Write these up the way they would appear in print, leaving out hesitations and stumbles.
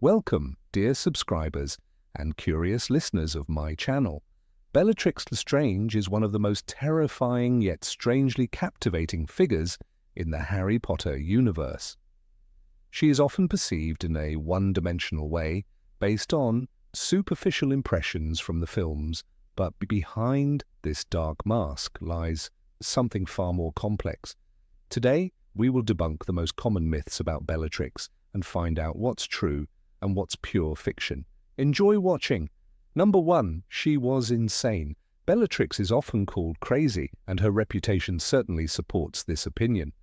Welcome, dear subscribers and curious listeners of my channel. Bellatrix Lestrange is one of the most terrifying yet strangely captivating figures in the Harry Potter universe. She is often perceived in a one-dimensional way, based on superficial impressions from the films, but behind this dark mask lies something far more complex. Today, we will debunk the most common myths about Bellatrix and find out what's true and what's pure fiction. Enjoy watching. Number 1. She was insane. Bellatrix is often called crazy, and her reputation certainly supports this opinion.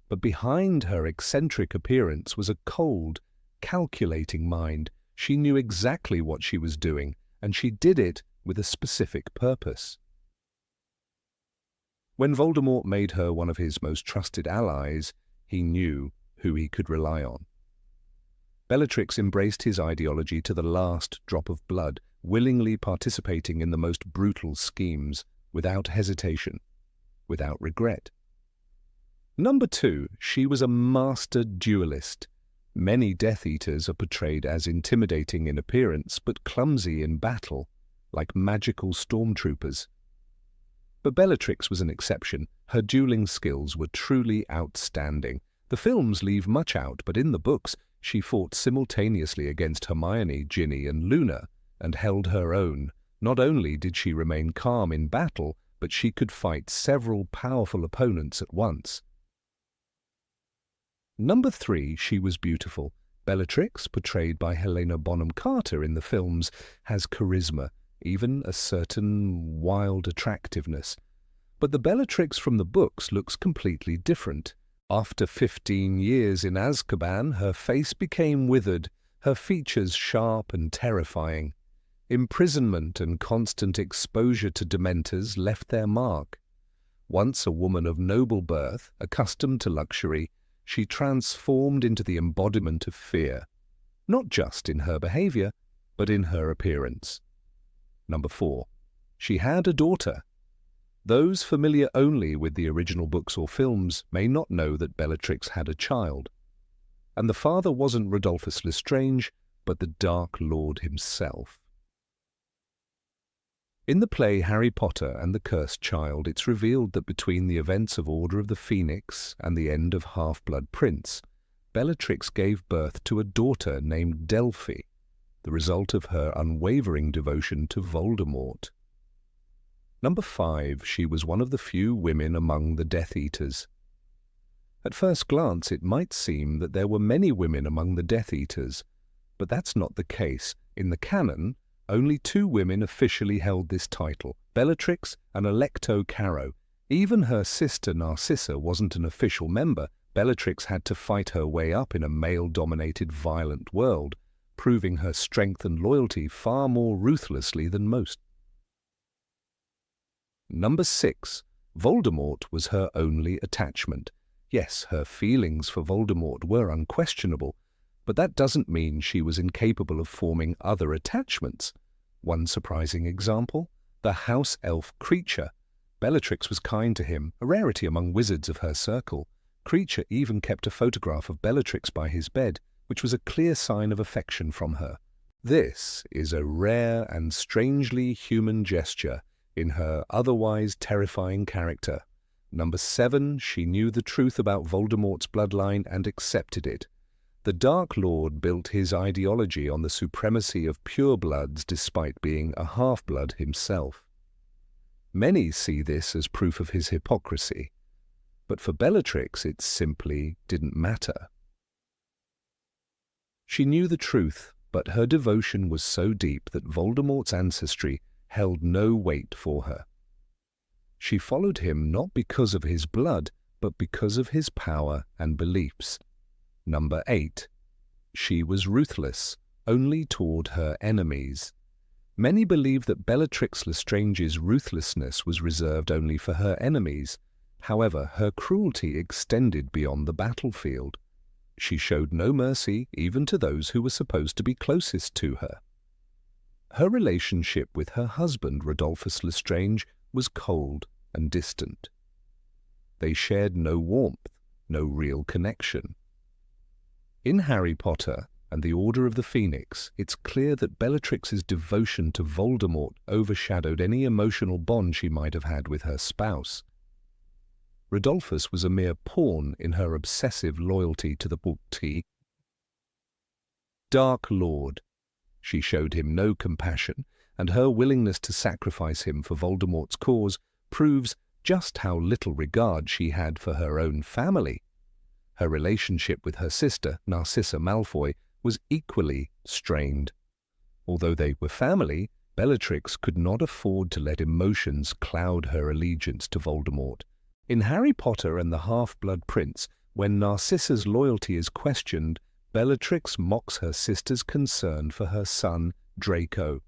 But behind her eccentric appearance was a cold, calculating mind. She knew exactly what she was doing, and she did it with a specific purpose. When Voldemort made her one of his most trusted allies, he knew who he could rely on. Bellatrix embraced his ideology to the last drop of blood, willingly participating in the most brutal schemes, without hesitation, without regret. Number 2, she was a master duelist. Many Death Eaters are portrayed as intimidating in appearance but clumsy in battle, like magical stormtroopers. But Bellatrix was an exception. Her dueling skills were truly outstanding. The films leave much out, but in the books, she fought simultaneously against Hermione, Ginny, and Luna, and held her own. Not only did she remain calm in battle, but she could fight several powerful opponents at once. Number 3, she was beautiful. Bellatrix, portrayed by Helena Bonham Carter in the films, has charisma, even a certain wild attractiveness. But the Bellatrix from the books looks completely different. After 15 years in Azkaban, her face became withered, her features sharp and terrifying. Imprisonment and constant exposure to Dementors left their mark. Once a woman of noble birth, accustomed to luxury, she transformed into the embodiment of fear, not just in her behavior, but in her appearance. Number 4. She had a daughter. Those familiar only with the original books or films may not know that Bellatrix had a child. And the father wasn't Rodolphus Lestrange, but the Dark Lord himself. In the play Harry Potter and the Cursed Child, it's revealed that between the events of Order of the Phoenix and the end of Half-Blood Prince, Bellatrix gave birth to a daughter named Delphi, the result of her unwavering devotion to Voldemort. Number 5, she was one of the few women among the Death Eaters. At first glance, it might seem that there were many women among the Death Eaters, but that's not the case. In the canon, only 2 women officially held this title, Bellatrix and Alecto Caro. Even her sister Narcissa wasn't an official member. Bellatrix had to fight her way up in a male-dominated, violent world, proving her strength and loyalty far more ruthlessly than most. Number 6. Voldemort was her only attachment. Yes, her feelings for Voldemort were unquestionable, but that doesn't mean she was incapable of forming other attachments. One surprising example, the house elf Kreacher. Bellatrix was kind to him, a rarity among wizards of her circle. Kreacher even kept a photograph of Bellatrix by his bed, which was a clear sign of affection from her. This is a rare and strangely human gesture in her otherwise terrifying character. Number 7, she knew the truth about Voldemort's bloodline and accepted it. The Dark Lord built his ideology on the supremacy of purebloods despite being a half-blood himself. Many see this as proof of his hypocrisy, but for Bellatrix it simply didn't matter. She knew the truth, but her devotion was so deep that Voldemort's ancestry held no weight for her. She followed him not because of his blood, but because of his power and beliefs. Number 8. She was ruthless, only toward her enemies. Many believe that Bellatrix Lestrange's ruthlessness was reserved only for her enemies. However, her cruelty extended beyond the battlefield. She showed no mercy even to those who were supposed to be closest to her. Her relationship with her husband, Rodolphus Lestrange, was cold and distant. They shared no warmth, no real connection. In Harry Potter, and the Order of the Phoenix, it's clear that Bellatrix's devotion to Voldemort overshadowed any emotional bond she might have had with her spouse. Rodolphus was a mere pawn in her obsessive loyalty to the book-tea. Dark Lord. She showed him no compassion, and her willingness to sacrifice him for Voldemort's cause proves just how little regard she had for her own family. Her relationship with her sister, Narcissa Malfoy, was equally strained. Although they were family, Bellatrix could not afford to let emotions cloud her allegiance to Voldemort. In Harry Potter and the Half-Blood Prince, when Narcissa's loyalty is questioned, Bellatrix mocks her sister's concern for her son, Draco.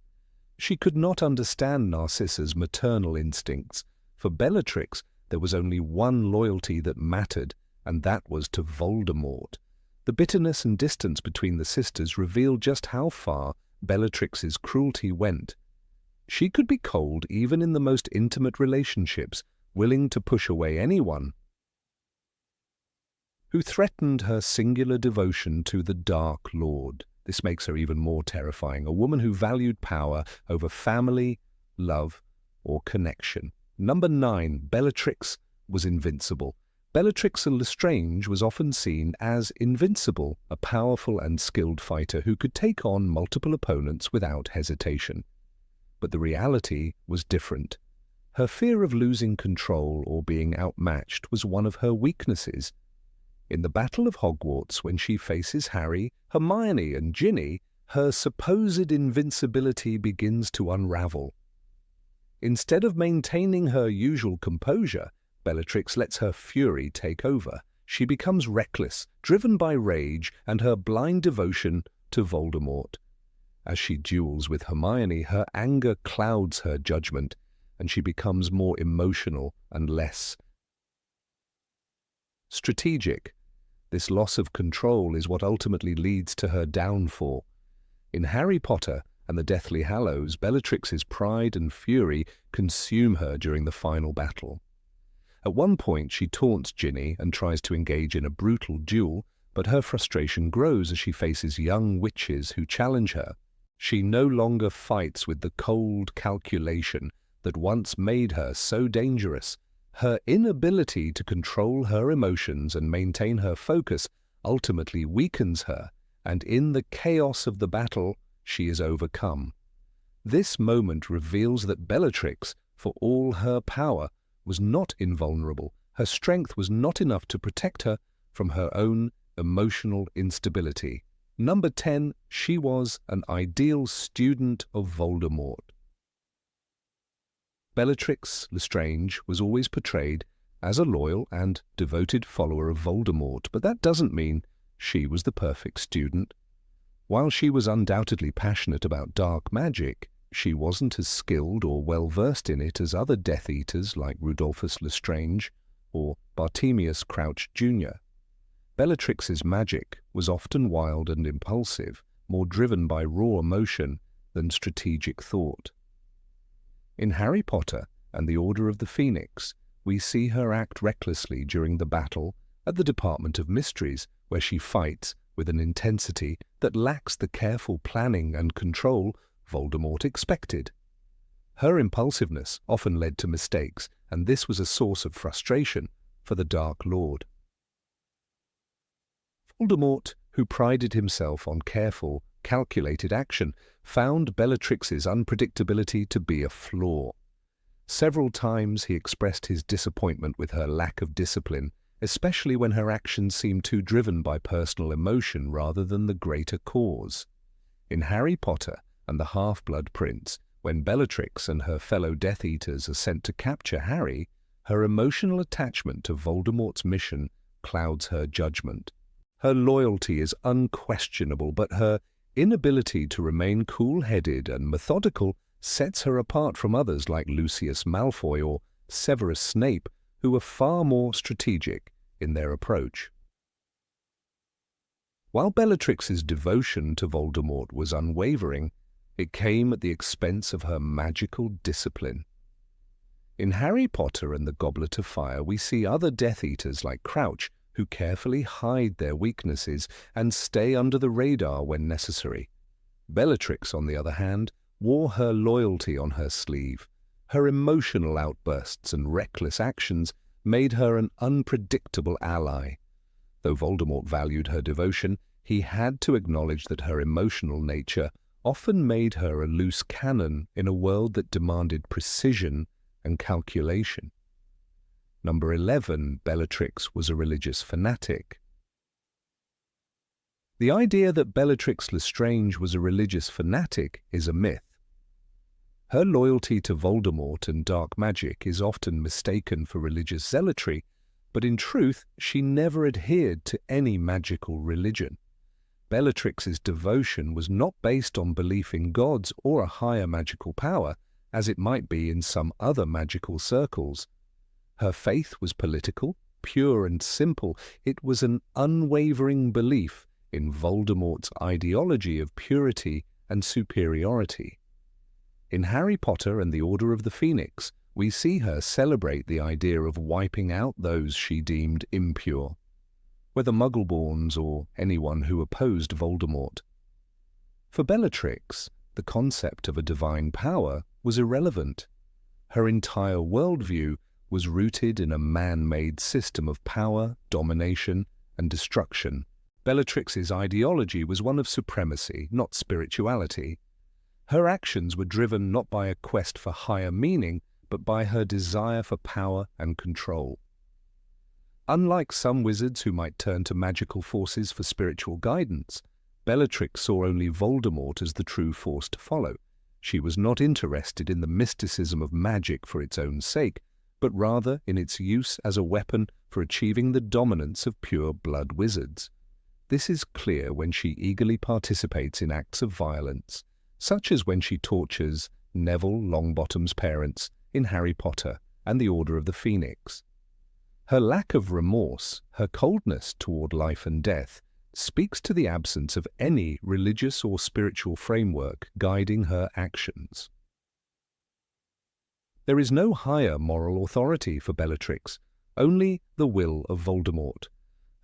She could not understand Narcissa's maternal instincts. For Bellatrix, there was only one loyalty that mattered, and that was to Voldemort. The bitterness and distance between the sisters revealed just how far Bellatrix's cruelty went. She could be cold even in the most intimate relationships, willing to push away anyone who threatened her singular devotion to the Dark Lord. This makes her even more terrifying, a woman who valued power over family, love, or connection. Number 9, Bellatrix was invincible. Bellatrix Lestrange was often seen as invincible, a powerful and skilled fighter who could take on multiple opponents without hesitation. But the reality was different. Her fear of losing control or being outmatched was one of her weaknesses. In the Battle of Hogwarts, when she faces Harry, Hermione, and Ginny, her supposed invincibility begins to unravel. Instead of maintaining her usual composure, Bellatrix lets her fury take over. She becomes reckless, driven by rage and her blind devotion to Voldemort. As she duels with Hermione, her anger clouds her judgment, and she becomes more emotional and less strategic. This loss of control is what ultimately leads to her downfall. In Harry Potter and the Deathly Hallows, Bellatrix's pride and fury consume her during the final battle. At one point, she taunts Ginny and tries to engage in a brutal duel, but her frustration grows as she faces young witches who challenge her. She no longer fights with the cold calculation that once made her so dangerous. Her inability to control her emotions and maintain her focus ultimately weakens her, and in the chaos of the battle, she is overcome. This moment reveals that Bellatrix, for all her power, was not invulnerable. Her strength was not enough to protect her from her own emotional instability. Number 10, she was an ideal student of Voldemort. Bellatrix Lestrange was always portrayed as a loyal and devoted follower of Voldemort, but that doesn't mean she was the perfect student. While she was undoubtedly passionate about dark magic, she wasn't as skilled or well-versed in it as other Death Eaters like Rodolphus Lestrange or Bartemius Crouch Jr. Bellatrix's magic was often wild and impulsive, more driven by raw emotion than strategic thought. In Harry Potter and the Order of the Phoenix, we see her act recklessly during the battle at the Department of Mysteries, where she fights with an intensity that lacks the careful planning and control Voldemort expected. Her impulsiveness often led to mistakes, and this was a source of frustration for the Dark Lord. Voldemort, who prided himself on careful, calculated action, found Bellatrix's unpredictability to be a flaw. Several times he expressed his disappointment with her lack of discipline, especially when her actions seemed too driven by personal emotion rather than the greater cause. In Harry Potter and the Half-Blood Prince, when Bellatrix and her fellow Death Eaters are sent to capture Harry, her emotional attachment to Voldemort's mission clouds her judgment. Her loyalty is unquestionable, but her inability to remain cool-headed and methodical sets her apart from others like Lucius Malfoy or Severus Snape, who were far more strategic in their approach. While Bellatrix's devotion to Voldemort was unwavering, it came at the expense of her magical discipline. In Harry Potter and the Goblet of Fire, we see other Death Eaters like Crouch who carefully hide their weaknesses and stay under the radar when necessary. Bellatrix, on the other hand, wore her loyalty on her sleeve. Her emotional outbursts and reckless actions made her an unpredictable ally. Though Voldemort valued her devotion, he had to acknowledge that her emotional nature often made her a loose cannon in a world that demanded precision and calculation. Number 11, Bellatrix was a religious fanatic. The idea that Bellatrix Lestrange was a religious fanatic is a myth. Her loyalty to Voldemort and dark magic is often mistaken for religious zealotry, but in truth she never adhered to any magical religion. Bellatrix's devotion was not based on belief in gods or a higher magical power, as it might be in some other magical circles. Her faith was political, pure and simple. It was an unwavering belief in Voldemort's ideology of purity and superiority. In Harry Potter and the Order of the Phoenix, we see her celebrate the idea of wiping out those she deemed impure, whether Muggleborns or anyone who opposed Voldemort. For Bellatrix, the concept of a divine power was irrelevant. Her entire worldview was rooted in a man-made system of power, domination, and destruction. Bellatrix's ideology was one of supremacy, not spirituality. Her actions were driven not by a quest for higher meaning, but by her desire for power and control. Unlike some wizards who might turn to magical forces for spiritual guidance, Bellatrix saw only Voldemort as the true force to follow. She was not interested in the mysticism of magic for its own sake, but rather in its use as a weapon for achieving the dominance of pure-blood wizards. This is clear when she eagerly participates in acts of violence, such as when she tortures Neville Longbottom's parents in Harry Potter and the Order of the Phoenix. Her lack of remorse, her coldness toward life and death, speaks to the absence of any religious or spiritual framework guiding her actions. There is no higher moral authority for Bellatrix, only the will of Voldemort.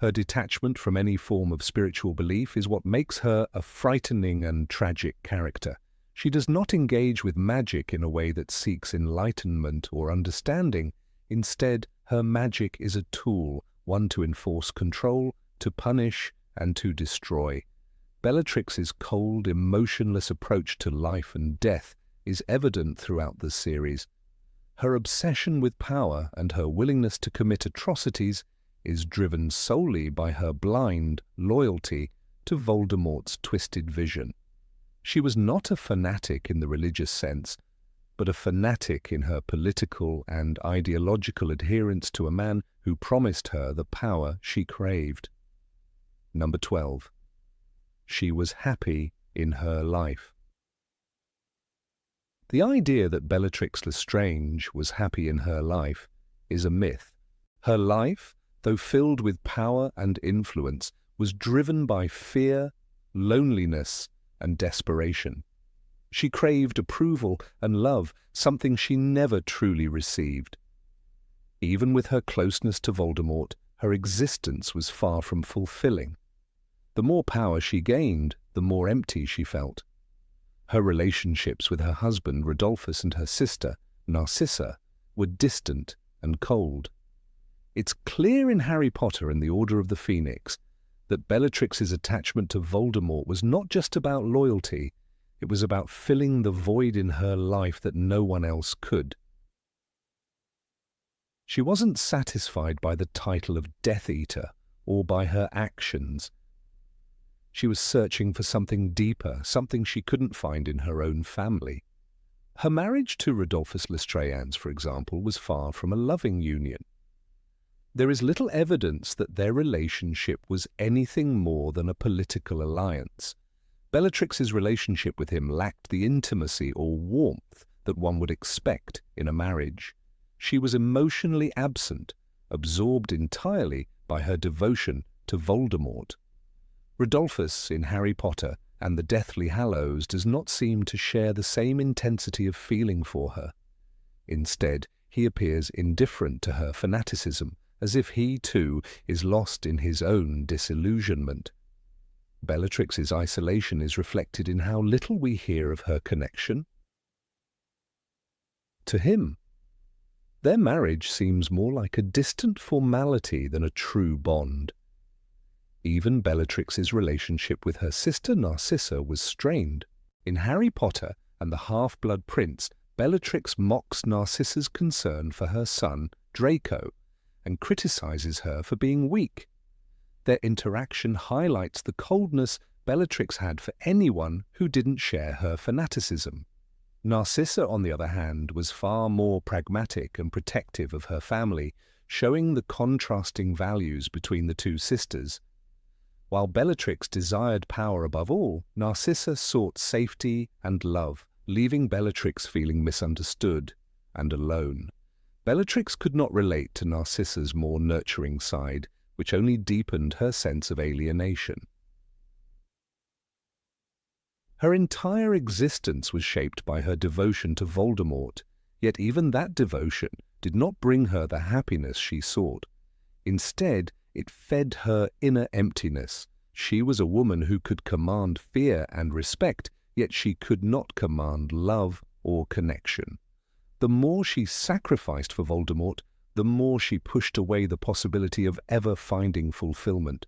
Her detachment from any form of spiritual belief is what makes her a frightening and tragic character. She does not engage with magic in a way that seeks enlightenment or understanding. Instead, her magic is a tool, one to enforce control, to punish, and to destroy. Bellatrix's cold, emotionless approach to life and death is evident throughout the series. Her obsession with power and her willingness to commit atrocities is driven solely by her blind loyalty to Voldemort's twisted vision. She was not a fanatic in the religious sense, but a fanatic in her political and ideological adherence to a man who promised her the power she craved. Number 12. She was happy in her life. The idea that Bellatrix Lestrange was happy in her life is a myth. Her life, though filled with power and influence, was driven by fear, loneliness, and desperation. She craved approval and love, something she never truly received. Even with her closeness to Voldemort, her existence was far from fulfilling. The more power she gained, the more empty she felt. Her relationships with her husband Rodolphus and her sister, Narcissa, were distant and cold. It's clear in Harry Potter and the Order of the Phoenix that Bellatrix's attachment to Voldemort was not just about loyalty, it was about filling the void in her life that no one else could. She wasn't satisfied by the title of Death Eater or by her actions. She was searching for something deeper, something she couldn't find in her own family. Her marriage to Rodolphus Lestrange, for example, was far from a loving union. There is little evidence that their relationship was anything more than a political alliance. Bellatrix's relationship with him lacked the intimacy or warmth that one would expect in a marriage. She was emotionally absent, absorbed entirely by her devotion to Voldemort. Rodolphus in Harry Potter and the Deathly Hallows does not seem to share the same intensity of feeling for her. Instead, he appears indifferent to her fanaticism as if he, too, is lost in his own disillusionment. Bellatrix's isolation is reflected in how little we hear of her connection to him. Their marriage seems more like a distant formality than a true bond. Even Bellatrix's relationship with her sister Narcissa was strained. In Harry Potter and the Half-Blood Prince, Bellatrix mocks Narcissa's concern for her son, Draco, and criticizes her for being weak. Their interaction highlights the coldness Bellatrix had for anyone who didn't share her fanaticism. Narcissa, on the other hand, was far more pragmatic and protective of her family, showing the contrasting values between the two sisters. While Bellatrix desired power above all, Narcissa sought safety and love, leaving Bellatrix feeling misunderstood and alone. Bellatrix could not relate to Narcissa's more nurturing side, which only deepened her sense of alienation. Her entire existence was shaped by her devotion to Voldemort, yet even that devotion did not bring her the happiness she sought. Instead, it fed her inner emptiness. She was a woman who could command fear and respect, yet she could not command love or connection. The more she sacrificed for Voldemort, the more she pushed away the possibility of ever finding fulfillment.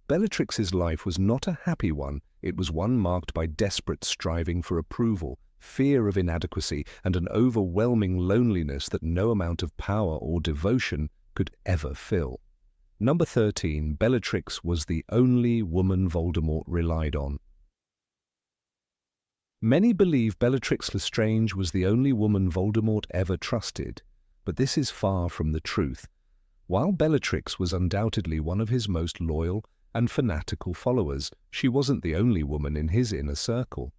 Bellatrix's life was not a happy one. It was one marked by desperate striving for approval, fear of inadequacy, and an overwhelming loneliness that no amount of power or devotion could ever fill. Number 13, Bellatrix was the only woman Voldemort relied on. Many believe Bellatrix Lestrange was the only woman Voldemort ever trusted, but this is far from the truth. While Bellatrix was undoubtedly one of his most loyal and fanatical followers, she wasn't the only woman in his inner circle.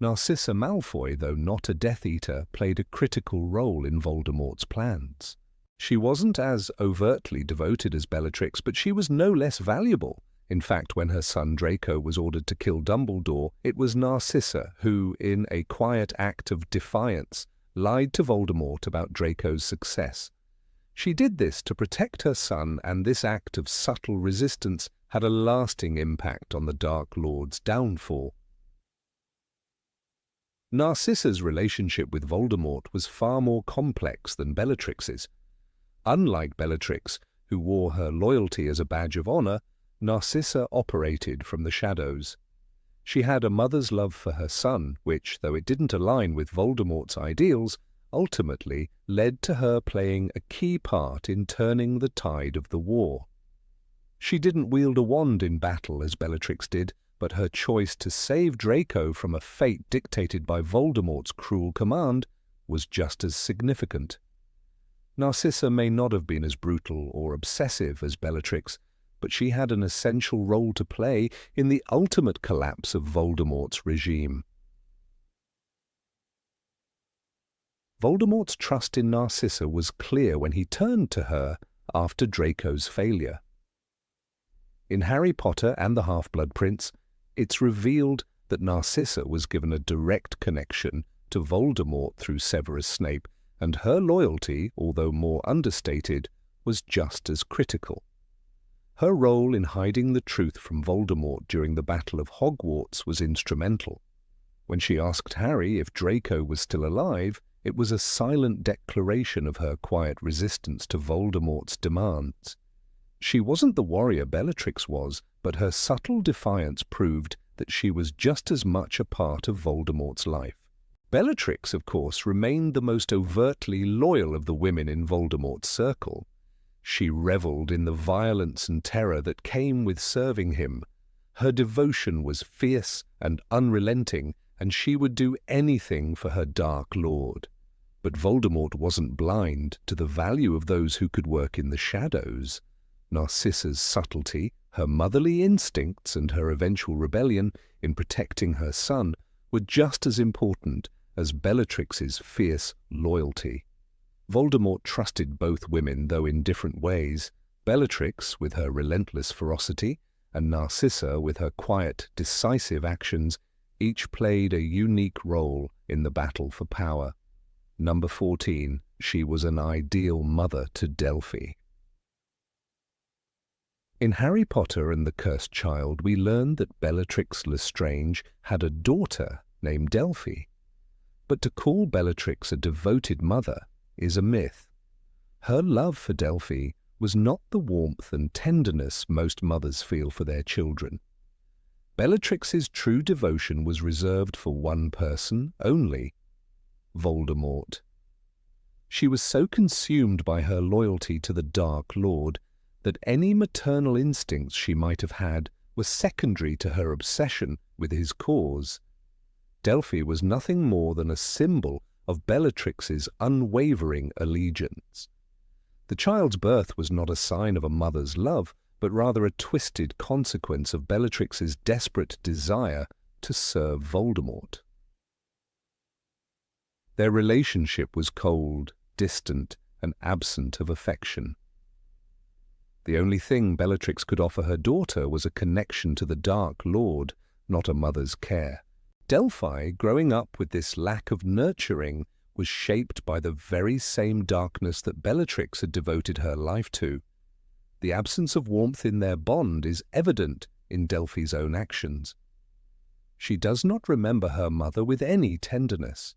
Narcissa Malfoy, though not a Death Eater, played a critical role in Voldemort's plans. She wasn't as overtly devoted as Bellatrix, but she was no less valuable. In fact, when her son Draco was ordered to kill Dumbledore, it was Narcissa who, in a quiet act of defiance, lied to Voldemort about Draco's success. She did this to protect her son, and this act of subtle resistance had a lasting impact on the Dark Lord's downfall. Narcissa's relationship with Voldemort was far more complex than Bellatrix's. Unlike Bellatrix, who wore her loyalty as a badge of honor, Narcissa operated from the shadows. She had a mother's love for her son, which, though it didn't align with Voldemort's ideals, ultimately led to her playing a key part in turning the tide of the war. She didn't wield a wand in battle as Bellatrix did, but her choice to save Draco from a fate dictated by Voldemort's cruel command was just as significant. Narcissa may not have been as brutal or obsessive as Bellatrix, but she had an essential role to play in the ultimate collapse of Voldemort's regime. Voldemort's trust in Narcissa was clear when he turned to her after Draco's failure. In Harry Potter and the Half-Blood Prince, it's revealed that Narcissa was given a direct connection to Voldemort through Severus Snape, and her loyalty, although more understated, was just as critical. Her role in hiding the truth from Voldemort during the Battle of Hogwarts was instrumental. When she asked Harry if Draco was still alive, it was a silent declaration of her quiet resistance to Voldemort's demands. She wasn't the warrior Bellatrix was, but her subtle defiance proved that she was just as much a part of Voldemort's life. Bellatrix, of course, remained the most overtly loyal of the women in Voldemort's circle. She revelled in the violence and terror that came with serving him. Her devotion was fierce and unrelenting, and she would do anything for her Dark Lord. But Voldemort wasn't blind to the value of those who could work in the shadows. Narcissa's subtlety, her motherly instincts, and her eventual rebellion in protecting her son were just as important as Bellatrix's fierce loyalty. Voldemort trusted both women, though in different ways. Bellatrix with her relentless ferocity, and Narcissa with her quiet, decisive actions, each played a unique role in the battle for power. Number 14, she was an ideal mother to Delphi. In Harry Potter and the Cursed Child, we learn that Bellatrix Lestrange had a daughter named Delphi. But to call Bellatrix a devoted mother is a myth. Her love for Delphi was not the warmth and tenderness most mothers feel for their children. Bellatrix's true devotion was reserved for one person only, Voldemort. She was so consumed by her loyalty to the Dark Lord that any maternal instincts she might have had were secondary to her obsession with his cause. Delphi was nothing more than a symbol of Bellatrix's unwavering allegiance. The child's birth was not a sign of a mother's love, but rather a twisted consequence of Bellatrix's desperate desire to serve Voldemort. Their relationship was cold, distant, and absent of affection. The only thing Bellatrix could offer her daughter was a connection to the Dark Lord, not a mother's care. Delphi, growing up with this lack of nurturing, was shaped by the very same darkness that Bellatrix had devoted her life to. The absence of warmth in their bond is evident in Delphi's own actions. She does not remember her mother with any tenderness.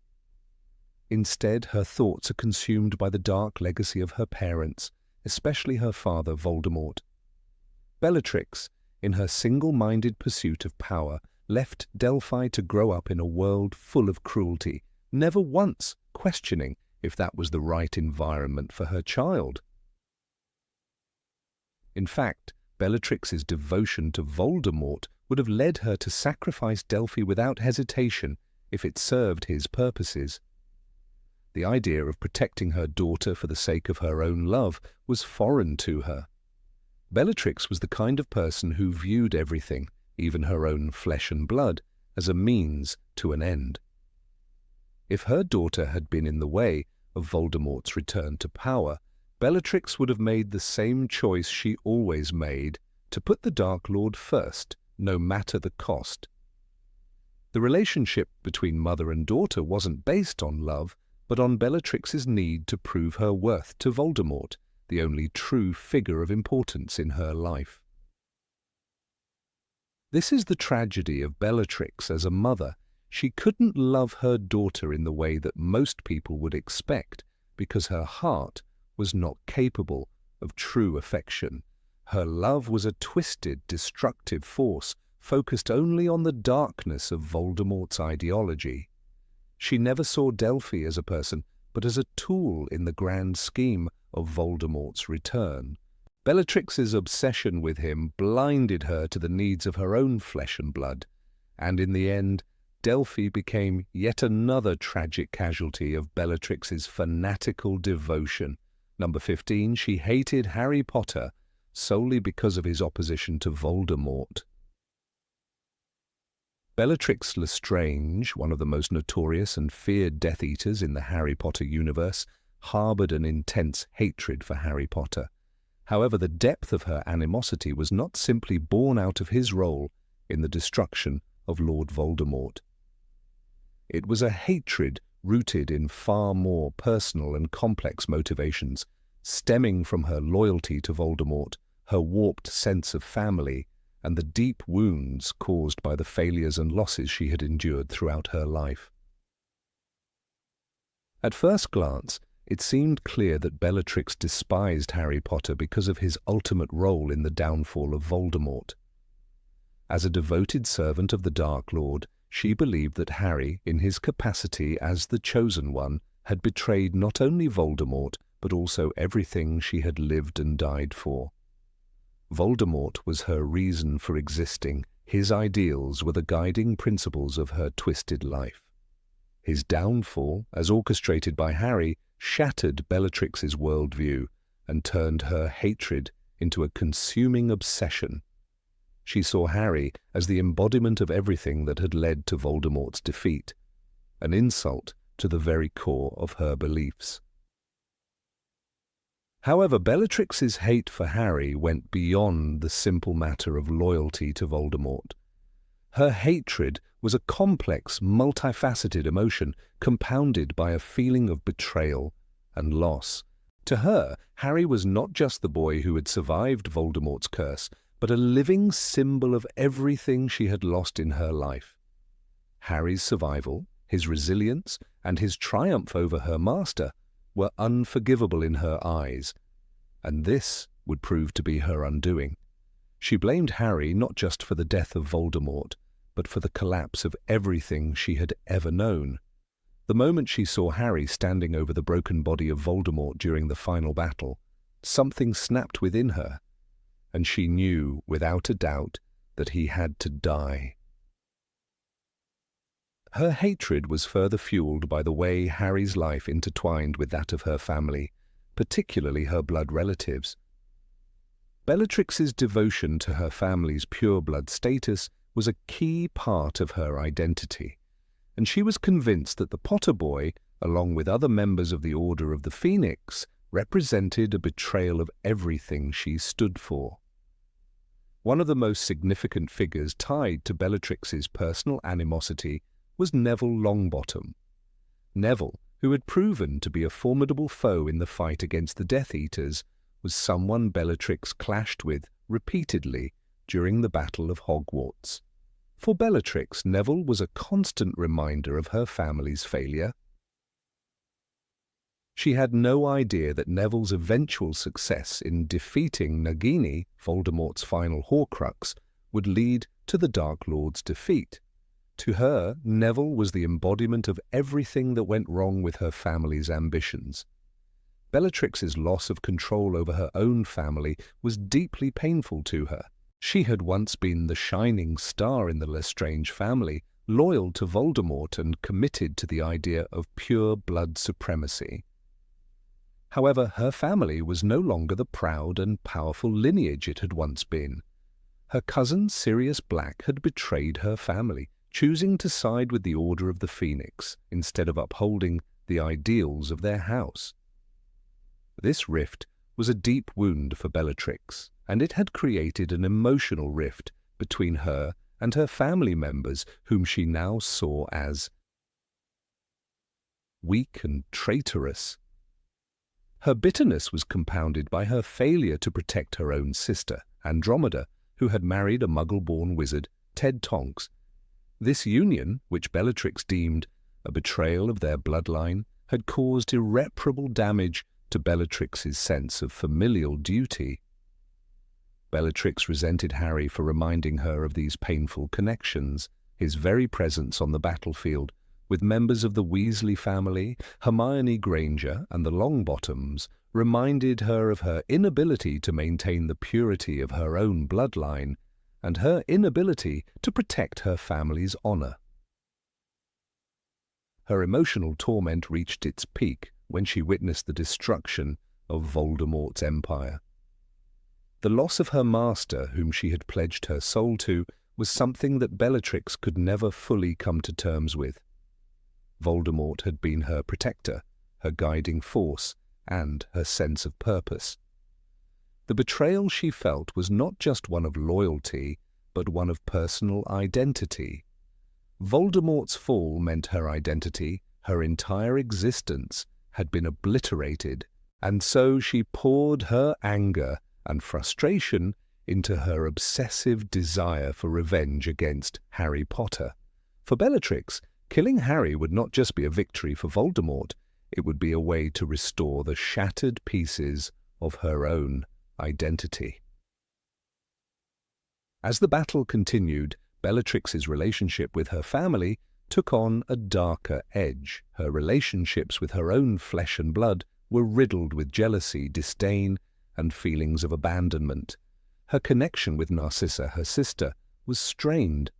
Instead, her thoughts are consumed by the dark legacy of her parents, especially her father, Voldemort. Bellatrix, in her single-minded pursuit of power, left Delphi to grow up in a world full of cruelty, never once questioning if that was the right environment for her child. In fact, Bellatrix's devotion to Voldemort would have led her to sacrifice Delphi without hesitation if it served his purposes. The idea of protecting her daughter for the sake of her own love was foreign to her. Bellatrix was the kind of person who viewed everything, even her own flesh and blood, as a means to an end. If her daughter had been in the way of Voldemort's return to power, Bellatrix would have made the same choice she always made, to put the Dark Lord first, no matter the cost. The relationship between mother and daughter wasn't based on love, but on Bellatrix's need to prove her worth to Voldemort, the only true figure of importance in her life. This is the tragedy of Bellatrix as a mother. She couldn't love her daughter in the way that most people would expect, because her heart was not capable of true affection. Her love was a twisted, destructive force, focused only on the darkness of Voldemort's ideology. She never saw Delphi as a person, but as a tool in the grand scheme of Voldemort's return. Bellatrix's obsession with him blinded her to the needs of her own flesh and blood, and in the end, Delphi became yet another tragic casualty of Bellatrix's fanatical devotion. Number 15, she hated Harry Potter solely because of his opposition to Voldemort. Bellatrix Lestrange, one of the most notorious and feared Death Eaters in the Harry Potter universe, harbored an intense hatred for Harry Potter. However, the depth of her animosity was not simply born out of his role in the destruction of Lord Voldemort. It was a hatred rooted in far more personal and complex motivations, stemming from her loyalty to Voldemort, her warped sense of family, and the deep wounds caused by the failures and losses she had endured throughout her life. At first glance, it seemed clear that Bellatrix despised Harry Potter because of his ultimate role in the downfall of Voldemort. As a devoted servant of the Dark Lord, she believed that Harry, in his capacity as the Chosen One, had betrayed not only Voldemort, but also everything she had lived and died for. Voldemort was her reason for existing. His ideals were the guiding principles of her twisted life. His downfall, as orchestrated by Harry, shattered Bellatrix's worldview and turned her hatred into a consuming obsession. She saw Harry as the embodiment of everything that had led to Voldemort's defeat, an insult to the very core of her beliefs. However, Bellatrix's hate for Harry went beyond the simple matter of loyalty to Voldemort. Her hatred was a complex, multifaceted emotion compounded by a feeling of betrayal and loss. To her, Harry was not just the boy who had survived Voldemort's curse, but a living symbol of everything she had lost in her life. Harry's survival, his resilience, and his triumph over her master were unforgivable in her eyes, and this would prove to be her undoing. She blamed Harry not just for the death of Voldemort, but for the collapse of everything she had ever known. The moment she saw Harry standing over the broken body of Voldemort during the final battle, something snapped within her, and she knew without a doubt that he had to die. Her hatred was further fueled by the way Harry's life intertwined with that of her family, particularly her blood relatives. Bellatrix's devotion to her family's pure-blood status was a key part of her identity, and she was convinced that the Potter boy, along with other members of the Order of the Phoenix, represented a betrayal of everything she stood for. One of the most significant figures tied to Bellatrix's personal animosity was Neville Longbottom. Neville, who had proven to be a formidable foe in the fight against the Death Eaters, was someone Bellatrix clashed with repeatedly during the Battle of Hogwarts. For Bellatrix, Neville was a constant reminder of her family's failure. She had no idea that Neville's eventual success in defeating Nagini, Voldemort's final Horcrux, would lead to the Dark Lord's defeat. To her, Neville was the embodiment of everything that went wrong with her family's ambitions. Bellatrix's loss of control over her own family was deeply painful to her. She had once been the shining star in the Lestrange family, loyal to Voldemort and committed to the idea of pure blood supremacy. However, her family was no longer the proud and powerful lineage it had once been. Her cousin Sirius Black had betrayed her family, choosing to side with the Order of the Phoenix instead of upholding the ideals of their house. This rift was a deep wound for Bellatrix, and it had created an emotional rift between her and her family members, whom she now saw as weak and traitorous. Her bitterness was compounded by her failure to protect her own sister, Andromeda, who had married a Muggle-born wizard, Ted Tonks. This union, which Bellatrix deemed a betrayal of their bloodline, had caused irreparable damage to Bellatrix's sense of familial duty. Bellatrix resented Harry for reminding her of these painful connections. His very presence on the battlefield, with members of the Weasley family, Hermione Granger, and the Longbottoms, reminded her of her inability to maintain the purity of her own bloodline, and her inability to protect her family's honor. Her emotional torment reached its peak when she witnessed the destruction of Voldemort's empire. The loss of her master, whom she had pledged her soul to, was something that Bellatrix could never fully come to terms with. Voldemort had been her protector, her guiding force, and her sense of purpose. The betrayal she felt was not just one of loyalty, but one of personal identity. Voldemort's fall meant her identity, her entire existence, had been obliterated, and so she poured her anger and frustration into her obsessive desire for revenge against Harry Potter. For Bellatrix, killing Harry would not just be a victory for Voldemort, it would be a way to restore the shattered pieces of her own identity. As the battle continued, Bellatrix's relationship with her family took on a darker edge. Her relationships with her own flesh and blood were riddled with jealousy, disdain, and feelings of abandonment. Her connection with Narcissa, her sister, was strained.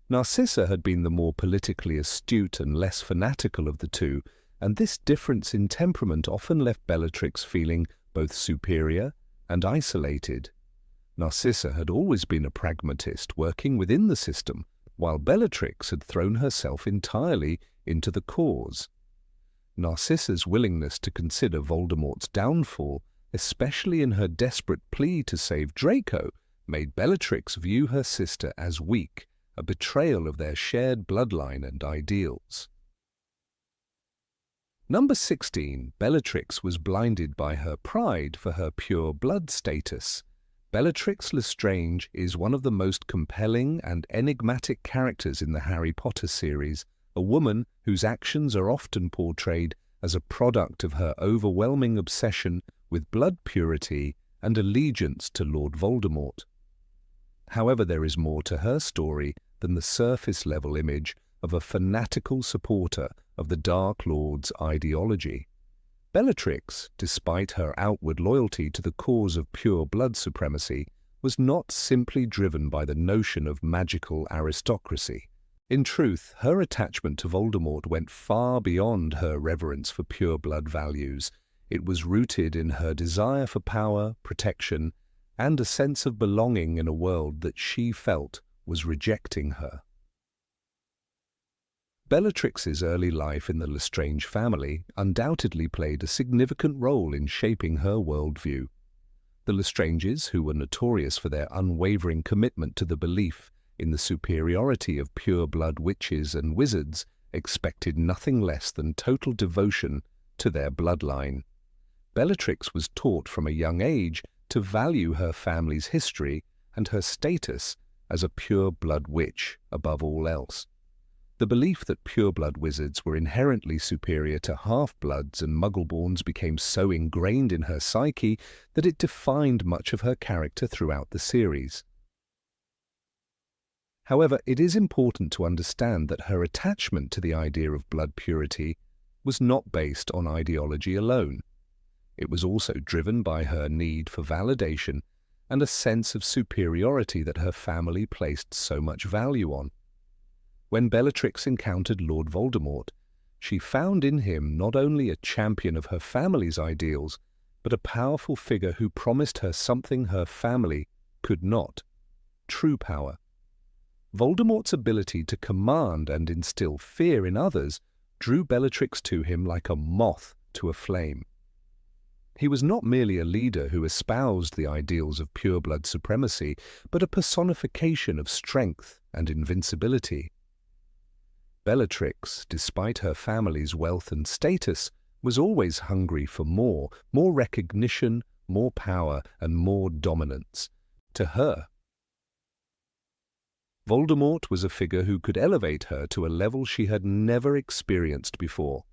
Narcissa had been the more politically astute and less fanatical of the two, and this difference in temperament often left Bellatrix feeling both superior and isolated. Narcissa had always been a pragmatist working within the system, while Bellatrix had thrown herself entirely into the cause. Narcissa's willingness to consider Voldemort's downfall, especially in her desperate plea to save Draco, made Bellatrix view her sister as weak, a betrayal of their shared bloodline and ideals. Number 16, Bellatrix was blinded by her pride for her pure blood status. Bellatrix Lestrange is one of the most compelling and enigmatic characters in the Harry Potter series, a woman whose actions are often portrayed as a product of her overwhelming obsession with blood purity and allegiance to Lord Voldemort. However, there is more to her story than the surface-level image of a fanatical supporter of the Dark Lord's ideology. Bellatrix, despite her outward loyalty to the cause of pure blood supremacy, was not simply driven by the notion of magical aristocracy. In truth, her attachment to Voldemort went far beyond her reverence for pure blood values. It was rooted in her desire for power, protection, and a sense of belonging in a world that she felt was rejecting her. Bellatrix's early life in the Lestrange family undoubtedly played a significant role in shaping her worldview. The Lestranges, who were notorious for their unwavering commitment to the belief in the superiority of pure-blood witches and wizards, expected nothing less than total devotion to their bloodline. Bellatrix was taught from a young age to value her family's history and her status as a pure-blood witch above all else. The belief that pure-blood wizards were inherently superior to half-bloods and muggleborns became so ingrained in her psyche that it defined much of her character throughout the series. However, it is important to understand that her attachment to the idea of blood purity was not based on ideology alone. It was also driven by her need for validation and a sense of superiority that her family placed so much value on. When Bellatrix encountered Lord Voldemort, she found in him not only a champion of her family's ideals, but a powerful figure who promised her something her family could not: true power. Voldemort's ability to command and instill fear in others drew Bellatrix to him like a moth to a flame. He was not merely a leader who espoused the ideals of pure-blood supremacy, but a personification of strength and invincibility. Bellatrix, despite her family's wealth and status, was always hungry for more recognition, more power, and more dominance. To her, Voldemort was a figure who could elevate her to a level she had never experienced before.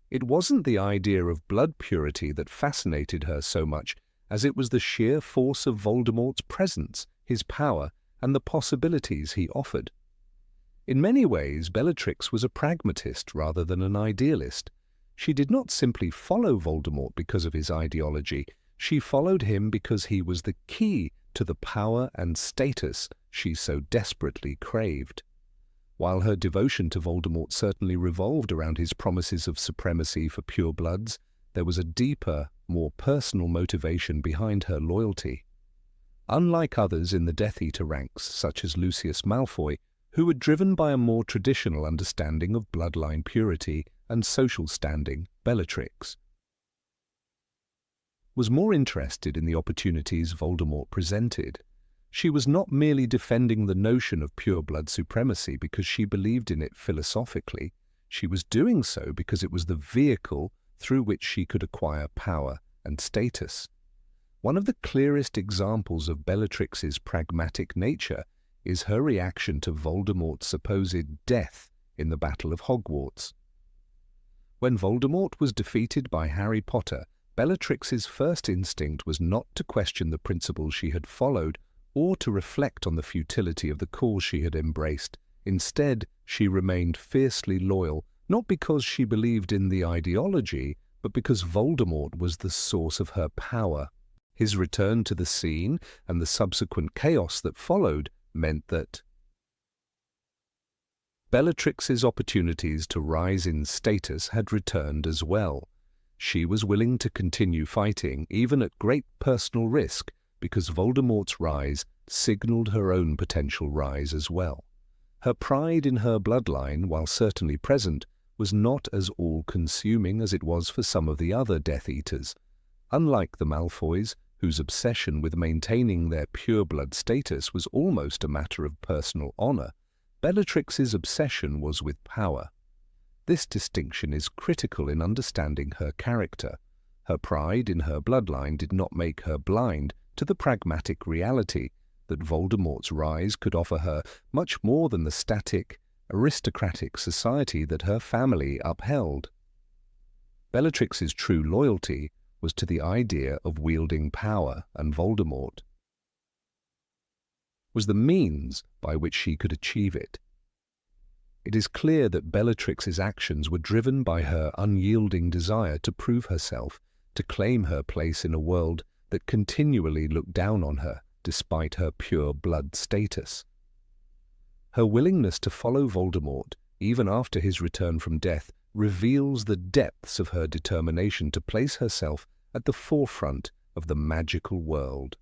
It wasn't the idea of blood purity that fascinated her so much as it was the sheer force of Voldemort's presence, his power, and the possibilities he offered. In many ways, Bellatrix was a pragmatist rather than an idealist. She did not simply follow Voldemort because of his ideology. She followed him because he was the key to the power and status she so desperately craved. While her devotion to Voldemort certainly revolved around his promises of supremacy for purebloods, there was a deeper, more personal motivation behind her loyalty. Unlike others in the Death Eater ranks, such as Lucius Malfoy, who were driven by a more traditional understanding of bloodline purity and social standing, Bellatrix was more interested in the opportunities Voldemort presented. She was not merely defending the notion of pure-blood supremacy because she believed in it philosophically. She was doing so because it was the vehicle through which she could acquire power and status. One of the clearest examples of Bellatrix's pragmatic nature is her reaction to Voldemort's supposed death in the Battle of Hogwarts. When Voldemort was defeated by Harry Potter, Bellatrix's first instinct was not to question the principles she had followed or to reflect on the futility of the cause she had embraced. Instead, she remained fiercely loyal, not because she believed in the ideology, but because Voldemort was the source of her power. His return to the scene and the subsequent chaos that followed meant that Bellatrix's opportunities to rise in status had returned as well. She was willing to continue fighting, even at great personal risk, because Voldemort's rise signaled her own potential rise as well. Her pride in her bloodline, while certainly present, was not as all-consuming as it was for some of the other Death Eaters. Unlike the Malfoys, whose obsession with maintaining their pure-blood status was almost a matter of personal honor, Bellatrix's obsession was with power. This distinction is critical in understanding her character. Her pride in her bloodline did not make her blind to the pragmatic reality that Voldemort's rise could offer her much more than the static, aristocratic society that her family upheld. Bellatrix's true loyalty was to the idea of wielding power, and Voldemort was the means by which she could achieve it. It is clear that Bellatrix's actions were driven by her unyielding desire to prove herself, to claim her place in a world that continually looked down on her despite her pure blood status. Her willingness to follow Voldemort, even after his return from death, reveals the depths of her determination to place herself at the forefront of the magical world.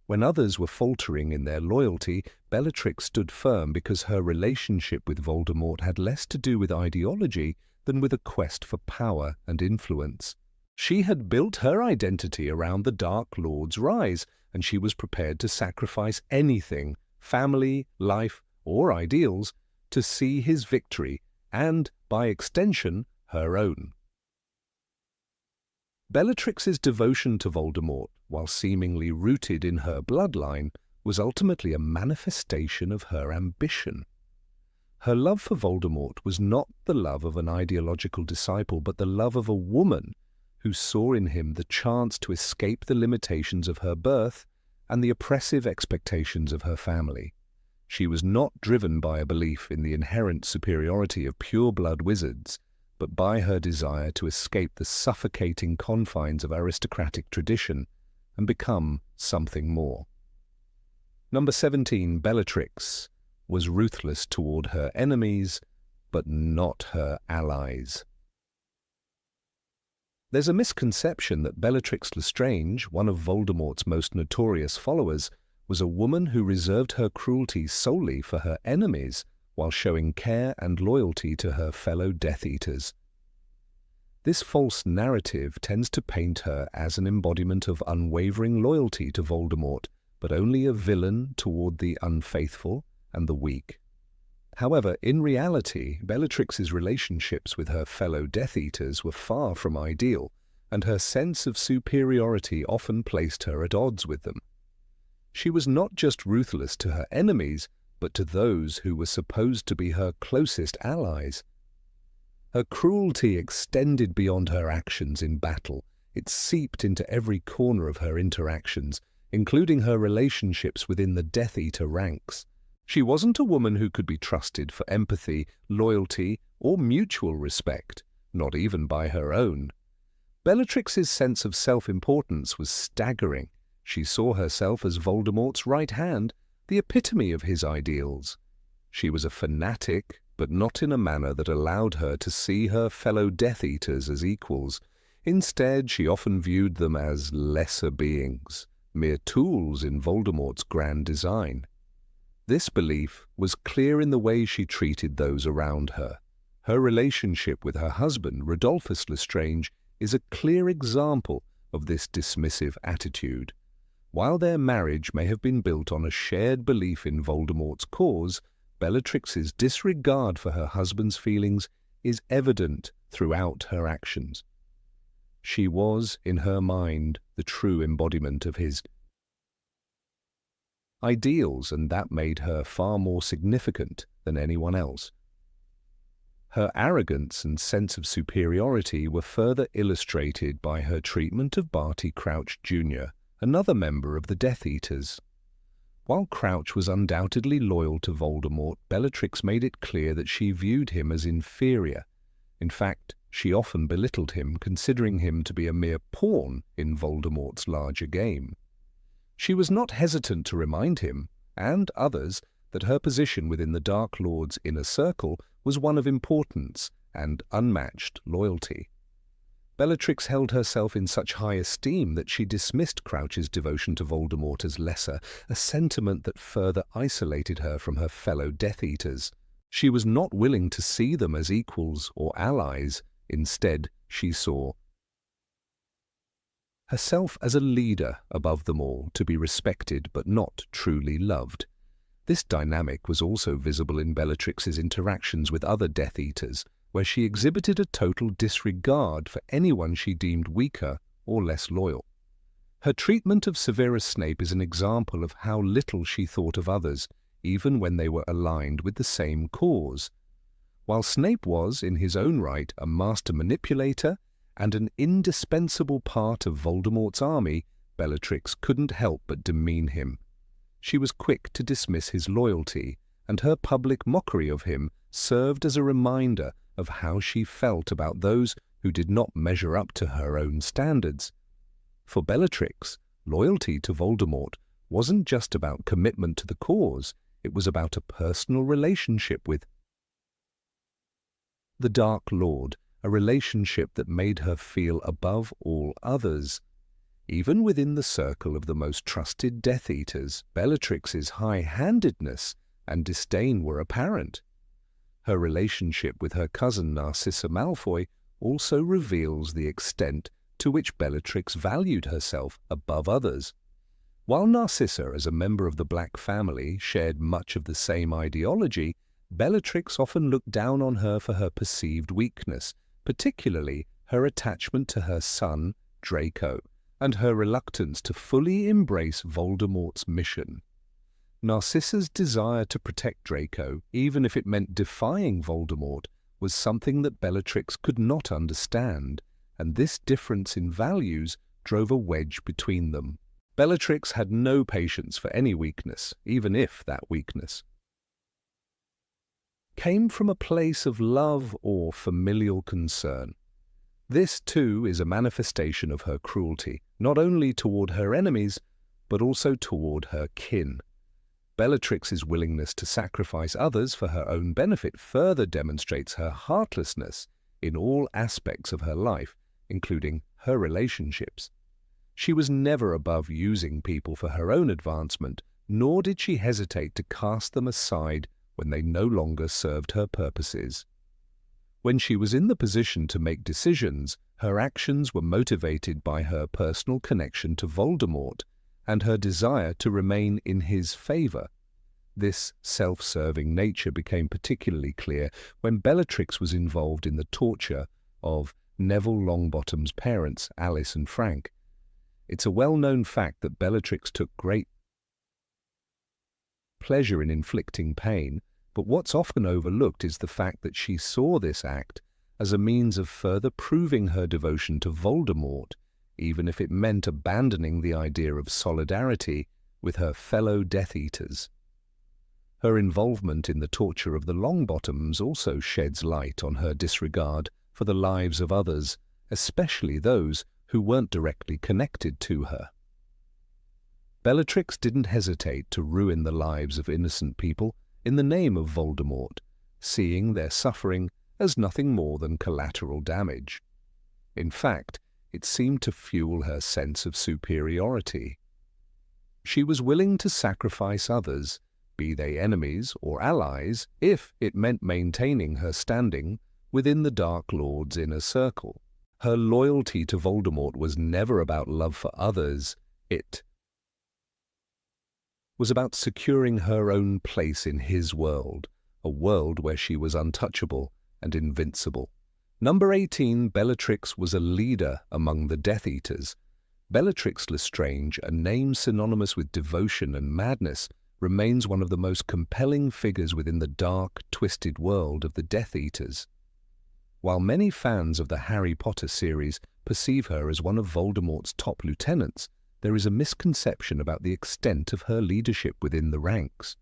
When others were faltering in their loyalty, Bellatrix stood firm because her relationship with Voldemort had less to do with ideology than with a quest for power and influence. She had built her identity around the Dark Lord's rise, and she was prepared to sacrifice anything, family, life, or ideals, to see his victory and, by extension, her own. Bellatrix's devotion to Voldemort, while seemingly rooted in her bloodline, was ultimately a manifestation of her ambition. Her love for Voldemort was not the love of an ideological disciple, but the love of a woman who saw in him the chance to escape the limitations of her birth and the oppressive expectations of her family. She was not driven by a belief in the inherent superiority of pure-blood wizards, but by her desire to escape the suffocating confines of aristocratic tradition and become something more. Number 17, Bellatrix was ruthless toward her enemies, but not her allies. There's a misconception that Bellatrix Lestrange, one of Voldemort's most notorious followers, was a woman who reserved her cruelty solely for her enemies while showing care and loyalty to her fellow Death Eaters. This false narrative tends to paint her as an embodiment of unwavering loyalty to Voldemort, but only a villain toward the unfaithful and the weak. However, in reality, Bellatrix's relationships with her fellow Death Eaters were far from ideal, and her sense of superiority often placed her at odds with them. She was not just ruthless to her enemies, but to those who were supposed to be her closest allies. Her cruelty extended beyond her actions in battle. It seeped into every corner of her interactions, including her relationships within the Death Eater ranks. She wasn't a woman who could be trusted for empathy, loyalty, or mutual respect, not even by her own. Bellatrix's sense of self-importance was staggering. She saw herself as Voldemort's right hand, the epitome of his ideals. She was a fanatic, but not in a manner that allowed her to see her fellow Death Eaters as equals. Instead, she often viewed them as lesser beings, mere tools in Voldemort's grand design. This belief was clear in the way she treated those around her. Her relationship with her husband, Rodolphus Lestrange, is a clear example of this dismissive attitude. While their marriage may have been built on a shared belief in Voldemort's cause, Bellatrix's disregard for her husband's feelings is evident throughout her actions. She was, in her mind, the true embodiment of his ideals, and that made her far more significant than anyone else. Her arrogance and sense of superiority were further illustrated by her treatment of Barty Crouch Jr., another member of the Death Eaters. While Crouch was undoubtedly loyal to Voldemort, Bellatrix made it clear that she viewed him as inferior. In fact, she often belittled him, considering him to be a mere pawn in Voldemort's larger game. She was not hesitant to remind him, and others, that her position within the Dark Lord's inner circle was one of importance and unmatched loyalty. Bellatrix held herself in such high esteem that she dismissed Crouch's devotion to Voldemort as lesser, a sentiment that further isolated her from her fellow Death Eaters. She was not willing to see them as equals or allies. Instead, she saw herself as a leader above them all, to be respected but not truly loved. This dynamic was also visible in Bellatrix's interactions with other Death Eaters. where she exhibited a total disregard for anyone she deemed weaker or less loyal. Her treatment of Severus Snape is an example of how little she thought of others, even when they were aligned with the same cause. While Snape was, in his own right, a master manipulator and an indispensable part of Voldemort's army, Bellatrix couldn't help but demean him. She was quick to dismiss his loyalty, and her public mockery of him served as a reminder of how she felt about those who did not measure up to her own standards. For Bellatrix, loyalty to Voldemort wasn't just about commitment to the cause, it was about a personal relationship with the Dark Lord, a relationship that made her feel above all others. Even within the circle of the most trusted Death Eaters, Bellatrix's high-handedness and disdain were apparent. Her relationship with her cousin Narcissa Malfoy also reveals the extent to which Bellatrix valued herself above others. While Narcissa, as a member of the Black family, shared much of the same ideology, Bellatrix often looked down on her for her perceived weakness, particularly her attachment to her son, Draco, and her reluctance to fully embrace Voldemort's mission. Narcissa's desire to protect Draco, even if it meant defying Voldemort, was something that Bellatrix could not understand, and this difference in values drove a wedge between them. Bellatrix had no patience for any weakness, even if that weakness came from a place of love or familial concern. This, too, is a manifestation of her cruelty, not only toward her enemies, but also toward her kin. Bellatrix's willingness to sacrifice others for her own benefit further demonstrates her heartlessness in all aspects of her life, including her relationships. She was never above using people for her own advancement, nor did she hesitate to cast them aside when they no longer served her purposes. When she was in the position to make decisions, her actions were motivated by her personal connection to Voldemort and her desire to remain in his favor. This self-serving nature became particularly clear when Bellatrix was involved in the torture of Neville Longbottom's parents, Alice and Frank. It's a well-known fact that Bellatrix took great pleasure in inflicting pain, but what's often overlooked is the fact that she saw this act as a means of further proving her devotion to Voldemort, even if it meant abandoning the idea of solidarity with her fellow Death Eaters. Her involvement in the torture of the Longbottoms also sheds light on her disregard for the lives of others, especially those who weren't directly connected to her. Bellatrix didn't hesitate to ruin the lives of innocent people in the name of Voldemort, seeing their suffering as nothing more than collateral damage. In fact, it seemed to fuel her sense of superiority. She was willing to sacrifice others, be they enemies or allies, if it meant maintaining her standing within the Dark Lord's inner circle. Her loyalty to Voldemort was never about love for others. It was about securing her own place in his world, a world where she was untouchable and invincible. Number 18, Bellatrix was a leader among the Death Eaters. Bellatrix Lestrange, a name synonymous with devotion and madness, remains one of the most compelling figures within the dark, twisted world of the Death Eaters. While many fans of the Harry Potter series perceive her as one of Voldemort's top lieutenants, there is a misconception about the extent of her leadership within the ranks.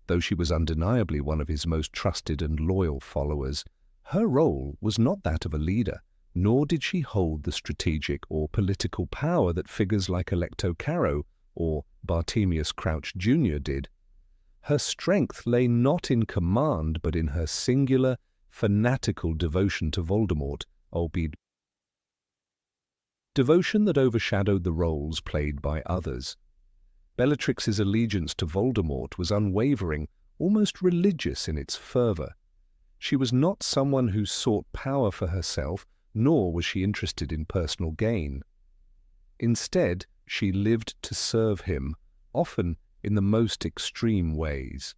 Though she was undeniably one of his most trusted and loyal followers, her role was not that of a leader, nor did she hold the strategic or political power that figures like Alecto Carrow or Bartemius Crouch Jr. did. Her strength lay not in command, but in her singular, fanatical devotion to Voldemort, albeit devotion that overshadowed the roles played by others. Bellatrix's allegiance to Voldemort was unwavering, almost religious in its fervor. She was not someone who sought power for herself, nor was she interested in personal gain. Instead, she lived to serve him, often in the most extreme ways.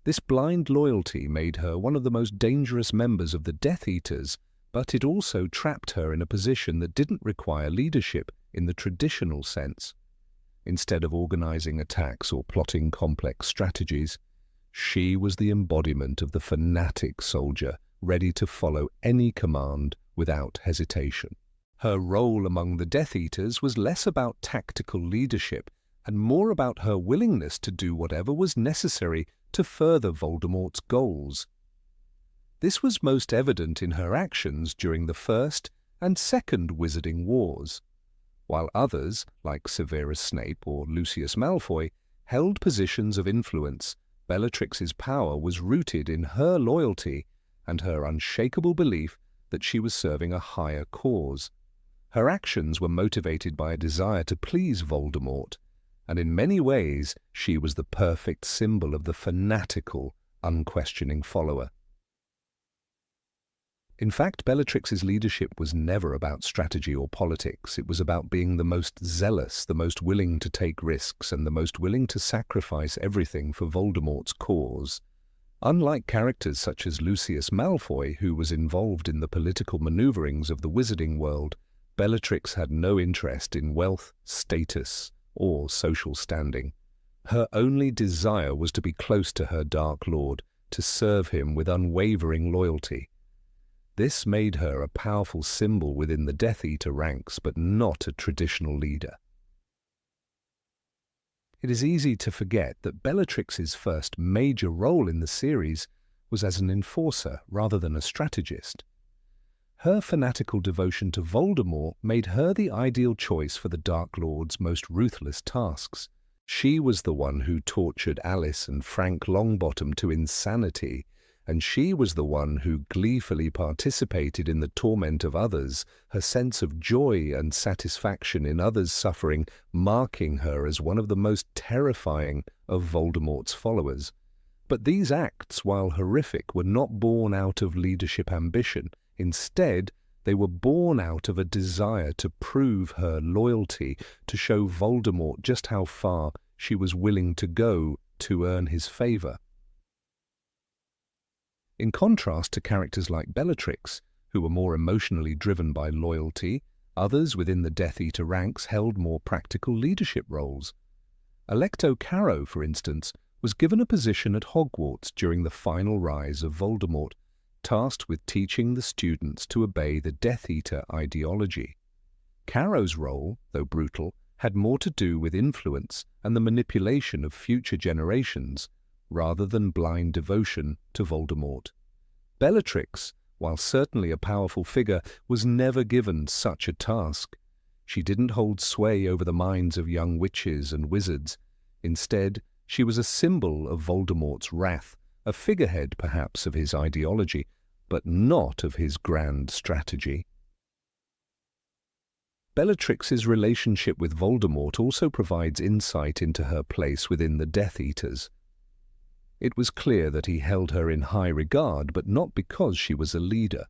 This blind loyalty made her one of the most dangerous members of the Death Eaters, but it also trapped her in a position that didn't require leadership in the traditional sense. Instead of organizing attacks or plotting complex strategies, she was the embodiment of the fanatic soldier, ready to follow any command without hesitation. Her role among the Death Eaters was less about tactical leadership and more about her willingness to do whatever was necessary to further Voldemort's goals. This was most evident in her actions during the First and Second Wizarding Wars. While others, like Severus Snape or Lucius Malfoy, held positions of influence, Bellatrix's power was rooted in her loyalty and her unshakable belief that she was serving a higher cause. Her actions were motivated by a desire to please Voldemort, and in many ways she was the perfect symbol of the fanatical, unquestioning follower. In fact, Bellatrix's leadership was never about strategy or politics. It was about being the most zealous, the most willing to take risks, and the most willing to sacrifice everything for Voldemort's cause. Unlike characters such as Lucius Malfoy, who was involved in the political maneuverings of the wizarding world, Bellatrix had no interest in wealth, status, or social standing. Her only desire was to be close to her Dark Lord, to serve him with unwavering loyalty. This made her a powerful symbol within the Death Eater ranks, but not a traditional leader. It is easy to forget that Bellatrix's first major role in the series was as an enforcer rather than a strategist. Her fanatical devotion to Voldemort made her the ideal choice for the Dark Lord's most ruthless tasks. She was the one who tortured Alice and Frank Longbottom to insanity, and she was the one who gleefully participated in the torment of others, her sense of joy and satisfaction in others' suffering marking her as one of the most terrifying of Voldemort's followers. But these acts, while horrific, were not born out of leadership ambition. Instead, they were born out of a desire to prove her loyalty, to show Voldemort just how far she was willing to go to earn his favor. In contrast to characters like Bellatrix, who were more emotionally driven by loyalty, others within the Death Eater ranks held more practical leadership roles. Alecto Carrow, for instance, was given a position at Hogwarts during the final rise of Voldemort, tasked with teaching the students to obey the Death Eater ideology. Carrow's role, though brutal, had more to do with influence and the manipulation of future generations, rather than blind devotion to Voldemort. Bellatrix, while certainly a powerful figure, was never given such a task. She didn't hold sway over the minds of young witches and wizards. Instead, she was a symbol of Voldemort's wrath, a figurehead perhaps of his ideology, but not of his grand strategy. Bellatrix's relationship with Voldemort also provides insight into her place within the Death Eaters. It was clear that he held her in high regard, but not because she was a leader.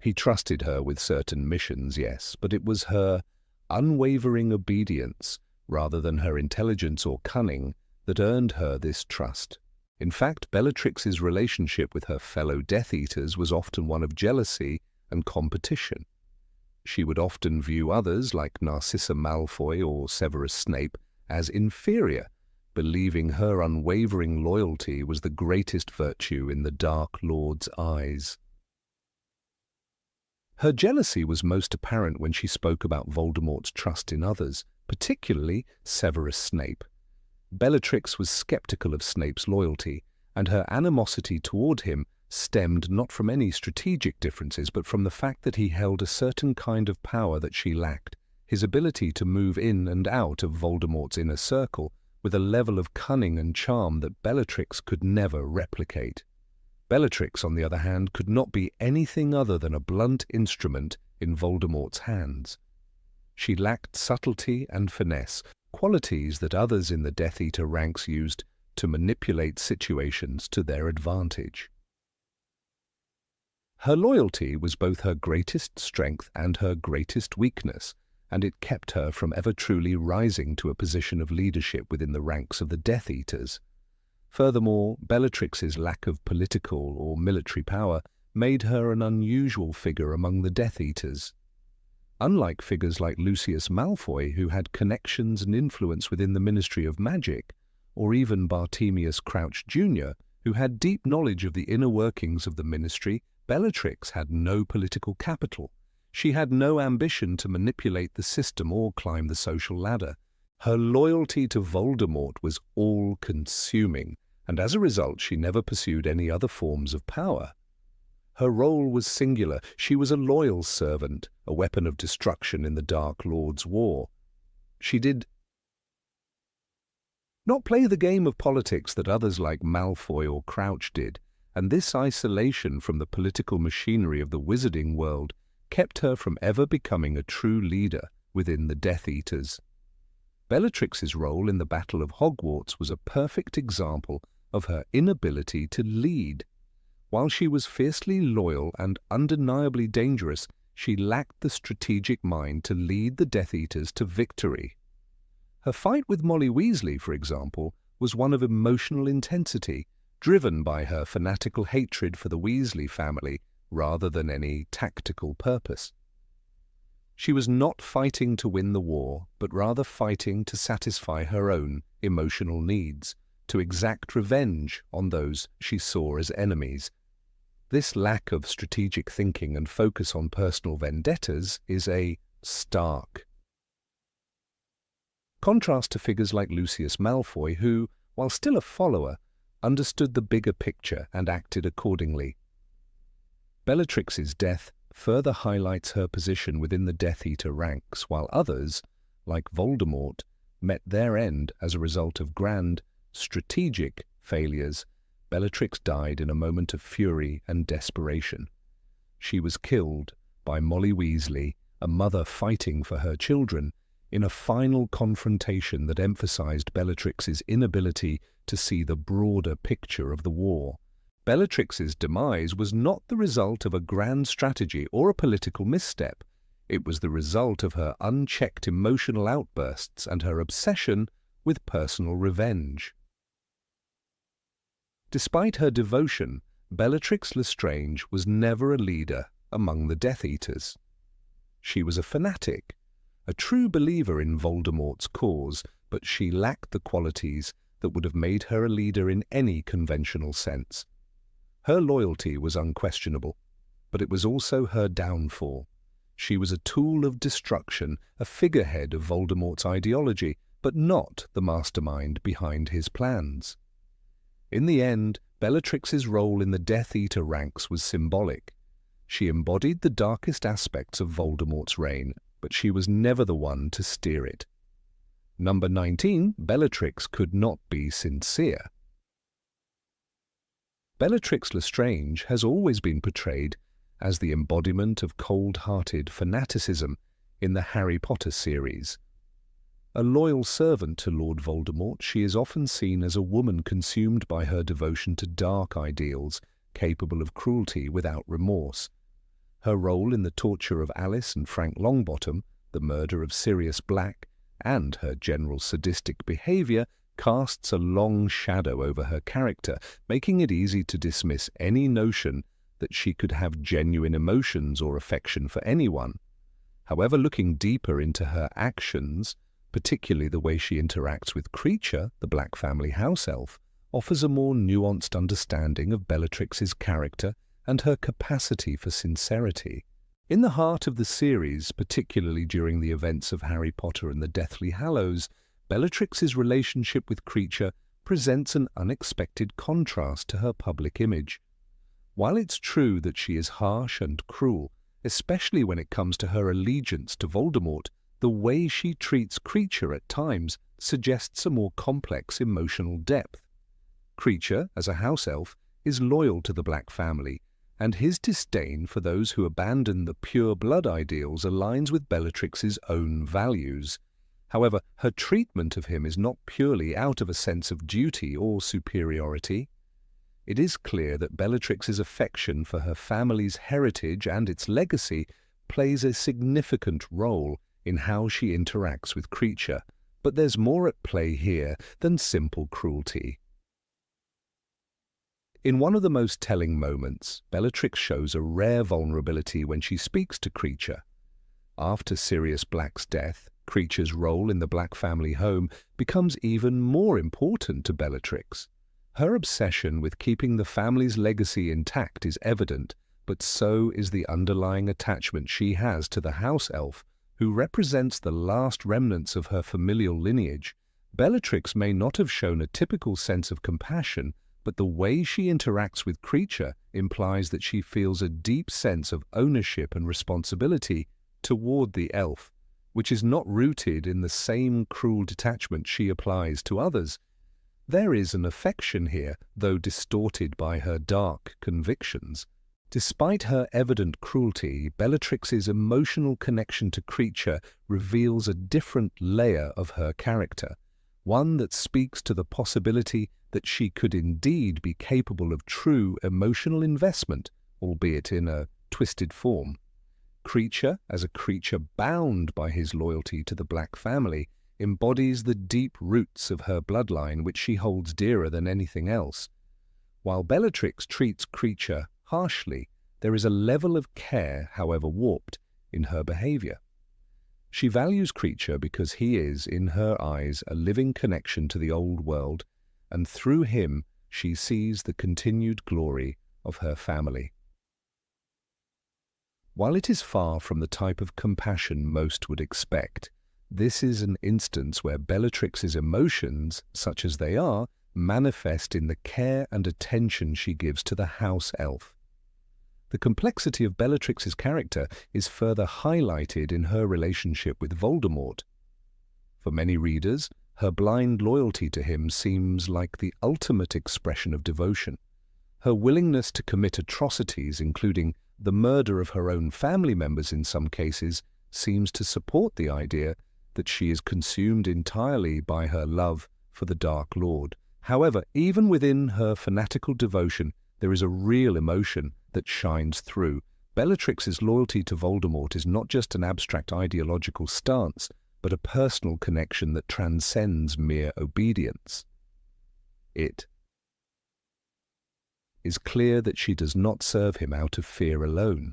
He trusted her with certain missions, yes, but it was her unwavering obedience, rather than her intelligence or cunning, that earned her this trust. In fact, Bellatrix's relationship with her fellow Death Eaters was often one of jealousy and competition. She would often view others, like Narcissa Malfoy or Severus Snape, as inferior, believing her unwavering loyalty was the greatest virtue in the Dark Lord's eyes. Her jealousy was most apparent when she spoke about Voldemort's trust in others, particularly Severus Snape. Bellatrix was skeptical of Snape's loyalty, and her animosity toward him stemmed not from any strategic differences, but from the fact that he held a certain kind of power that she lacked, his ability to move in and out of Voldemort's inner circle with a level of cunning and charm that Bellatrix could never replicate. Bellatrix, on the other hand, could not be anything other than a blunt instrument in Voldemort's hands. She lacked subtlety and finesse, qualities that others in the Death Eater ranks used to manipulate situations to their advantage. Her loyalty was both her greatest strength and her greatest weakness, and it kept her from ever truly rising to a position of leadership within the ranks of the Death Eaters. Furthermore, Bellatrix's lack of political or military power made her an unusual figure among the Death Eaters. Unlike figures like Lucius Malfoy, who had connections and influence within the Ministry of Magic, or even Bartemius Crouch Jr., who had deep knowledge of the inner workings of the Ministry, Bellatrix had no political capital. She had no ambition to manipulate the system or climb the social ladder. Her loyalty to Voldemort was all-consuming, and as a result she never pursued any other forms of power. Her role was singular. She was a loyal servant, a weapon of destruction in the Dark Lord's war. She did not play the game of politics that others like Malfoy or Crouch did, and this isolation from the political machinery of the wizarding world kept her from ever becoming a true leader within the Death Eaters. Bellatrix's role in the Battle of Hogwarts was a perfect example of her inability to lead. While she was fiercely loyal and undeniably dangerous, she lacked the strategic mind to lead the Death Eaters to victory. Her fight with Molly Weasley, for example, was one of emotional intensity, driven by her fanatical hatred for the Weasley family rather than any tactical purpose. She was not fighting to win the war, but rather fighting to satisfy her own emotional needs, to exact revenge on those she saw as enemies. This lack of strategic thinking and focus on personal vendettas is a stark contrast to figures like Lucius Malfoy, who, while still a follower, understood the bigger picture and acted accordingly. Bellatrix's death further highlights her position within the Death Eater ranks, while others, like Voldemort, met their end as a result of grand, strategic failures. Bellatrix died in a moment of fury and desperation. She was killed by Molly Weasley, a mother fighting for her children, in a final confrontation that emphasized Bellatrix's inability to see the broader picture of the war. Bellatrix's demise was not the result of a grand strategy or a political misstep. It was the result of her unchecked emotional outbursts and her obsession with personal revenge. Despite her devotion, Bellatrix Lestrange was never a leader among the Death Eaters. She was a fanatic, a true believer in Voldemort's cause, but she lacked the qualities that would have made her a leader in any conventional sense. Her loyalty was unquestionable, but it was also her downfall. She was a tool of destruction, a figurehead of Voldemort's ideology, but not the mastermind behind his plans. In the end, Bellatrix's role in the Death Eater ranks was symbolic. She embodied the darkest aspects of Voldemort's reign, but she was never the one to steer it. Number 19, Bellatrix could not be sincere. Bellatrix Lestrange has always been portrayed as the embodiment of cold-hearted fanaticism in the Harry Potter series. A loyal servant to Lord Voldemort, she is often seen as a woman consumed by her devotion to dark ideals, capable of cruelty without remorse. Her role in the torture of Alice and Frank Longbottom, the murder of Sirius Black, and her general sadistic behavior casts a long shadow over her character, making it easy to dismiss any notion that she could have genuine emotions or affection for anyone. However, looking deeper into her actions, particularly the way she interacts with Kreacher, the Black family house elf, offers a more nuanced understanding of Bellatrix's character and her capacity for sincerity. In the heart of the series, particularly during the events of Harry Potter and the Deathly Hallows, Bellatrix's relationship with Kreacher presents an unexpected contrast to her public image. While it's true that she is harsh and cruel, especially when it comes to her allegiance to Voldemort, the way she treats Kreacher at times suggests a more complex emotional depth. Kreacher, as a house elf, is loyal to the Black family, and his disdain for those who abandon the pure blood ideals aligns with Bellatrix's own values. However, her treatment of him is not purely out of a sense of duty or superiority. It is clear that Bellatrix's affection for her family's heritage and its legacy plays a significant role in how she interacts with Kreacher, but there's more at play here than simple cruelty. In one of the most telling moments, Bellatrix shows a rare vulnerability when she speaks to Kreacher. After Sirius Black's death, Kreacher's role in the Black family home becomes even more important to Bellatrix. Her obsession with keeping the family's legacy intact is evident, but so is the underlying attachment she has to the house elf, who represents the last remnants of her familial lineage. Bellatrix may not have shown a typical sense of compassion, but the way she interacts with Kreacher implies that she feels a deep sense of ownership and responsibility toward the elf, which is not rooted in the same cruel detachment she applies to others. There is an affection here, though distorted by her dark convictions. Despite her evident cruelty, Bellatrix's emotional connection to Kreacher reveals a different layer of her character, one that speaks to the possibility that she could indeed be capable of true emotional investment, albeit in a twisted form. Kreacher, as a creature bound by his loyalty to the Black family, embodies the deep roots of her bloodline which she holds dearer than anything else. While Bellatrix treats Kreacher harshly, there is a level of care, however warped, in her behavior. She values Kreacher because he is, in her eyes, a living connection to the old world, and through him she sees the continued glory of her family. While it is far from the type of compassion most would expect, this is an instance where Bellatrix's emotions, such as they are, manifest in the care and attention she gives to the house elf. The complexity of Bellatrix's character is further highlighted in her relationship with Voldemort. For many readers, her blind loyalty to him seems like the ultimate expression of devotion. Her willingness to commit atrocities, including the murder of her own family members in some cases, seems to support the idea that she is consumed entirely by her love for the Dark Lord. However, even within her fanatical devotion, there is a real emotion that shines through. Bellatrix's loyalty to Voldemort is not just an abstract ideological stance, but a personal connection that transcends mere obedience. It is clear that she does not serve him out of fear alone.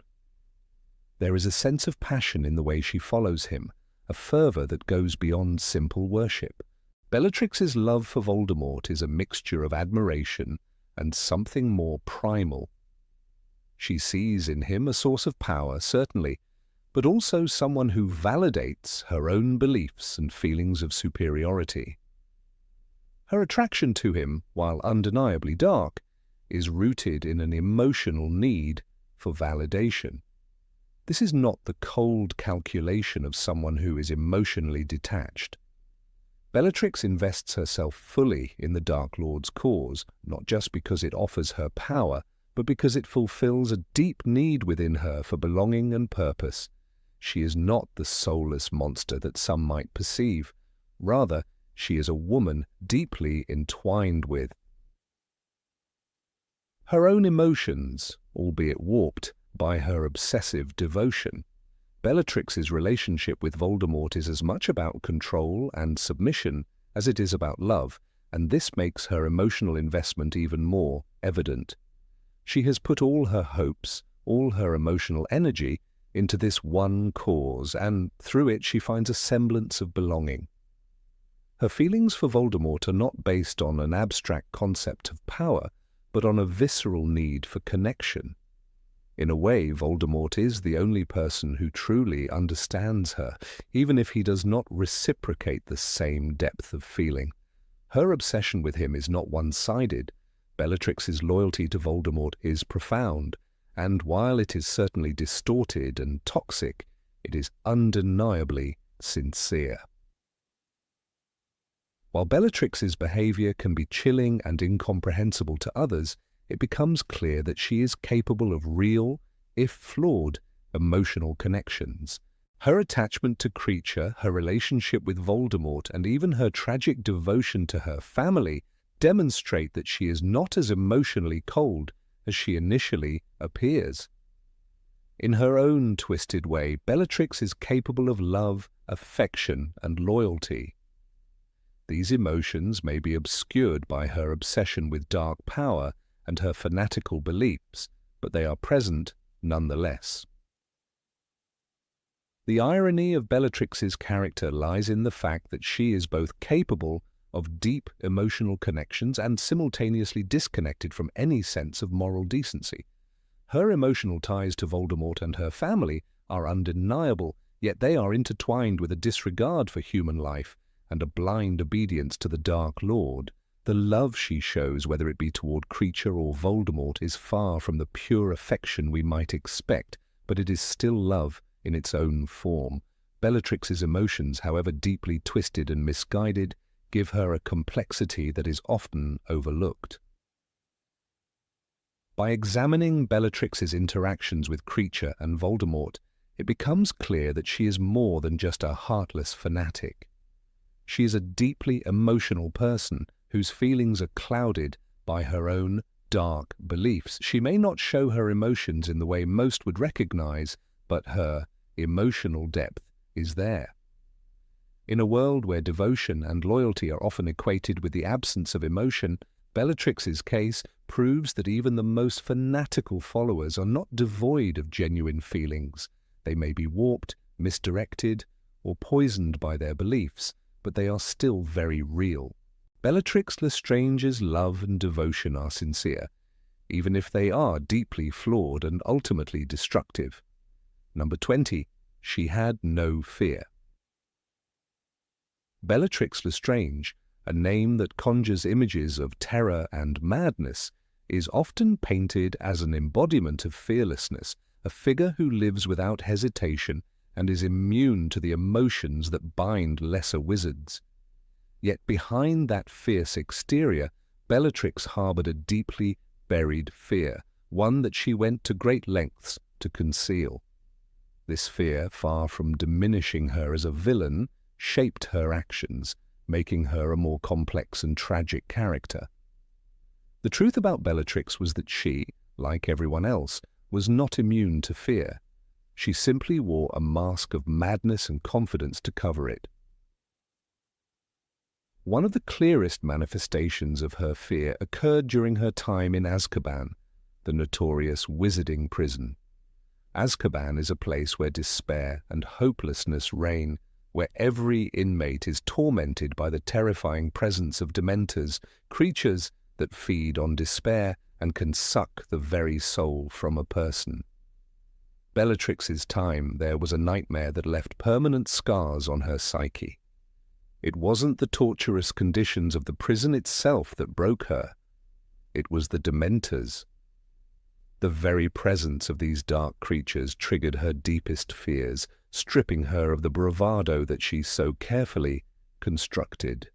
There is a sense of passion in the way she follows him, a fervor that goes beyond simple worship. Bellatrix's love for Voldemort is a mixture of admiration and something more primal. She sees in him a source of power, certainly, but also someone who validates her own beliefs and feelings of superiority. Her attraction to him, while undeniably dark, is rooted in an emotional need for validation. This is not the cold calculation of someone who is emotionally detached. Bellatrix invests herself fully in the Dark Lord's cause, not just because it offers her power, but because it fulfills a deep need within her for belonging and purpose. She is not the soulless monster that some might perceive. Rather, she is a woman deeply entwined with her own emotions, albeit warped by her obsessive devotion. Bellatrix's relationship with Voldemort is as much about control and submission as it is about love, and this makes her emotional investment even more evident. She has put all her hopes, all her emotional energy into this one cause, and through it she finds a semblance of belonging. Her feelings for Voldemort are not based on an abstract concept of power, but on a visceral need for connection. In a way, Voldemort is the only person who truly understands her, even if he does not reciprocate the same depth of feeling. Her obsession with him is not one-sided. Bellatrix's loyalty to Voldemort is profound, and while it is certainly distorted and toxic, it is undeniably sincere. While Bellatrix's behavior can be chilling and incomprehensible to others, it becomes clear that she is capable of real, if flawed, emotional connections. Her attachment to Kreacher, her relationship with Voldemort, and even her tragic devotion to her family demonstrate that she is not as emotionally cold as she initially appears. In her own twisted way, Bellatrix is capable of love, affection, and loyalty. These emotions may be obscured by her obsession with dark power, and her fanatical beliefs, but they are present nonetheless. The irony of Bellatrix's character lies in the fact that she is both capable of deep emotional connections and simultaneously disconnected from any sense of moral decency. Her emotional ties to Voldemort and her family are undeniable, yet they are intertwined with a disregard for human life and a blind obedience to the Dark Lord. The love she shows, whether it be toward Creature or Voldemort, is far from the pure affection we might expect, but it is still love in its own form. Bellatrix's emotions, however deeply twisted and misguided, give her a complexity that is often overlooked. By examining Bellatrix's interactions with Creature and Voldemort, it becomes clear that she is more than just a heartless fanatic. She is a deeply emotional person whose feelings are clouded by her own dark beliefs. She may not show her emotions in the way most would recognize, but her emotional depth is there. In a world where devotion and loyalty are often equated with the absence of emotion, Bellatrix's case proves that even the most fanatical followers are not devoid of genuine feelings. They may be warped, misdirected, or poisoned by their beliefs, but they are still very real. Bellatrix Lestrange's love and devotion are sincere, even if they are deeply flawed and ultimately destructive. Number 20. She had no fear. Bellatrix Lestrange, a name that conjures images of terror and madness, is often painted as an embodiment of fearlessness, a figure who lives without hesitation and is immune to the emotions that bind lesser wizards. Yet behind that fierce exterior, Bellatrix harbored a deeply buried fear, one that she went to great lengths to conceal. This fear, far from diminishing her as a villain, shaped her actions, making her a more complex and tragic character. The truth about Bellatrix was that she, like everyone else, was not immune to fear. She simply wore a mask of madness and confidence to cover it. One of the clearest manifestations of her fear occurred during her time in Azkaban, the notorious wizarding prison. Azkaban is a place where despair and hopelessness reign, where every inmate is tormented by the terrifying presence of Dementors, creatures that feed on despair and can suck the very soul from a person. Bellatrix's time there was a nightmare that left permanent scars on her psyche. It wasn't the torturous conditions of the prison itself that broke her. It was the Dementors. The very presence of these dark creatures triggered her deepest fears, stripping her of the bravado that she so carefully constructed.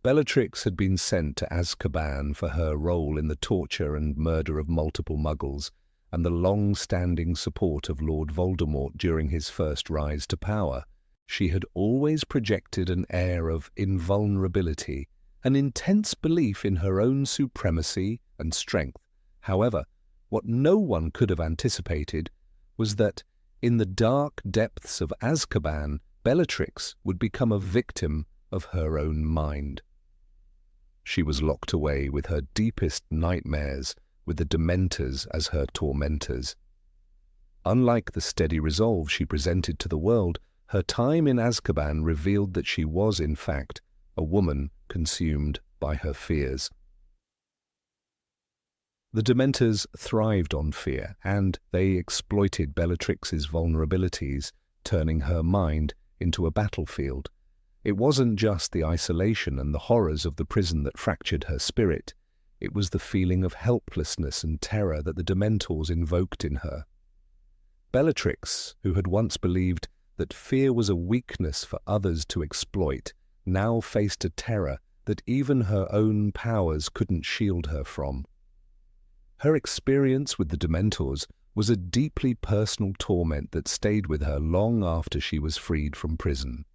Bellatrix had been sent to Azkaban for her role in the torture and murder of multiple Muggles, and the long-standing support of Lord Voldemort during his first rise to power. She had always projected an air of invulnerability, an intense belief in her own supremacy and strength. However, what no one could have anticipated was that, in the dark depths of Azkaban, Bellatrix would become a victim of her own mind. She was locked away with her deepest nightmares, with the Dementors as her tormentors. Unlike the steady resolve she presented to the world, her time in Azkaban revealed that she was, in fact, a woman consumed by her fears. The Dementors thrived on fear, and they exploited Bellatrix's vulnerabilities, turning her mind into a battlefield. It wasn't just the isolation and the horrors of the prison that fractured her spirit. It was the feeling of helplessness and terror that the Dementors invoked in her. Bellatrix, who had once believed that fear was a weakness for others to exploit, now faced a terror that even her own powers couldn't shield her from. Her experience with the Dementors was a deeply personal torment that stayed with her long after she was freed from prison.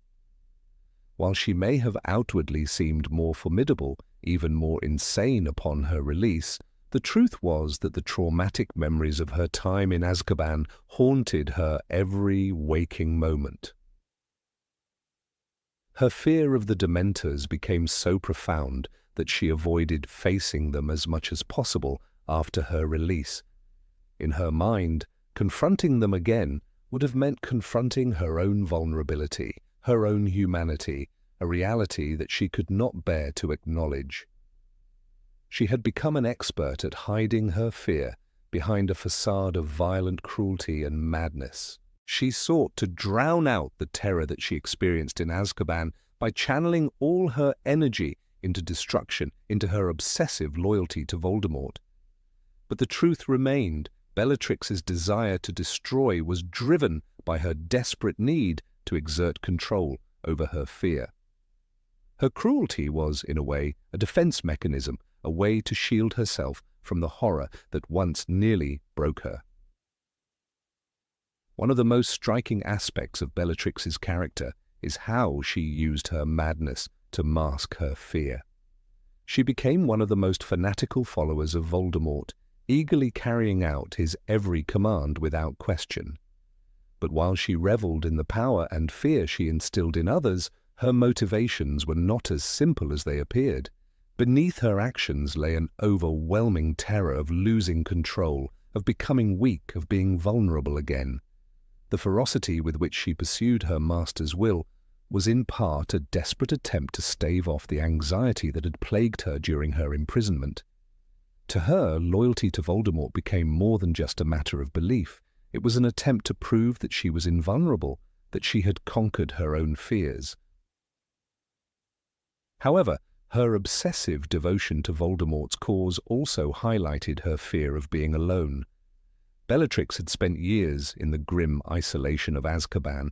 While she may have outwardly seemed more formidable, even more insane upon her release, the truth was that the traumatic memories of her time in Azkaban haunted her every waking moment. Her fear of the Dementors became so profound that she avoided facing them as much as possible after her release. In her mind, confronting them again would have meant confronting her own vulnerability, her own humanity, a reality that she could not bear to acknowledge. She had become an expert at hiding her fear behind a facade of violent cruelty and madness. She sought to drown out the terror that she experienced in Azkaban by channeling all her energy into destruction, into her obsessive loyalty to Voldemort. But the truth remained. Bellatrix's desire to destroy was driven by her desperate need to exert control over her fear. Her cruelty was, in a way, a defense mechanism, a way to shield herself from the horror that once nearly broke her. One of the most striking aspects of Bellatrix's character is how she used her madness to mask her fear. She became one of the most fanatical followers of Voldemort, eagerly carrying out his every command without question. But while she reveled in the power and fear she instilled in others, her motivations were not as simple as they appeared. Beneath her actions lay an overwhelming terror of losing control, of becoming weak, of being vulnerable again. The ferocity with which she pursued her master's will was in part a desperate attempt to stave off the anxiety that had plagued her during her imprisonment. To her, loyalty to Voldemort became more than just a matter of belief. It was an attempt to prove that she was invulnerable, that she had conquered her own fears. However, her obsessive devotion to Voldemort's cause also highlighted her fear of being alone. Bellatrix had spent years in the grim isolation of Azkaban,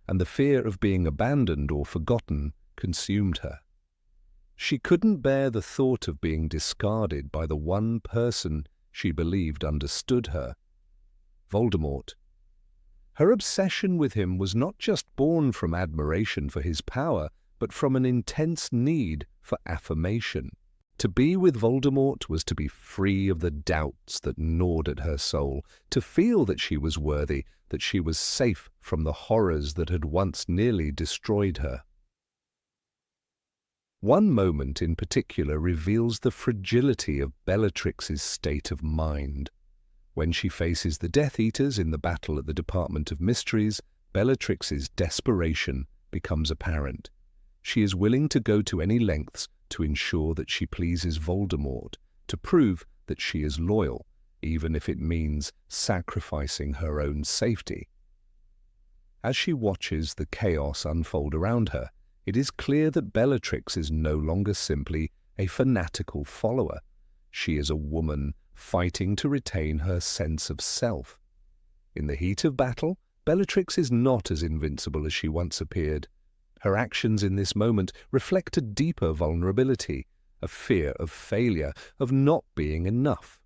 and the fear of being abandoned or forgotten consumed her. She couldn't bear the thought of being discarded by the one person she believed understood her, Voldemort. Her obsession with him was not just born from admiration for his power, but from an intense need for affirmation. To be with Voldemort was to be free of the doubts that gnawed at her soul, to feel that she was worthy, that she was safe from the horrors that had once nearly destroyed her. One moment in particular reveals the fragility of Bellatrix's state of mind. When she faces the Death Eaters in the battle at the Department of Mysteries, Bellatrix's desperation becomes apparent. She is willing to go to any lengths to ensure that she pleases Voldemort, to prove that she is loyal, even if it means sacrificing her own safety. As she watches the chaos unfold around her, it is clear that Bellatrix is no longer simply a fanatical follower. She is a woman fighting to retain her sense of self. In the heat of battle, Bellatrix is not as invincible as she once appeared. Her actions in this moment reflect a deeper vulnerability, a fear of failure, of not being enough.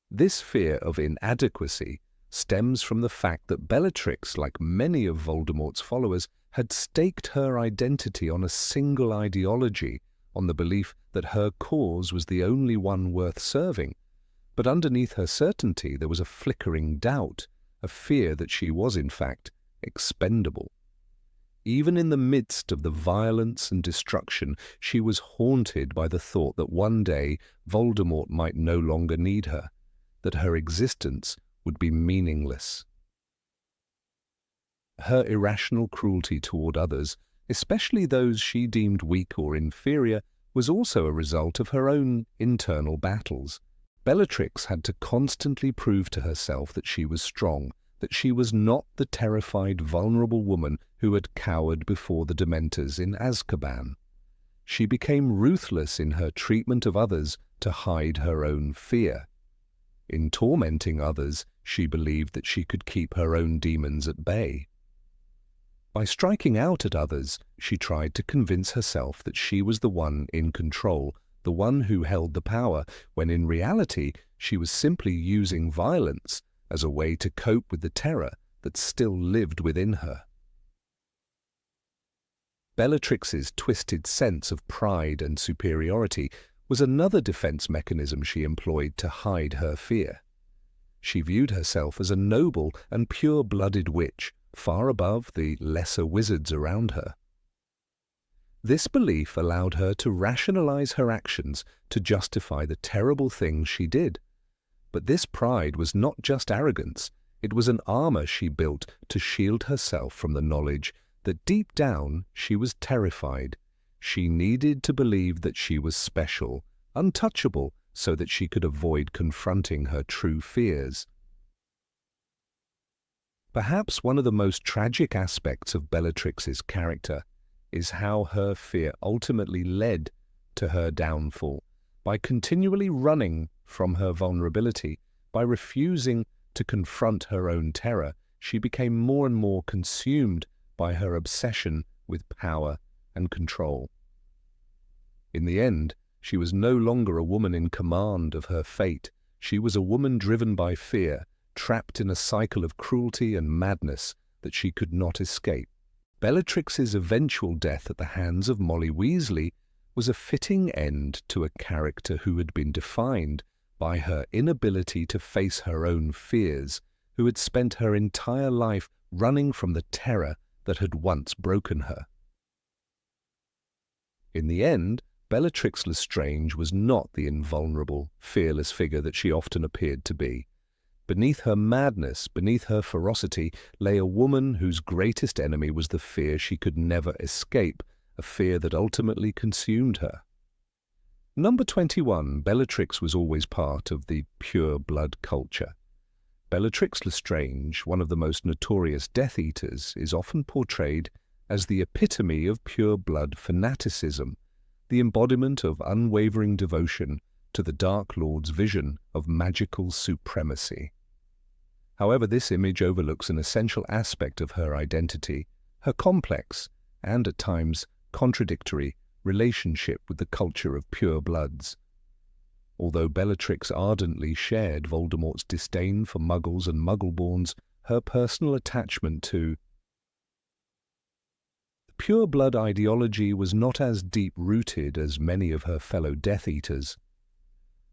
This fear of inadequacy stems from the fact that Bellatrix, like many of Voldemort's followers, had staked her identity on a single ideology, on the belief that her cause was the only one worth serving. But underneath her certainty there was a flickering doubt, a fear that she was in fact expendable. Even in the midst of the violence and destruction, she was haunted by the thought that one day Voldemort might no longer need her, that her existence would be meaningless. Her irrational cruelty toward others, especially those she deemed weak or inferior, was also a result of her own internal battles. Bellatrix had to constantly prove to herself that she was strong, that she was not the terrified, vulnerable woman who had cowered before the Dementors in Azkaban. She became ruthless in her treatment of others to hide her own fear. In tormenting others, she believed that she could keep her own demons at bay. By striking out at others, she tried to convince herself that she was the one in control, the one who held the power, when in reality she was simply using violence as a way to cope with the terror that still lived within her. Bellatrix's twisted sense of pride and superiority was another defense mechanism she employed to hide her fear. She viewed herself as a noble and pure-blooded witch, far above the lesser wizards around her. This belief allowed her to rationalize her actions to justify the terrible things she did. But this pride was not just arrogance, it was an armor she built to shield herself from the knowledge that deep down she was terrified. She needed to believe that she was special, untouchable, so that she could avoid confronting her true fears. Perhaps one of the most tragic aspects of Bellatrix's character is how her fear ultimately led to her downfall. By continually running from her vulnerability, by refusing to confront her own terror, she became more and more consumed by her obsession with power and control. In the end, she was no longer a woman in command of her fate. She was a woman driven by fear, trapped in a cycle of cruelty and madness that she could not escape. Bellatrix's eventual death at the hands of Molly Weasley was a fitting end to a character who had been defined by her inability to face her own fears, who had spent her entire life running from the terror that had once broken her. In the end, Bellatrix Lestrange was not the invulnerable, fearless figure that she often appeared to be. Beneath her madness, beneath her ferocity, lay a woman whose greatest enemy was the fear she could never escape, a fear that ultimately consumed her. Number 21, Bellatrix was always part of the pure blood culture. Bellatrix Lestrange, one of the most notorious Death Eaters, is often portrayed as the epitome of pure blood fanaticism, the embodiment of unwavering devotion to the Dark Lord's vision of magical supremacy. However, this image overlooks an essential aspect of her identity, her complex and, at times, contradictory relationship with the culture of pure bloods. Although Bellatrix ardently shared Voldemort's disdain for Muggles and Muggleborns, her personal attachment to the pure blood ideology was not as deep-rooted as many of her fellow Death Eaters.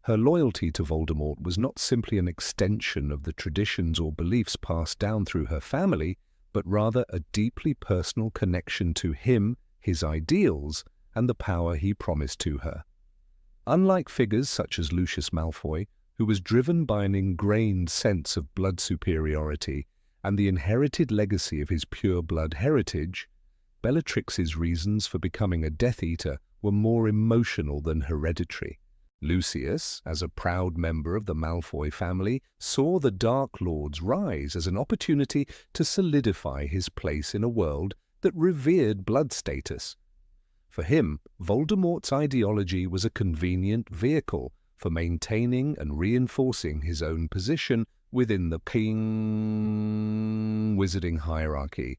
Her loyalty to Voldemort was not simply an extension of the traditions or beliefs passed down through her family, but rather a deeply personal connection to him, his ideals, and the power he promised to her. Unlike figures such as Lucius Malfoy, who was driven by an ingrained sense of blood superiority and the inherited legacy of his pure blood heritage, Bellatrix's reasons for becoming a Death Eater were more emotional than hereditary. Lucius, as a proud member of the Malfoy family, saw the Dark Lord's rise as an opportunity to solidify his place in a world that revered blood status. For him, Voldemort's ideology was a convenient vehicle for maintaining and reinforcing his own position within the king wizarding hierarchy.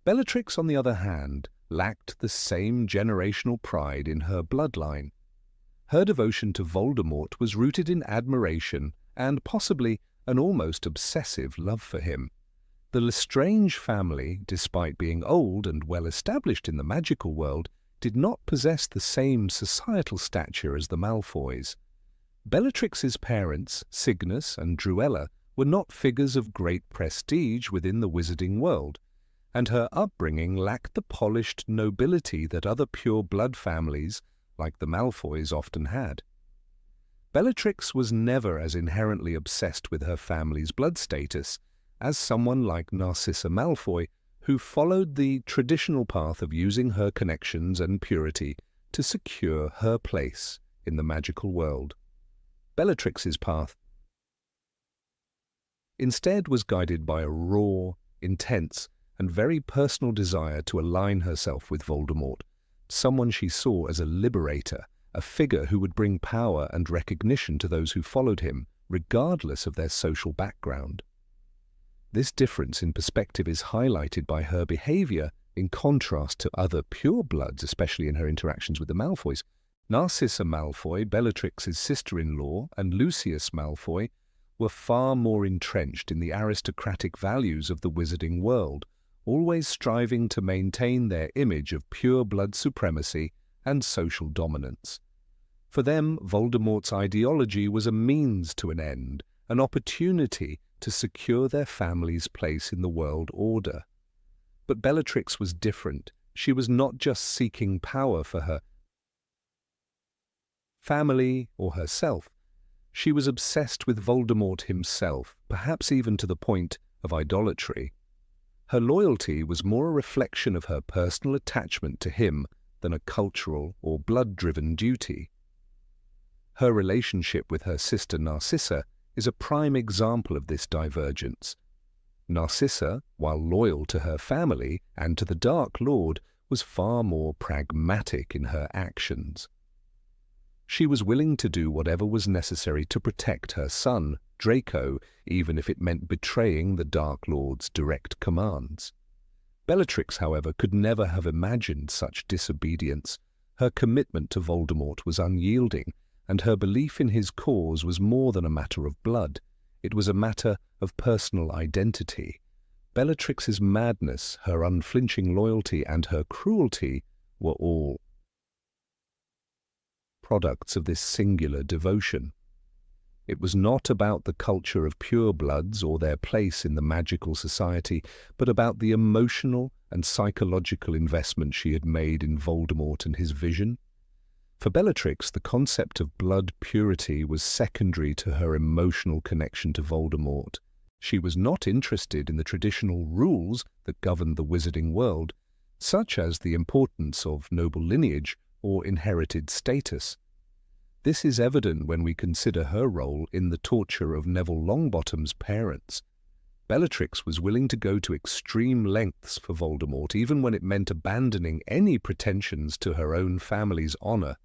Bellatrix, on the other hand, lacked the same generational pride in her bloodline. Her devotion to Voldemort was rooted in admiration and possibly an almost obsessive love for him. The Lestrange family, despite being old and well established in the magical world, did not possess the same societal stature as the Malfoys. Bellatrix's parents, Cygnus and Druella, were not figures of great prestige within the wizarding world, and her upbringing lacked the polished nobility that other pure blood families like the Malfoys often had. Bellatrix was never as inherently obsessed with her family's blood status as someone like Narcissa Malfoy, who followed the traditional path of using her connections and purity to secure her place in the magical world. Bellatrix's path instead was guided by a raw, intense, and very personal desire to align herself with Voldemort, someone she saw as a liberator, a figure who would bring power and recognition to those who followed him, regardless of their social background. This difference in perspective is highlighted by her behavior in contrast to other purebloods, especially in her interactions with the Malfoys. Narcissa Malfoy, Bellatrix's sister-in-law, and Lucius Malfoy were far more entrenched in the aristocratic values of the wizarding world, always striving to maintain their image of pure blood supremacy and social dominance. For them, Voldemort's ideology was a means to an end, an opportunity to secure their family's place in the world order. But Bellatrix was different. She was not just seeking power for her family or herself. She was obsessed with Voldemort himself, perhaps even to the point of idolatry. Her loyalty was more a reflection of her personal attachment to him than a cultural or blood-driven duty. Her relationship with her sister Narcissa is a prime example of this divergence. Narcissa, while loyal to her family and to the Dark Lord, was far more pragmatic in her actions. She was willing to do whatever was necessary to protect her son, Draco, even if it meant betraying the Dark Lord's direct commands. Bellatrix, however, could never have imagined such disobedience. Her commitment to Voldemort was unyielding, and her belief in his cause was more than a matter of blood. It was a matter of personal identity. Bellatrix's madness, her unflinching loyalty, and her cruelty were all products of this singular devotion. It was not about the culture of purebloods or their place in the magical society, but about the emotional and psychological investment she had made in Voldemort and his vision. For Bellatrix, the concept of blood purity was secondary to her emotional connection to Voldemort. She was not interested in the traditional rules that governed the wizarding world, such as the importance of noble lineage or inherited status. This is evident when we consider her role in the torture of Neville Longbottom's parents. Bellatrix was willing to go to extreme lengths for Voldemort, even when it meant abandoning any pretensions to her own family's honor.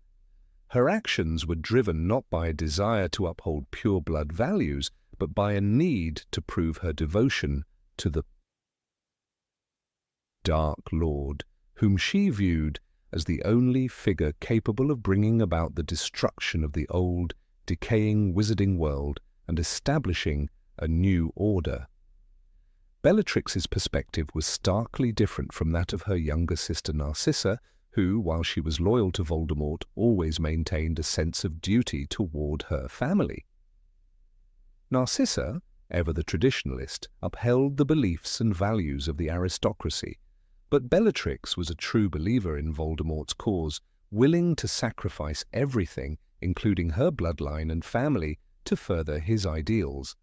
Her actions were driven not by a desire to uphold pure-blood values, but by a need to prove her devotion to the Dark Lord, whom she viewed as the only figure capable of bringing about the destruction of the old, decaying wizarding world and establishing a new order. Bellatrix's perspective was starkly different from that of her younger sister Narcissa, who, while she was loyal to Voldemort, always maintained a sense of duty toward her family. Narcissa, ever the traditionalist, upheld the beliefs and values of the aristocracy, but Bellatrix was a true believer in Voldemort's cause, willing to sacrifice everything, including her bloodline and family, to further his ideals.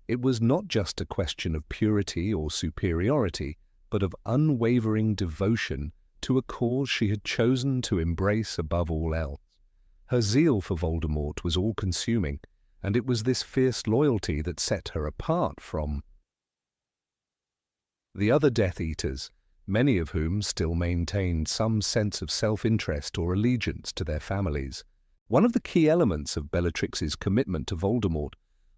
It was not just a question of purity or superiority, but of unwavering devotion to a cause she had chosen to embrace above all else. Her zeal for Voldemort was all-consuming, and it was this fierce loyalty that set her apart from the other Death Eaters, many of whom still maintained some sense of self-interest or allegiance to their families. One of the key elements of Bellatrix's commitment to Voldemort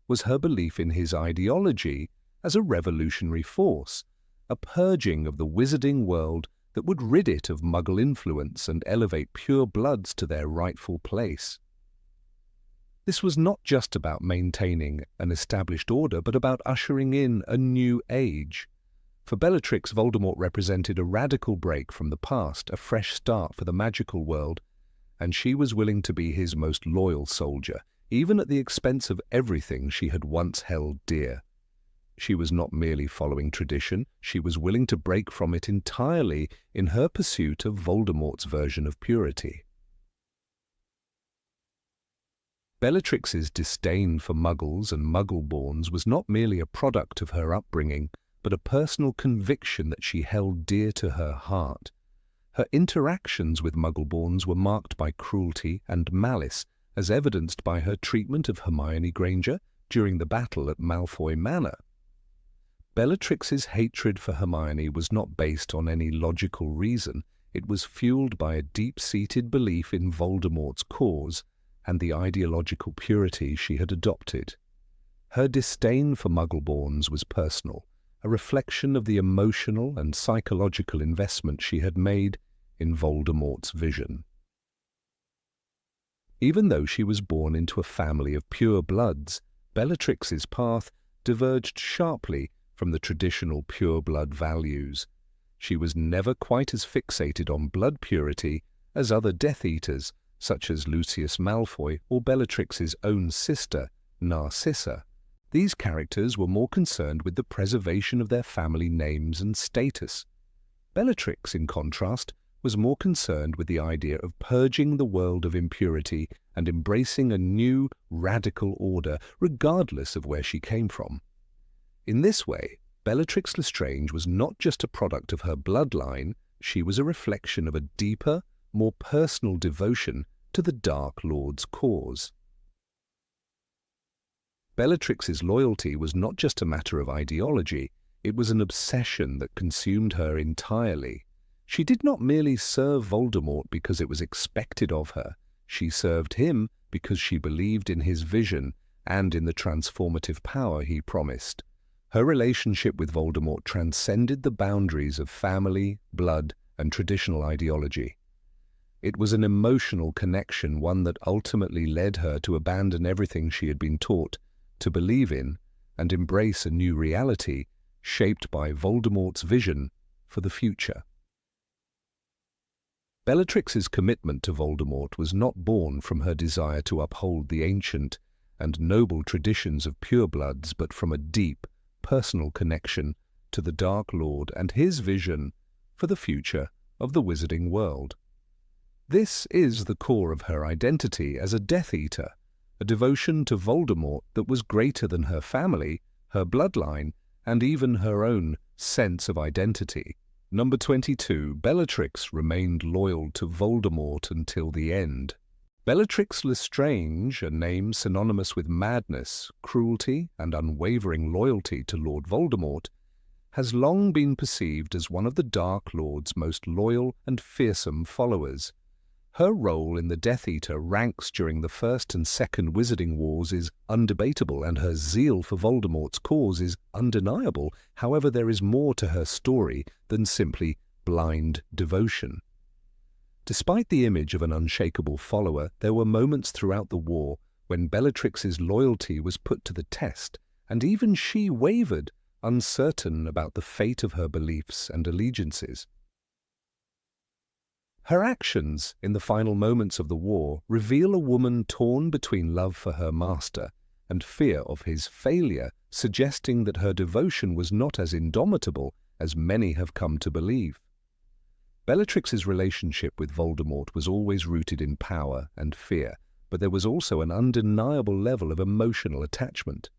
was her belief in his ideology as a revolutionary force, a purging of the wizarding world that would rid it of Muggle influence and elevate pure bloods to their rightful place. This was not just about maintaining an established order, but about ushering in a new age. For Bellatrix, Voldemort represented a radical break from the past, a fresh start for the magical world, and she was willing to be his most loyal soldier, even at the expense of everything she had once held dear. She was not merely following tradition, she was willing to break from it entirely in her pursuit of Voldemort's version of purity. Bellatrix's disdain for Muggles and Muggle-borns was not merely a product of her upbringing, but a personal conviction that she held dear to her heart. Her interactions with Muggle-borns were marked by cruelty and malice, as evidenced by her treatment of Hermione Granger during the battle at Malfoy Manor. Bellatrix's hatred for Hermione was not based on any logical reason. It was fueled by a deep-seated belief in Voldemort's cause and the ideological purity she had adopted. Her disdain for Muggle-borns was personal, a reflection of the emotional and psychological investment she had made in Voldemort's vision. Even though she was born into a family of pure bloods, Bellatrix's path diverged sharply from the traditional pure-blood values. She was never quite as fixated on blood purity as other Death Eaters, such as Lucius Malfoy or Bellatrix's own sister, Narcissa. These characters were more concerned with the preservation of their family names and status. Bellatrix, in contrast, was more concerned with the idea of purging the world of impurity and embracing a new, radical order, regardless of where she came from. In this way, Bellatrix Lestrange was not just a product of her bloodline, she was a reflection of a deeper, more personal devotion to the Dark Lord's cause. Bellatrix's loyalty was not just a matter of ideology, it was an obsession that consumed her entirely. She did not merely serve Voldemort because it was expected of her, she served him because she believed in his vision and in the transformative power he promised. Her relationship with Voldemort transcended the boundaries of family, blood, and traditional ideology. It was an emotional connection, one that ultimately led her to abandon everything she had been taught, to believe in and embrace a new reality shaped by Voldemort's vision for the future. Bellatrix's commitment to Voldemort was not born from her desire to uphold the ancient and noble traditions of purebloods, but from a deep, personal connection to the Dark Lord and his vision for the future of the wizarding world. This is the core of her identity as a Death Eater, a devotion to Voldemort that was greater than her family, her bloodline, and even her own sense of identity. Number 22. Bellatrix remained loyal to Voldemort until the end. Bellatrix Lestrange, a name synonymous with madness, cruelty, and unwavering loyalty to Lord Voldemort, has long been perceived as one of the Dark Lord's most loyal and fearsome followers. Her role in the Death Eater ranks during the First and Second Wizarding Wars is undebatable, and her zeal for Voldemort's cause is undeniable. However, there is more to her story than simply blind devotion. Despite the image of an unshakable follower, there were moments throughout the war when Bellatrix's loyalty was put to the test, and even she wavered, uncertain about the fate of her beliefs and allegiances. Her actions in the final moments of the war reveal a woman torn between love for her master and fear of his failure, suggesting that her devotion was not as indomitable as many have come to believe. Bellatrix's relationship with Voldemort was always rooted in power and fear, but there was also an undeniable level of emotional attachment.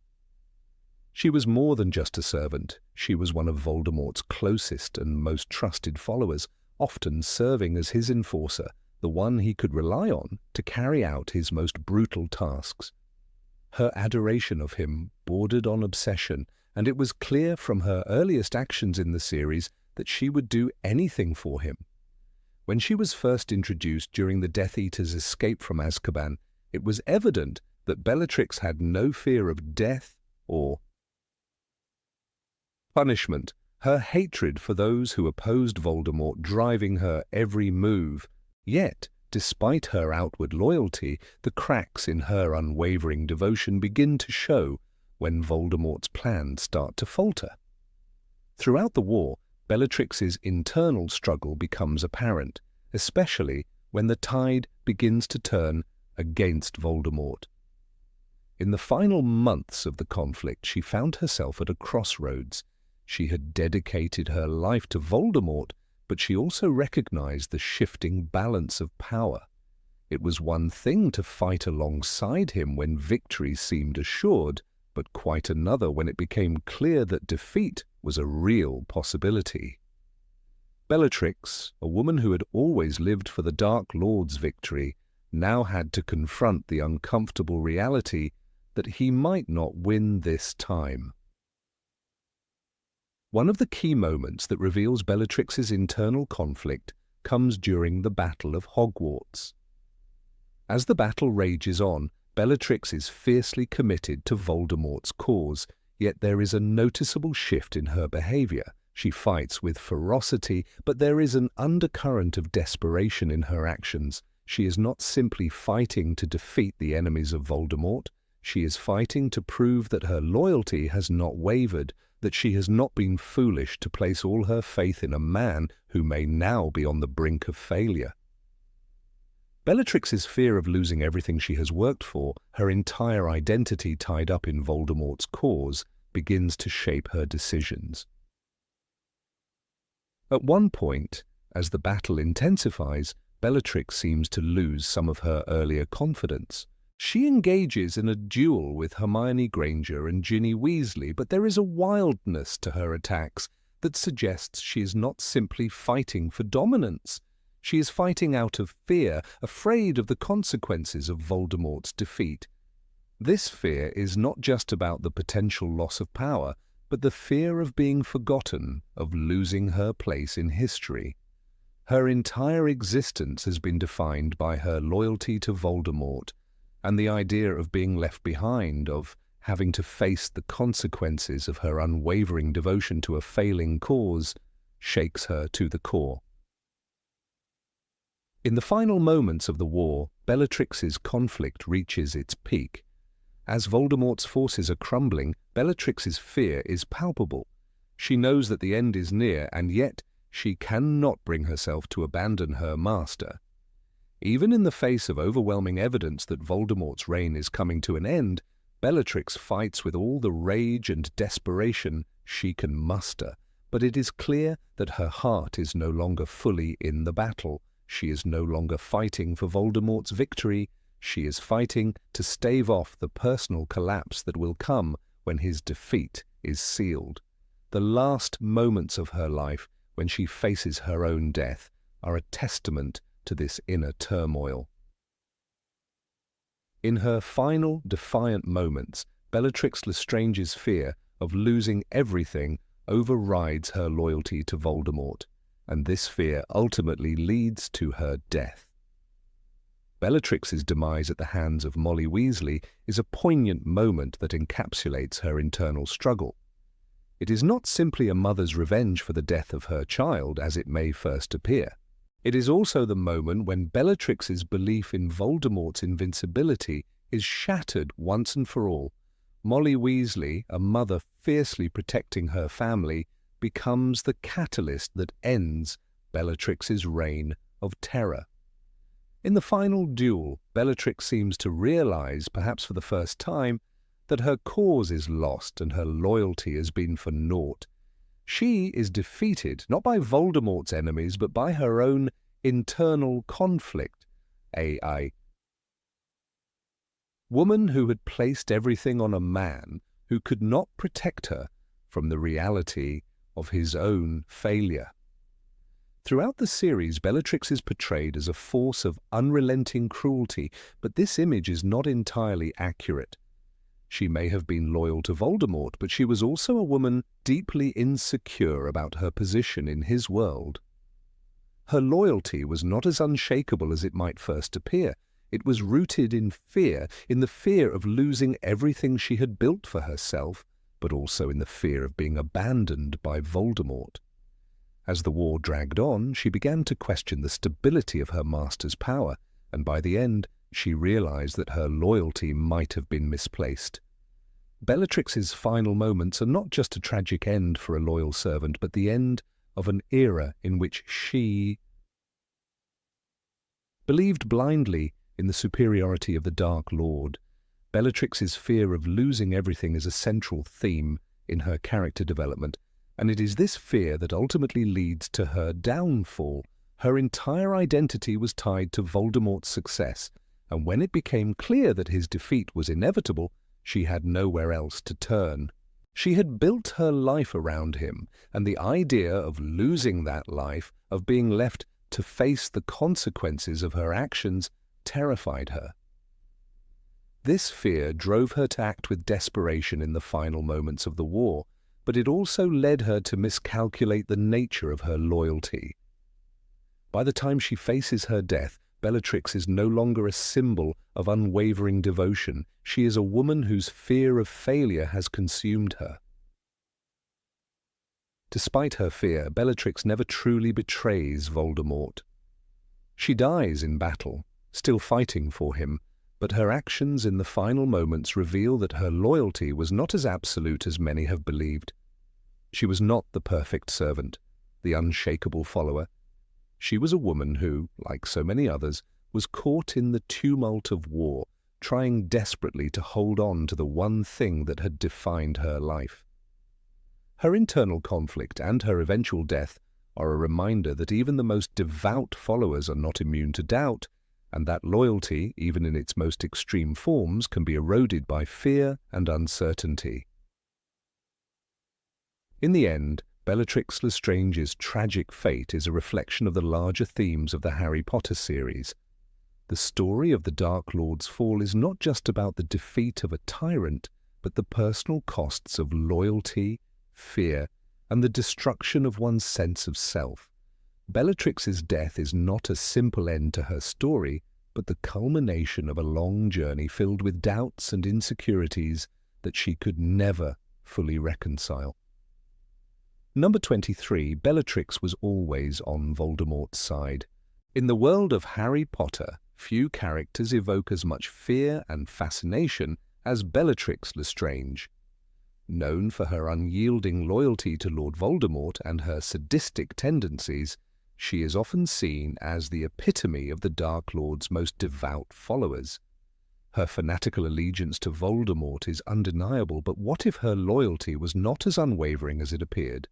She was more than just a servant. She was one of Voldemort's closest and most trusted followers, often serving as his enforcer, the one he could rely on to carry out his most brutal tasks. Her adoration of him bordered on obsession, and it was clear from her earliest actions in the series that she would do anything for him. When she was first introduced during the Death Eater's escape from Azkaban, it was evident that Bellatrix had no fear of death or punishment, her hatred for those who opposed Voldemort driving her every move. Yet, despite her outward loyalty, the cracks in her unwavering devotion begin to show when Voldemort's plans start to falter. Throughout the war, Bellatrix's internal struggle becomes apparent, especially when the tide begins to turn against Voldemort. In the final months of the conflict, she found herself at a crossroads. She had dedicated her life to Voldemort, but she also recognized the shifting balance of power. It was one thing to fight alongside him when victory seemed assured, but quite another when it became clear that defeat was a real possibility. Bellatrix, a woman who had always lived for the Dark Lord's victory, now had to confront the uncomfortable reality that he might not win this time. One of the key moments that reveals Bellatrix's internal conflict comes during the Battle of Hogwarts. As the battle rages on, Bellatrix is fiercely committed to Voldemort's cause, yet there is a noticeable shift in her behavior. She fights with ferocity, but there is an undercurrent of desperation in her actions. She is not simply fighting to defeat the enemies of Voldemort. She is fighting to prove that her loyalty has not wavered, that she has not been foolish to place all her faith in a man who may now be on the brink of failure. Bellatrix's fear of losing everything she has worked for, her entire identity tied up in Voldemort's cause, begins to shape her decisions. At one point, as the battle intensifies, Bellatrix seems to lose some of her earlier confidence. She engages in a duel with Hermione Granger and Ginny Weasley, but there is a wildness to her attacks that suggests she is not simply fighting for dominance. She is fighting out of fear, afraid of the consequences of Voldemort's defeat. This fear is not just about the potential loss of power, but the fear of being forgotten, of losing her place in history. Her entire existence has been defined by her loyalty to Voldemort, and the idea of being left behind, of having to face the consequences of her unwavering devotion to a failing cause, shakes her to the core. In the final moments of the war, Bellatrix's conflict reaches its peak. As Voldemort's forces are crumbling, Bellatrix's fear is palpable. She knows that the end is near, and yet she cannot bring herself to abandon her master. Even in the face of overwhelming evidence that Voldemort's reign is coming to an end, Bellatrix fights with all the rage and desperation she can muster. But it is clear that her heart is no longer fully in the battle. She is no longer fighting for Voldemort's victory. She is fighting to stave off the personal collapse that will come when his defeat is sealed. The last moments of her life, when she faces her own death, are a testament to this inner turmoil. In her final, defiant moments, Bellatrix Lestrange's fear of losing everything overrides her loyalty to Voldemort, and this fear ultimately leads to her death. Bellatrix's demise at the hands of Molly Weasley is a poignant moment that encapsulates her internal struggle. It is not simply a mother's revenge for the death of her child, as it may first appear. It is also the moment when Bellatrix's belief in Voldemort's invincibility is shattered once and for all. Molly Weasley, a mother fiercely protecting her family, becomes the catalyst that ends Bellatrix's reign of terror. In the final duel, Bellatrix seems to realize, perhaps for the first time, that her cause is lost and her loyalty has been for naught. She is defeated not by Voldemort's enemies, but by her own internal conflict. A woman who had placed everything on a man who could not protect her from the reality of his own failure. Throughout the series, Bellatrix is portrayed as a force of unrelenting cruelty, but this image is not entirely accurate. She may have been loyal to Voldemort, but she was also a woman deeply insecure about her position in his world. Her loyalty was not as unshakable as it might first appear. It was rooted in fear, in the fear of losing everything she had built for herself, but also in the fear of being abandoned by Voldemort. As the war dragged on, she began to question the stability of her master's power, and by the end, she realized that her loyalty might have been misplaced. Bellatrix's final moments are not just a tragic end for a loyal servant, but the end of an era in which she believed blindly in the superiority of the Dark Lord. Bellatrix's fear of losing everything is a central theme in her character development, and it is this fear that ultimately leads to her downfall. Her entire identity was tied to Voldemort's success, and when it became clear that his defeat was inevitable, she had nowhere else to turn. She had built her life around him, and the idea of losing that life, of being left to face the consequences of her actions, terrified her. This fear drove her to act with desperation in the final moments of the war, but it also led her to miscalculate the nature of her loyalty. By the time she faces her death, Bellatrix is no longer a symbol of unwavering devotion. She is a woman whose fear of failure has consumed her. Despite her fear, Bellatrix never truly betrays Voldemort. She dies in battle, still fighting for him, but her actions in the final moments reveal that her loyalty was not as absolute as many have believed. She was not the perfect servant, the unshakable follower. She was a woman who, like so many others, was caught in the tumult of war, trying desperately to hold on to the one thing that had defined her life. Her internal conflict and her eventual death are a reminder that even the most devout followers are not immune to doubt, and that loyalty, even in its most extreme forms, can be eroded by fear and uncertainty. In the end, Bellatrix Lestrange's tragic fate is a reflection of the larger themes of the Harry Potter series. The story of the Dark Lord's fall is not just about the defeat of a tyrant, but the personal costs of loyalty, fear, and the destruction of one's sense of self. Bellatrix's death is not a simple end to her story, but the culmination of a long journey filled with doubts and insecurities that she could never fully reconcile. Number 23, Bellatrix was always on Voldemort's side. In the world of Harry Potter, few characters evoke as much fear and fascination as Bellatrix Lestrange. Known for her unyielding loyalty to Lord Voldemort and her sadistic tendencies, she is often seen as the epitome of the Dark Lord's most devout followers. Her fanatical allegiance to Voldemort is undeniable, but what if her loyalty was not as unwavering as it appeared?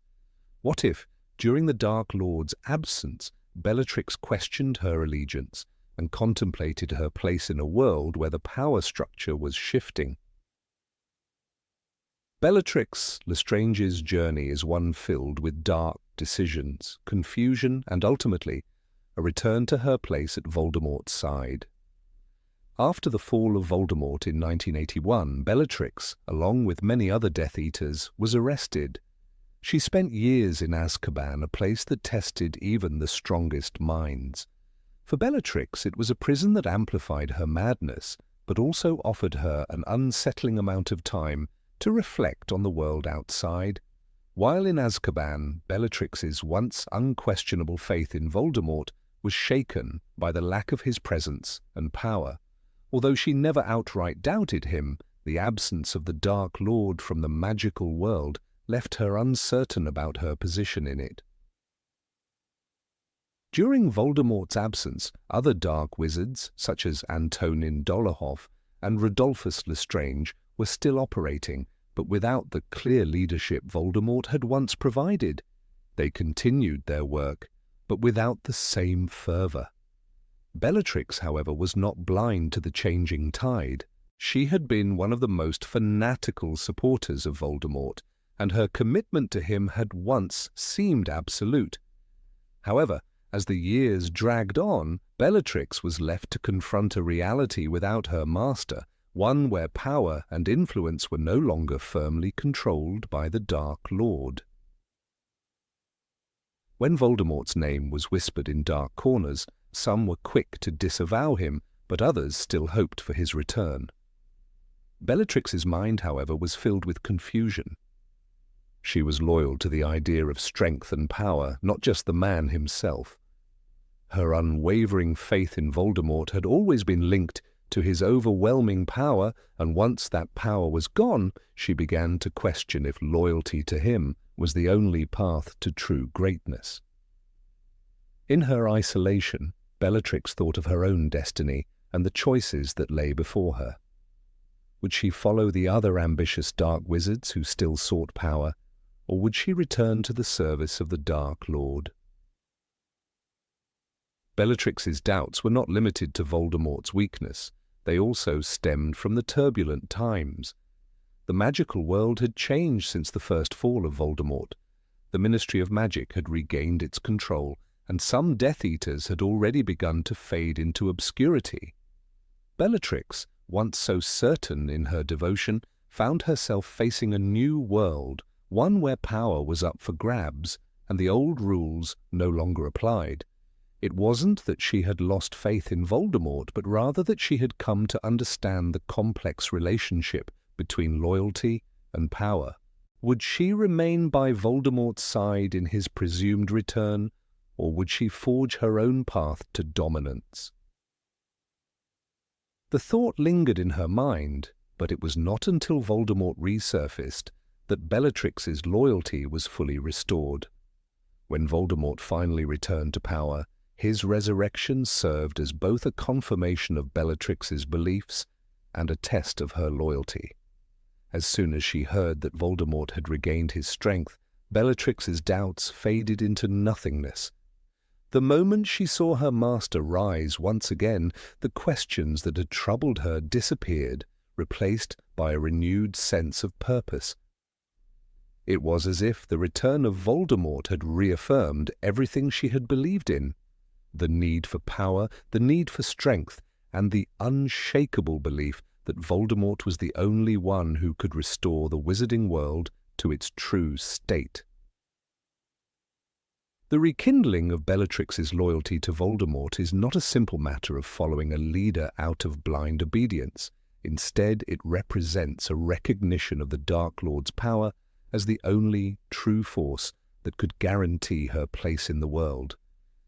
What if, during the Dark Lord's absence, Bellatrix questioned her allegiance and contemplated her place in a world where the power structure was shifting? Bellatrix Lestrange's journey is one filled with dark decisions, confusion, and ultimately, a return to her place at Voldemort's side. After the fall of Voldemort in 1981, Bellatrix, along with many other Death Eaters, was arrested. She spent years in Azkaban, a place that tested even the strongest minds. For Bellatrix, it was a prison that amplified her madness, but also offered her an unsettling amount of time to reflect on the world outside. While in Azkaban, Bellatrix's once unquestionable faith in Voldemort was shaken by the lack of his presence and power. Although she never outright doubted him, the absence of the Dark Lord from the magical world left her uncertain about her position in it. During Voldemort's absence, other dark wizards, such as Antonin Dolohov and Rodolphus Lestrange, were still operating, but without the clear leadership Voldemort had once provided. They continued their work, but without the same fervor. Bellatrix, however, was not blind to the changing tide. She had been one of the most fanatical supporters of Voldemort, and her commitment to him had once seemed absolute. However, as the years dragged on, Bellatrix was left to confront a reality without her master, one where power and influence were no longer firmly controlled by the Dark Lord. When Voldemort's name was whispered in dark corners, some were quick to disavow him, but others still hoped for his return. Bellatrix's mind, however, was filled with confusion. She was loyal to the idea of strength and power, not just the man himself. Her unwavering faith in Voldemort had always been linked to his overwhelming power, and once that power was gone, she began to question if loyalty to him was the only path to true greatness. In her isolation, Bellatrix thought of her own destiny and the choices that lay before her. Would she follow the other ambitious dark wizards who still sought power, or would she return to the service of the Dark Lord? Bellatrix's doubts were not limited to Voldemort's weakness. They also stemmed from the turbulent times. The magical world had changed since the first fall of Voldemort. The Ministry of Magic had regained its control, and some Death Eaters had already begun to fade into obscurity. Bellatrix, once so certain in her devotion, found herself facing a new world, one where power was up for grabs, and the old rules no longer applied. It wasn't that she had lost faith in Voldemort, but rather that she had come to understand the complex relationship between loyalty and power. Would she remain by Voldemort's side in his presumed return, or would she forge her own path to dominance? The thought lingered in her mind, but it was not until Voldemort resurfaced that Bellatrix's loyalty was fully restored. When Voldemort finally returned to power, his resurrection served as both a confirmation of Bellatrix's beliefs and a test of her loyalty. As soon as she heard that Voldemort had regained his strength, Bellatrix's doubts faded into nothingness. The moment she saw her master rise once again, the questions that had troubled her disappeared, replaced by a renewed sense of purpose. It was as if the return of Voldemort had reaffirmed everything she had believed in: the need for power, the need for strength, and the unshakable belief that Voldemort was the only one who could restore the wizarding world to its true state. The rekindling of Bellatrix's loyalty to Voldemort is not a simple matter of following a leader out of blind obedience. Instead, it represents a recognition of the Dark Lord's power as the only true force that could guarantee her place in the world.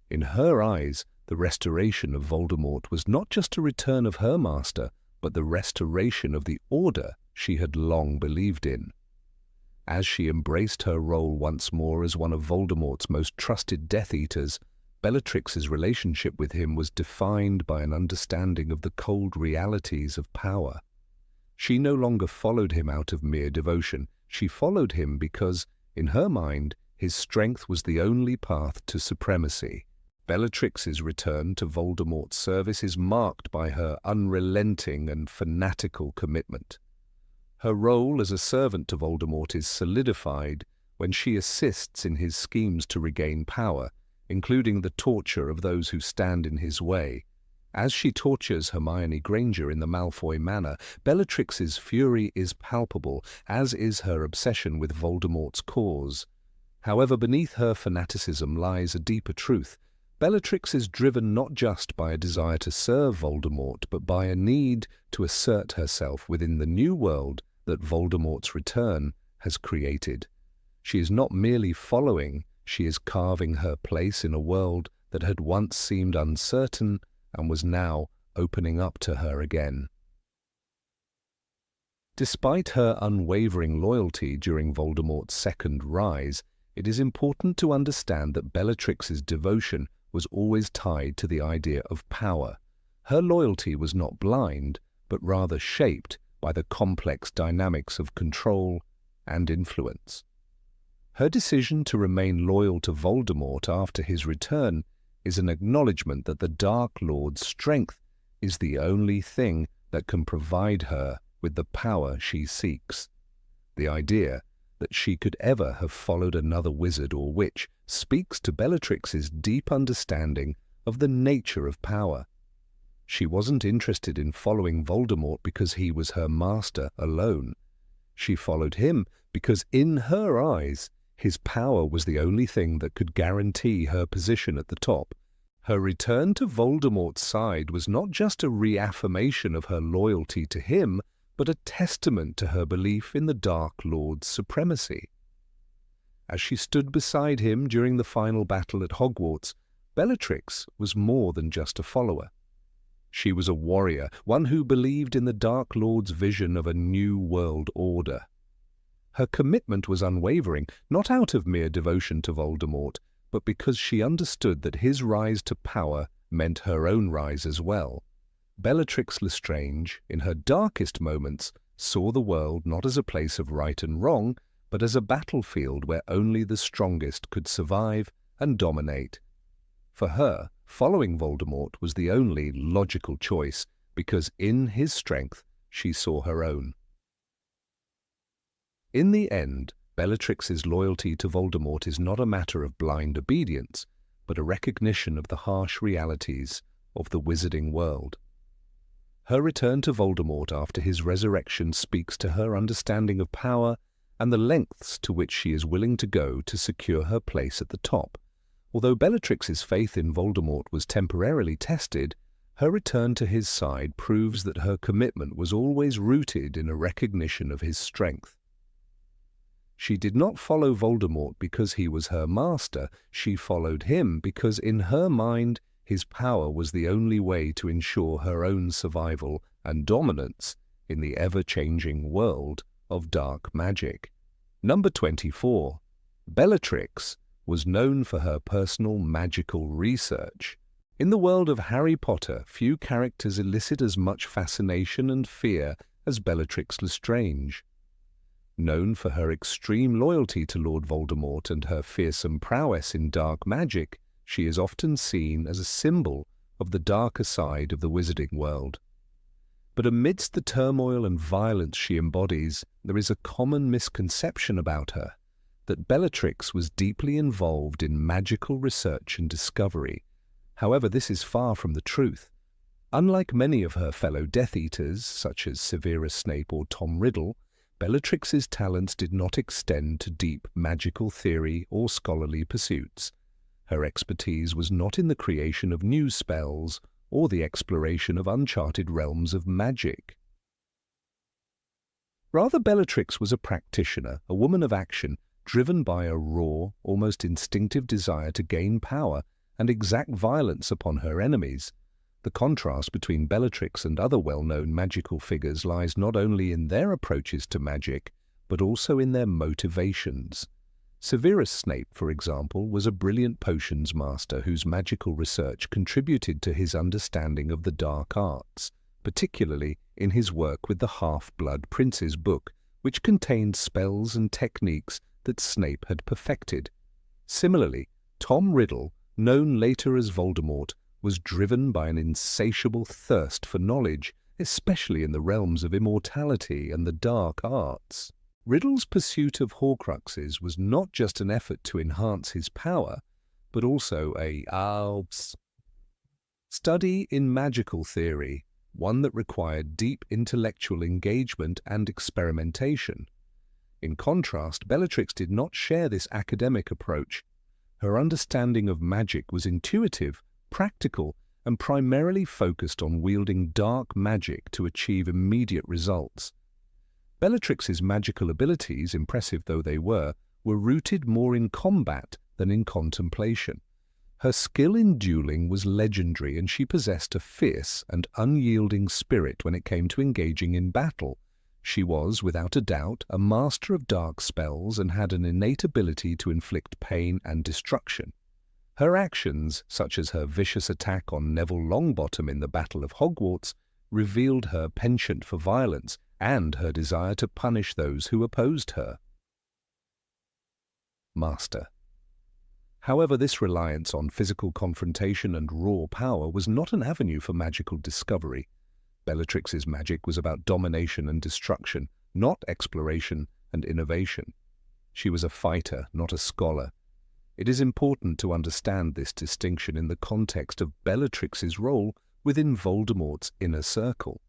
In her eyes, the restoration of Voldemort was not just a return of her master, but the restoration of the order she had long believed in. As she embraced her role once more as one of Voldemort's most trusted Death Eaters, Bellatrix's relationship with him was defined by an understanding of the cold realities of power. She no longer followed him out of mere devotion. She followed him because, in her mind, his strength was the only path to supremacy. Bellatrix's return to Voldemort's service is marked by her unrelenting and fanatical commitment. Her role as a servant to Voldemort is solidified when she assists in his schemes to regain power, including the torture of those who stand in his way. As she tortures Hermione Granger in the Malfoy Manor, Bellatrix's fury is palpable, as is her obsession with Voldemort's cause. However, beneath her fanaticism lies a deeper truth. Bellatrix is driven not just by a desire to serve Voldemort, but by a need to assert herself within the new world that Voldemort's return has created. She is not merely following, she is carving her place in a world that had once seemed uncertain and was now opening up to her again. Despite her unwavering loyalty during Voldemort's second rise, it is important to understand that Bellatrix's devotion was always tied to the idea of power. Her loyalty was not blind, but rather shaped by the complex dynamics of control and influence. Her decision to remain loyal to Voldemort after his return is an acknowledgement that the Dark Lord's strength is the only thing that can provide her with the power she seeks. The idea that she could ever have followed another wizard or witch speaks to Bellatrix's deep understanding of the nature of power. She wasn't interested in following Voldemort because he was her master alone. She followed him because, in her eyes, his power was the only thing that could guarantee her position at the top. Her return to Voldemort's side was not just a reaffirmation of her loyalty to him, but a testament to her belief in the Dark Lord's supremacy. As she stood beside him during the final battle at Hogwarts, Bellatrix was more than just a follower. She was a warrior, one who believed in the Dark Lord's vision of a new world order. Her commitment was unwavering, not out of mere devotion to Voldemort, but because she understood that his rise to power meant her own rise as well. Bellatrix Lestrange, in her darkest moments, saw the world not as a place of right and wrong, but as a battlefield where only the strongest could survive and dominate. For her, following Voldemort was the only logical choice, because in his strength she saw her own. In the end, Bellatrix's loyalty to Voldemort is not a matter of blind obedience, but a recognition of the harsh realities of the wizarding world. Her return to Voldemort after his resurrection speaks to her understanding of power and the lengths to which she is willing to go to secure her place at the top. Although Bellatrix's faith in Voldemort was temporarily tested, her return to his side proves that her commitment was always rooted in a recognition of his strength. She did not follow Voldemort because he was her master. She followed him because, in her mind, his power was the only way to ensure her own survival and dominance in the ever-changing world of dark magic. Number 24. Bellatrix was known for her personal magical research. In the world of Harry Potter, few characters elicit as much fascination and fear as Bellatrix Lestrange. Known for her extreme loyalty to Lord Voldemort and her fearsome prowess in dark magic, she is often seen as a symbol of the darker side of the wizarding world. But amidst the turmoil and violence she embodies, there is a common misconception about her, that Bellatrix was deeply involved in magical research and discovery. However, this is far from the truth. Unlike many of her fellow Death Eaters, such as Severus Snape or Tom Riddle, Bellatrix's talents did not extend to deep magical theory or scholarly pursuits. Her expertise was not in the creation of new spells or the exploration of uncharted realms of magic. Rather, Bellatrix was a practitioner, a woman of action, driven by a raw, almost instinctive desire to gain power and exact violence upon her enemies. The contrast between Bellatrix and other well-known magical figures lies not only in their approaches to magic, but also in their motivations. Severus Snape, for example, was a brilliant potions master whose magical research contributed to his understanding of the dark arts, particularly in his work with the Half-Blood Prince's book, which contained spells and techniques that Snape had perfected. Similarly, Tom Riddle, known later as Voldemort, was driven by an insatiable thirst for knowledge, especially in the realms of immortality and the dark arts. Riddle's pursuit of Horcruxes was not just an effort to enhance his power, but also a study in magical theory, one that required deep intellectual engagement and experimentation. In contrast, Bellatrix did not share this academic approach. Her understanding of magic was intuitive, practical, and primarily focused on wielding dark magic to achieve immediate results. Bellatrix's magical abilities, impressive though they were rooted more in combat than in contemplation. Her skill in dueling was legendary, and she possessed a fierce and unyielding spirit when it came to engaging in battle. She was, without a doubt, a master of dark spells and had an innate ability to inflict pain and destruction. Her actions, such as her vicious attack on Neville Longbottom in the Battle of Hogwarts, revealed her penchant for violence and her desire to punish those who opposed her. Master. However, this reliance on physical confrontation and raw power was not an avenue for magical discovery. Bellatrix's magic was about domination and destruction, not exploration and innovation. She was a fighter, not a scholar. It is important to understand this distinction in the context of Bellatrix's role within Voldemort's inner circle.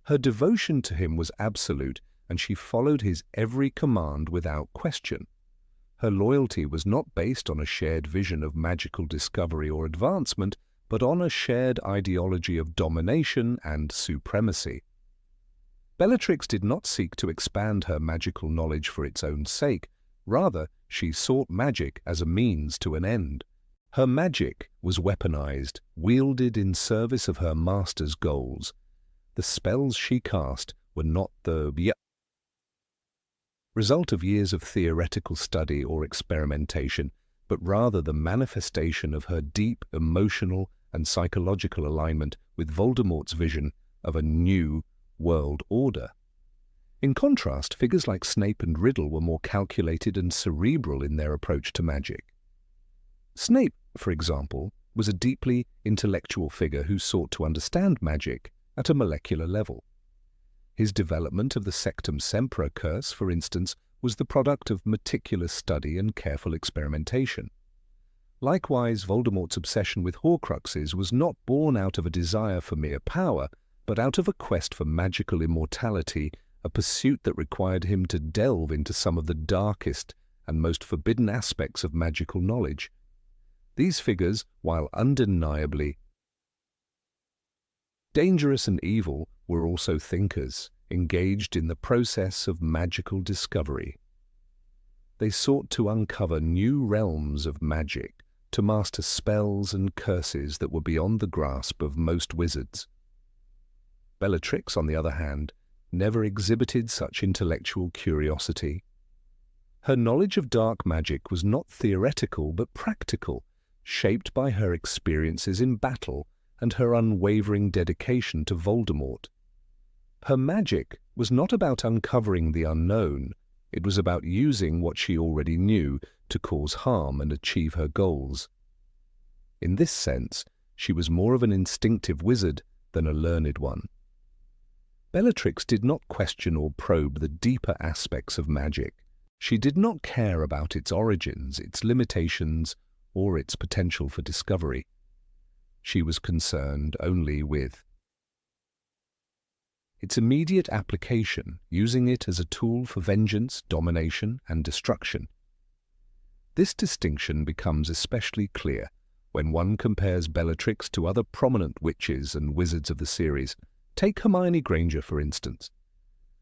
Her devotion to him was absolute, and she followed his every command without question. Her loyalty was not based on a shared vision of magical discovery or advancement, but on a shared ideology of domination and supremacy. Bellatrix did not seek to expand her magical knowledge for its own sake. Rather, she sought magic as a means to an end. Her magic was weaponized, wielded in service of her master's goals. The spells she cast were not the result of years of theoretical study or experimentation, but rather the manifestation of her deep emotional and psychological alignment with Voldemort's vision of a new world order. In contrast, figures like Snape and Riddle were more calculated and cerebral in their approach to magic. Snape, for example, was a deeply intellectual figure who sought to understand magic at a molecular level. His development of the Sectum Sempra curse, for instance, was the product of meticulous study and careful experimentation. Likewise, Voldemort's obsession with Horcruxes was not born out of a desire for mere power, but out of a quest for magical immortality, a pursuit that required him to delve into some of the darkest and most forbidden aspects of magical knowledge. These figures, while undeniably dangerous and evil, were also thinkers, engaged in the process of magical discovery. They sought to uncover new realms of magic, to master spells and curses that were beyond the grasp of most wizards. Bellatrix, on the other hand, never exhibited such intellectual curiosity. Her knowledge of dark magic was not theoretical but practical, shaped by her experiences in battle and her unwavering dedication to Voldemort. Her magic was not about uncovering the unknown, It was about using what she already knew to cause harm and achieve her goals. In this sense, she was more of an instinctive wizard than a learned one. Bellatrix did not question or probe the deeper aspects of magic. She did not care about its origins, its limitations, or its potential for discovery. She was concerned only with its immediate application, using it as a tool for vengeance, domination, and destruction. This distinction becomes especially clear when one compares Bellatrix to other prominent witches and wizards of the series. Take Hermione Granger, for instance.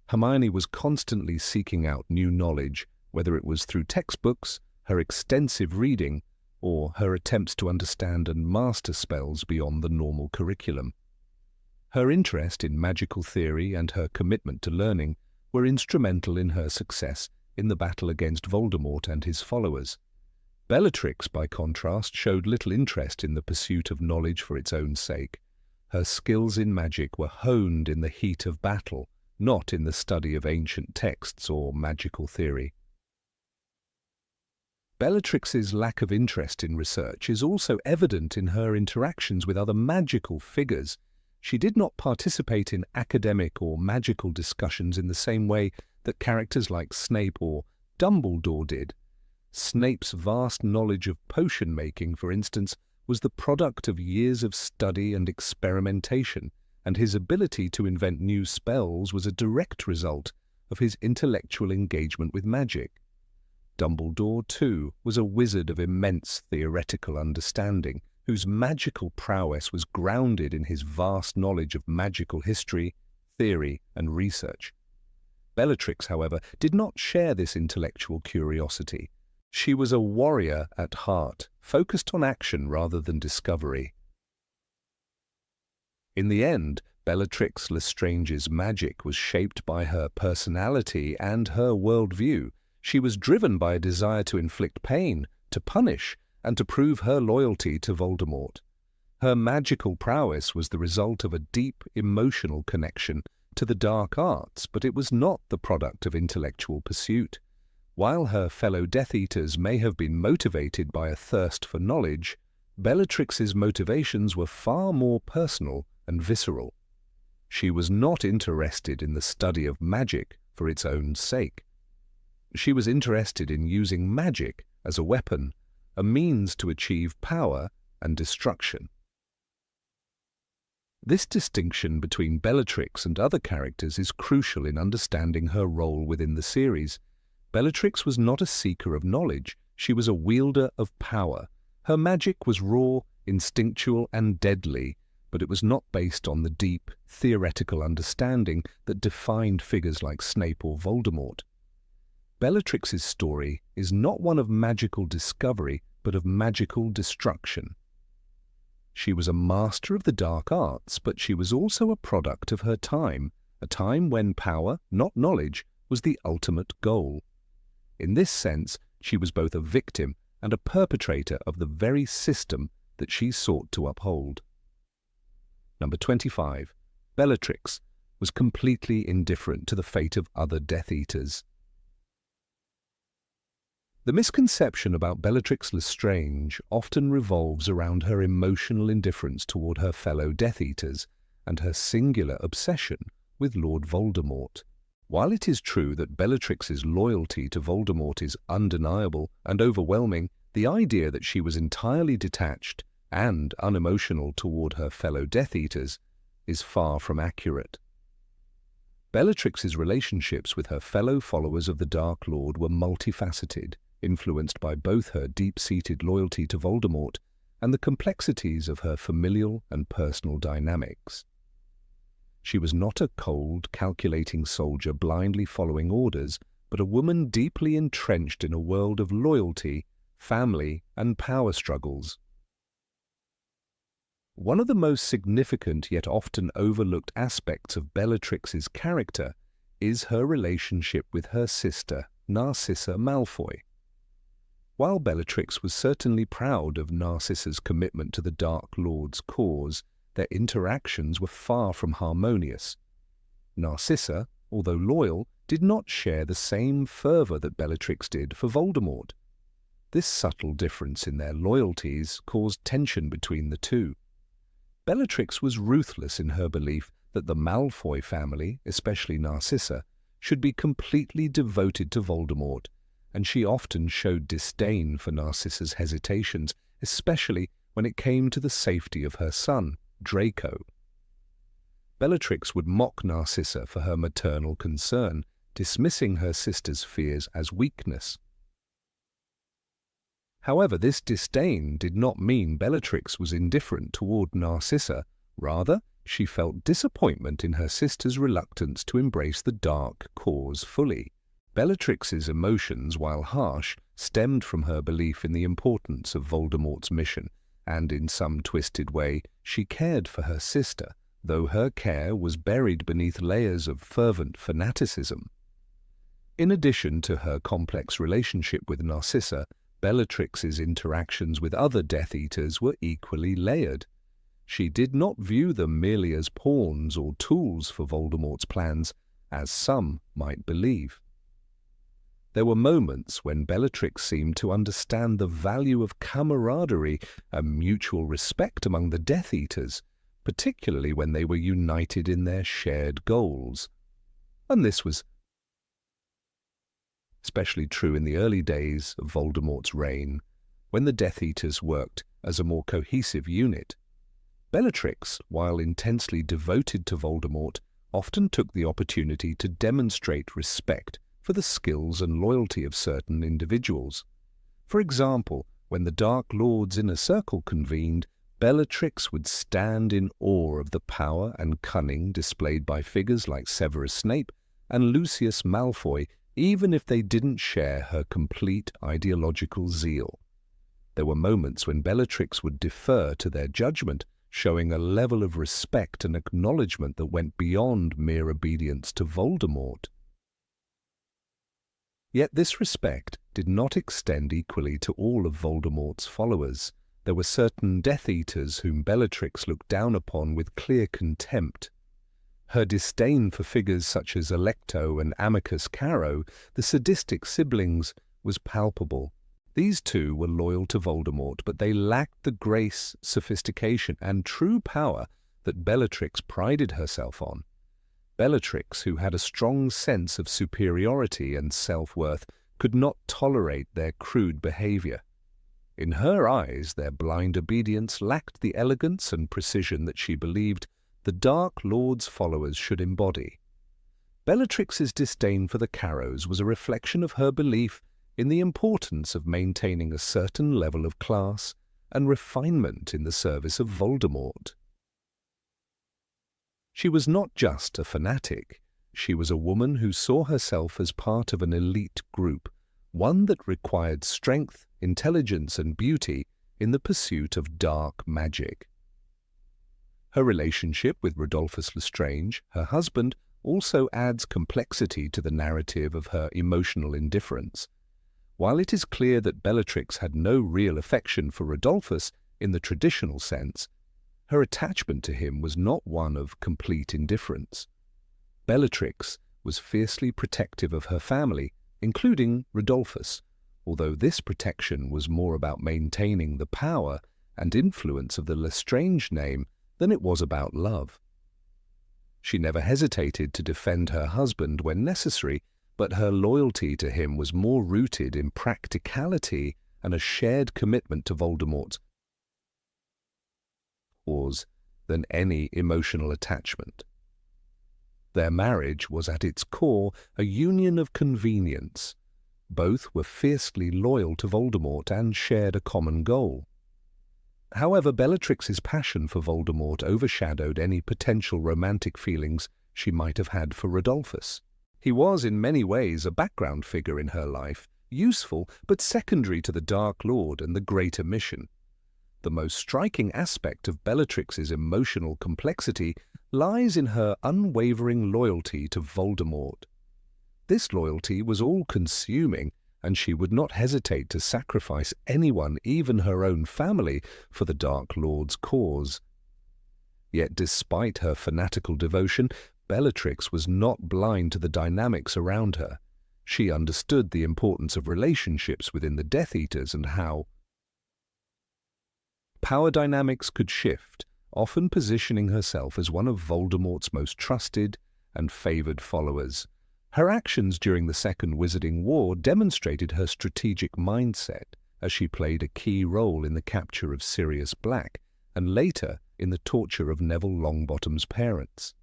Hermione was constantly seeking out new knowledge, whether it was through textbooks, her extensive reading, or her attempts to understand and master spells beyond the normal curriculum. Her interest in magical theory and her commitment to learning were instrumental in her success in the battle against Voldemort and his followers. Bellatrix, by contrast, showed little interest in the pursuit of knowledge for its own sake. Her skills in magic were honed in the heat of battle, not in the study of ancient texts or magical theory. Bellatrix's lack of interest in research is also evident in her interactions with other magical figures. She did not participate in academic or magical discussions in the same way that characters like Snape or Dumbledore did. Snape's vast knowledge of potion-making, for instance, was the product of years of study and experimentation, and his ability to invent new spells was a direct result of his intellectual engagement with magic. Dumbledore, too, was a wizard of immense theoretical understanding, whose magical prowess was grounded in his vast knowledge of magical history, theory, and research. Bellatrix, however, did not share this intellectual curiosity. She was a warrior at heart, focused on action rather than discovery. In the end, Bellatrix Lestrange's magic was shaped by her personality and her worldview. She was driven by a desire to inflict pain, to punish, and to prove her loyalty to Voldemort. Her magical prowess was the result of a deep emotional connection to the dark arts, but it was not the product of intellectual pursuit. While her fellow Death Eaters may have been motivated by a thirst for knowledge, Bellatrix's motivations were far more personal and visceral. She was not interested in the study of magic for its own sake. She was interested in using magic as a weapon, a means to achieve power and destruction. This distinction between Bellatrix and other characters is crucial in understanding her role within the series. Bellatrix was not a seeker of knowledge, she was a wielder of power. Her magic was raw, instinctual, and deadly, but it was not based on the deep, theoretical understanding that defined figures like Snape or Voldemort. Bellatrix's story is not one of magical discovery, but of magical destruction. She was a master of the dark arts, but she was also a product of her time, a time when power, not knowledge, was the ultimate goal. In this sense, she was both a victim and a perpetrator of the very system that she sought to uphold. Number 25. Bellatrix was completely indifferent to the fate of other Death Eaters. The misconception about Bellatrix Lestrange often revolves around her emotional indifference toward her fellow Death Eaters and her singular obsession with Lord Voldemort. While it is true that Bellatrix's loyalty to Voldemort is undeniable and overwhelming, the idea that she was entirely detached and unemotional toward her fellow Death Eaters is far from accurate. Bellatrix's relationships with her fellow followers of the Dark Lord were multifaceted, influenced by both her deep-seated loyalty to Voldemort and the complexities of her familial and personal dynamics. She was not a cold, calculating soldier blindly following orders, but a woman deeply entrenched in a world of loyalty, family, and power struggles. One of the most significant yet often overlooked aspects of Bellatrix's character is her relationship with her sister, Narcissa Malfoy. While Bellatrix was certainly proud of Narcissa's commitment to the Dark Lord's cause, their interactions were far from harmonious. Narcissa, although loyal, did not share the same fervour that Bellatrix did for Voldemort. This subtle difference in their loyalties caused tension between the two. Bellatrix was ruthless in her belief that the Malfoy family, especially Narcissa, should be completely devoted to Voldemort, and she often showed disdain for Narcissa's hesitations, especially when it came to the safety of her son, Draco. Bellatrix would mock Narcissa for her maternal concern, dismissing her sister's fears as weakness. However, this disdain did not mean Bellatrix was indifferent toward Narcissa. Rather, she felt disappointment in her sister's reluctance to embrace the dark cause fully. Bellatrix's emotions, while harsh, stemmed from her belief in the importance of Voldemort's mission, and in some twisted way she cared for her sister, though her care was buried beneath layers of fervent fanaticism. In addition to her complex relationship with Narcissa, Bellatrix's interactions with other Death Eaters were equally layered. She did not view them merely as pawns or tools for Voldemort's plans, as some might believe. There were moments when Bellatrix seemed to understand the value of camaraderie and mutual respect among the Death Eaters, particularly when they were united in their shared goals. And this was especially true in the early days of Voldemort's reign, when the Death Eaters worked as a more cohesive unit. Bellatrix, while intensely devoted to Voldemort, often took the opportunity to demonstrate respect for the skills and loyalty of certain individuals. For example, when the Dark Lord's Inner Circle convened, Bellatrix would stand in awe of the power and cunning displayed by figures like Severus Snape and Lucius Malfoy, even if they didn't share her complete ideological zeal. There were moments when Bellatrix would defer to their judgment, showing a level of respect and acknowledgement that went beyond mere obedience to Voldemort. Yet this respect did not extend equally to all of Voldemort's followers. There were certain Death Eaters whom Bellatrix looked down upon with clear contempt. Her disdain for figures such as Alecto and Amicus Caro, the sadistic siblings, was palpable. These two were loyal to Voldemort, but they lacked the grace, sophistication, and true power that Bellatrix prided herself on. Bellatrix, who had a strong sense of superiority and self-worth, could not tolerate their crude behavior. In her eyes, their blind obedience lacked the elegance and precision that she believed the Dark Lord's followers should embody. Bellatrix's disdain for the Carrows was a reflection of her belief in the importance of maintaining a certain level of class and refinement in the service of Voldemort. She was not just a fanatic. She was a woman who saw herself as part of an elite group, one that required strength, intelligence, and beauty in the pursuit of dark magic. Her relationship with Rodolphus Lestrange, her husband, also adds complexity to the narrative of her emotional indifference. While it is clear that Bellatrix had no real affection for Rodolphus in the traditional sense, her attachment to him was not one of complete indifference. Bellatrix was fiercely protective of her family, including Rodolphus, although this protection was more about maintaining the power and influence of the Lestrange name than it was about love. She never hesitated to defend her husband when necessary, but her loyalty to him was more rooted in practicality and a shared commitment to Voldemort's cause than any emotional attachment. Their marriage was at its core a union of convenience. Both were fiercely loyal to Voldemort and shared a common goal. However, Bellatrix's passion for Voldemort overshadowed any potential romantic feelings she might have had for Rodolphus. He was in many ways a background figure in her life, useful but secondary to the Dark Lord and the greater mission. The most striking aspect of Bellatrix's emotional complexity lies in her unwavering loyalty to Voldemort. This loyalty was all-consuming, and she would not hesitate to sacrifice anyone, even her own family, for the Dark Lord's cause. Yet despite her fanatical devotion, Bellatrix was not blind to the dynamics around her. She understood the importance of relationships within the Death Eaters and how power dynamics could shift, often positioning herself as one of Voldemort's most trusted and favored followers. Her actions during the Second Wizarding War demonstrated her strategic mindset, as she played a key role in the capture of Sirius Black and later in the torture of Neville Longbottom's parents.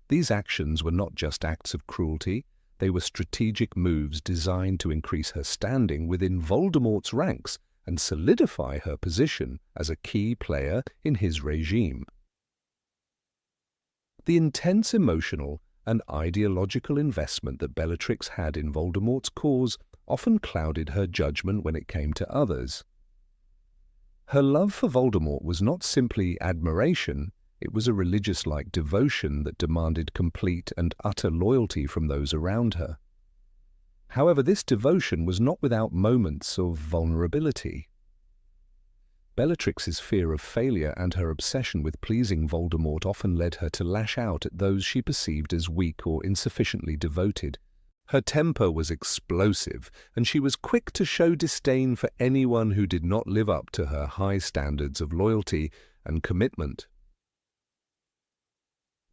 These actions were not just acts of cruelty, they were strategic moves designed to increase her standing within Voldemort's ranks and solidify her position as a key player in his regime. The intense emotional and ideological investment that Bellatrix had in Voldemort's cause often clouded her judgment when it came to others. Her love for Voldemort was not simply admiration, it was a religious-like devotion that demanded complete and utter loyalty from those around her. However, this devotion was not without moments of vulnerability. Bellatrix's fear of failure and her obsession with pleasing Voldemort often led her to lash out at those she perceived as weak or insufficiently devoted. Her temper was explosive, and she was quick to show disdain for anyone who did not live up to her high standards of loyalty and commitment.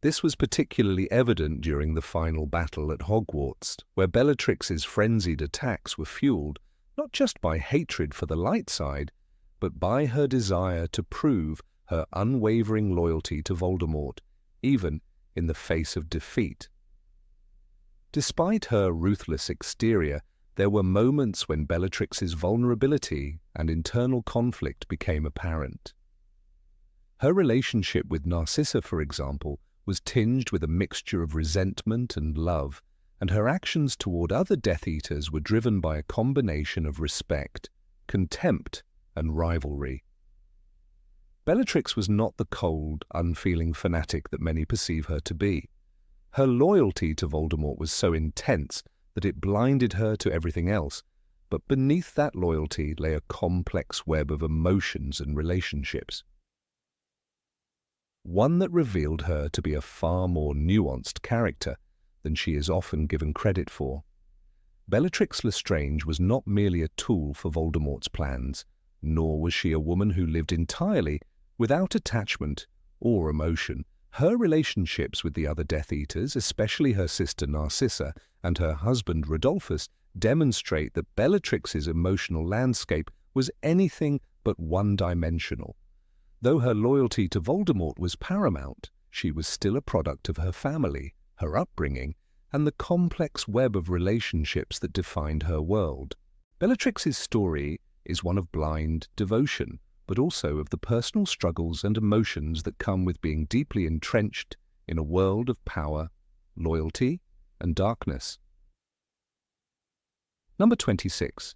This was particularly evident during the final battle at Hogwarts, where Bellatrix's frenzied attacks were fueled not just by hatred for the light side, but by her desire to prove her unwavering loyalty to Voldemort, even in the face of defeat. Despite her ruthless exterior, there were moments when Bellatrix's vulnerability and internal conflict became apparent. Her relationship with Narcissa, for example, was tinged with a mixture of resentment and love, and her actions toward other Death Eaters were driven by a combination of respect, contempt, and rivalry. Bellatrix was not the cold, unfeeling fanatic that many perceive her to be. Her loyalty to Voldemort was so intense that it blinded her to everything else, but beneath that loyalty lay a complex web of emotions and relationships. One that revealed her to be a far more nuanced character than she is often given credit for. Bellatrix Lestrange was not merely a tool for Voldemort's plans, nor was she a woman who lived entirely without attachment or emotion. Her relationships with the other Death Eaters, especially her sister Narcissa and her husband Rodolphus, demonstrate that Bellatrix's emotional landscape was anything but one-dimensional. Though her loyalty to Voldemort was paramount, she was still a product of her family, her upbringing, and the complex web of relationships that defined her world. Bellatrix's story is one of blind devotion, but also of the personal struggles and emotions that come with being deeply entrenched in a world of power, loyalty, and darkness. Number 26.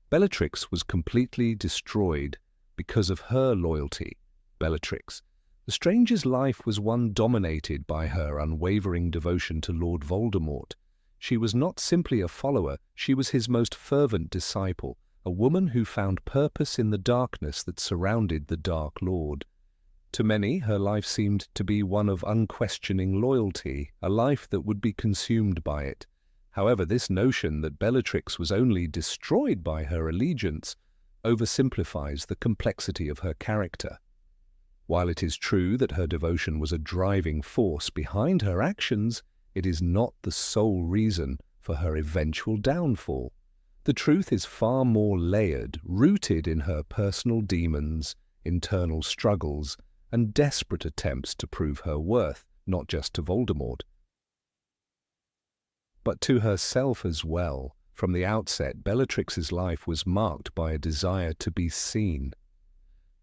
Bellatrix was completely destroyed because of her loyalty. Bellatrix Lestrange's life was one dominated by her unwavering devotion to Lord Voldemort. She was not simply a follower, she was his most fervent disciple, a woman who found purpose in the darkness that surrounded the Dark Lord. To many, her life seemed to be one of unquestioning loyalty, a life that would be consumed by it. However, this notion that Bellatrix was only destroyed by her allegiance oversimplifies the complexity of her character. While it is true that her devotion was a driving force behind her actions, it is not the sole reason for her eventual downfall. The truth is far more layered, rooted in her personal demons, internal struggles, and desperate attempts to prove her worth, not just to Voldemort, but to herself as well. From the outset, Bellatrix's life was marked by a desire to be seen.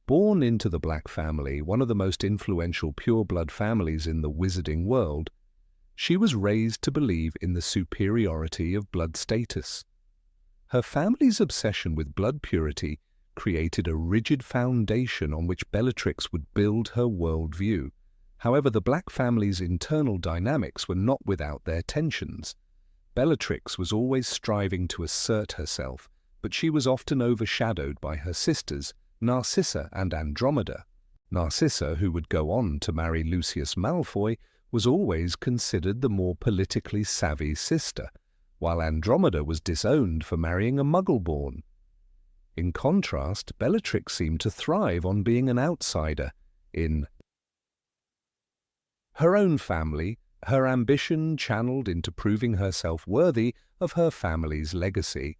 Born into the Black family, one of the most influential pureblood families in the wizarding world, she was raised to believe in the superiority of blood status. Her family's obsession with blood purity created a rigid foundation on which Bellatrix would build her worldview. However, the Black family's internal dynamics were not without their tensions. Bellatrix was always striving to assert herself, but she was often overshadowed by her sisters, Narcissa and Andromeda. Narcissa, who would go on to marry Lucius Malfoy, was always considered the more politically savvy sister, while Andromeda was disowned for marrying a Muggle-born. In contrast, Bellatrix seemed to thrive on being an outsider. In her own family, her ambition channeled into proving herself worthy of her family's legacy.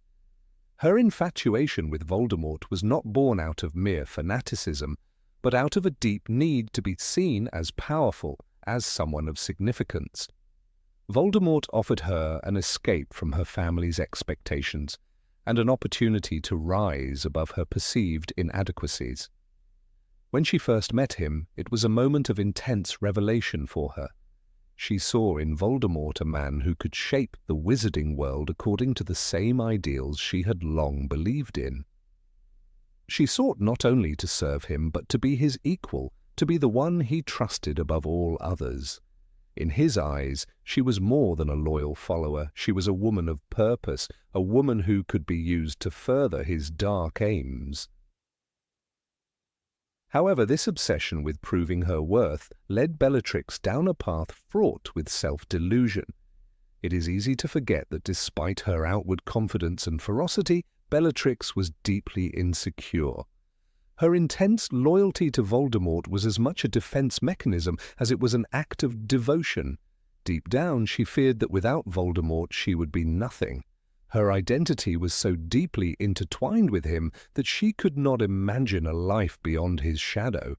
Her infatuation with Voldemort was not born out of mere fanaticism, but out of a deep need to be seen as powerful, as someone of significance. Voldemort offered her an escape from her family's expectations and an opportunity to rise above her perceived inadequacies. When she first met him, it was a moment of intense revelation for her. She saw in Voldemort a man who could shape the wizarding world according to the same ideals she had long believed in. She sought not only to serve him, but to be his equal, to be the one he trusted above all others. In his eyes, she was more than a loyal follower. She was a woman of purpose, a woman who could be used to further his dark aims. However, this obsession with proving her worth led Bellatrix down a path fraught with self-delusion. It is easy to forget that despite her outward confidence and ferocity, Bellatrix was deeply insecure. Her intense loyalty to Voldemort was as much a defense mechanism as it was an act of devotion. Deep down, she feared that without Voldemort she would be nothing. Her identity was so deeply intertwined with him that she could not imagine a life beyond his shadow.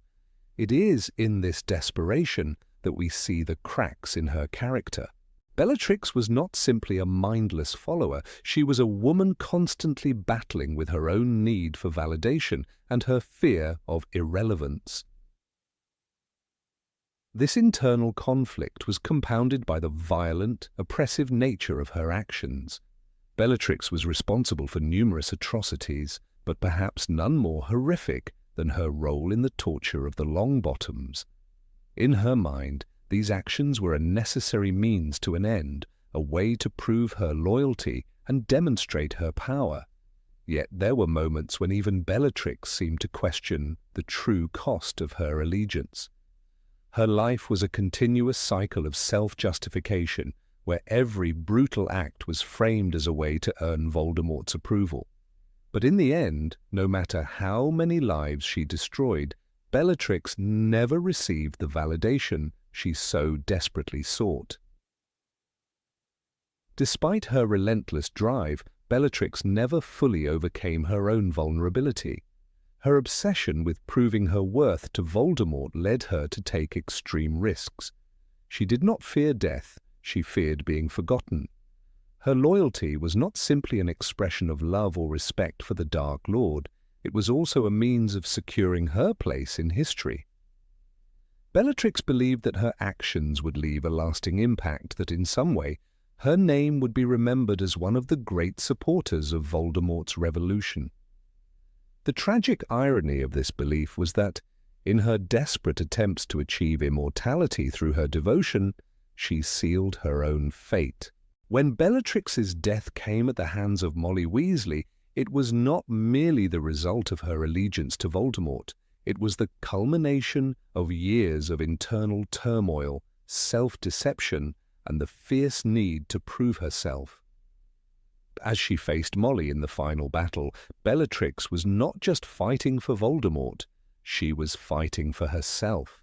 It is in this desperation that we see the cracks in her character. Bellatrix was not simply a mindless follower. She was a woman constantly battling with her own need for validation and her fear of irrelevance. This internal conflict was compounded by the violent, oppressive nature of her actions. Bellatrix was responsible for numerous atrocities, but perhaps none more horrific than her role in the torture of the Longbottoms. In her mind, these actions were a necessary means to an end, a way to prove her loyalty and demonstrate her power. Yet there were moments when even Bellatrix seemed to question the true cost of her allegiance. Her life was a continuous cycle of self-justification, where every brutal act was framed as a way to earn Voldemort's approval. But in the end, no matter how many lives she destroyed, Bellatrix never received the validation she so desperately sought. Despite her relentless drive, Bellatrix never fully overcame her own vulnerability. Her obsession with proving her worth to Voldemort led her to take extreme risks. She did not fear death, she feared being forgotten. Her loyalty was not simply an expression of love or respect for the Dark Lord, it was also a means of securing her place in history. Bellatrix believed that her actions would leave a lasting impact, that in some way her name would be remembered as one of the great supporters of Voldemort's revolution. The tragic irony of this belief was that, in her desperate attempts to achieve immortality through her devotion, she sealed her own fate. When Bellatrix's death came at the hands of Molly Weasley, it was not merely the result of her allegiance to Voldemort. It was the culmination of years of internal turmoil, self-deception, and the fierce need to prove herself. As she faced Molly in the final battle, Bellatrix was not just fighting for Voldemort, she was fighting for herself.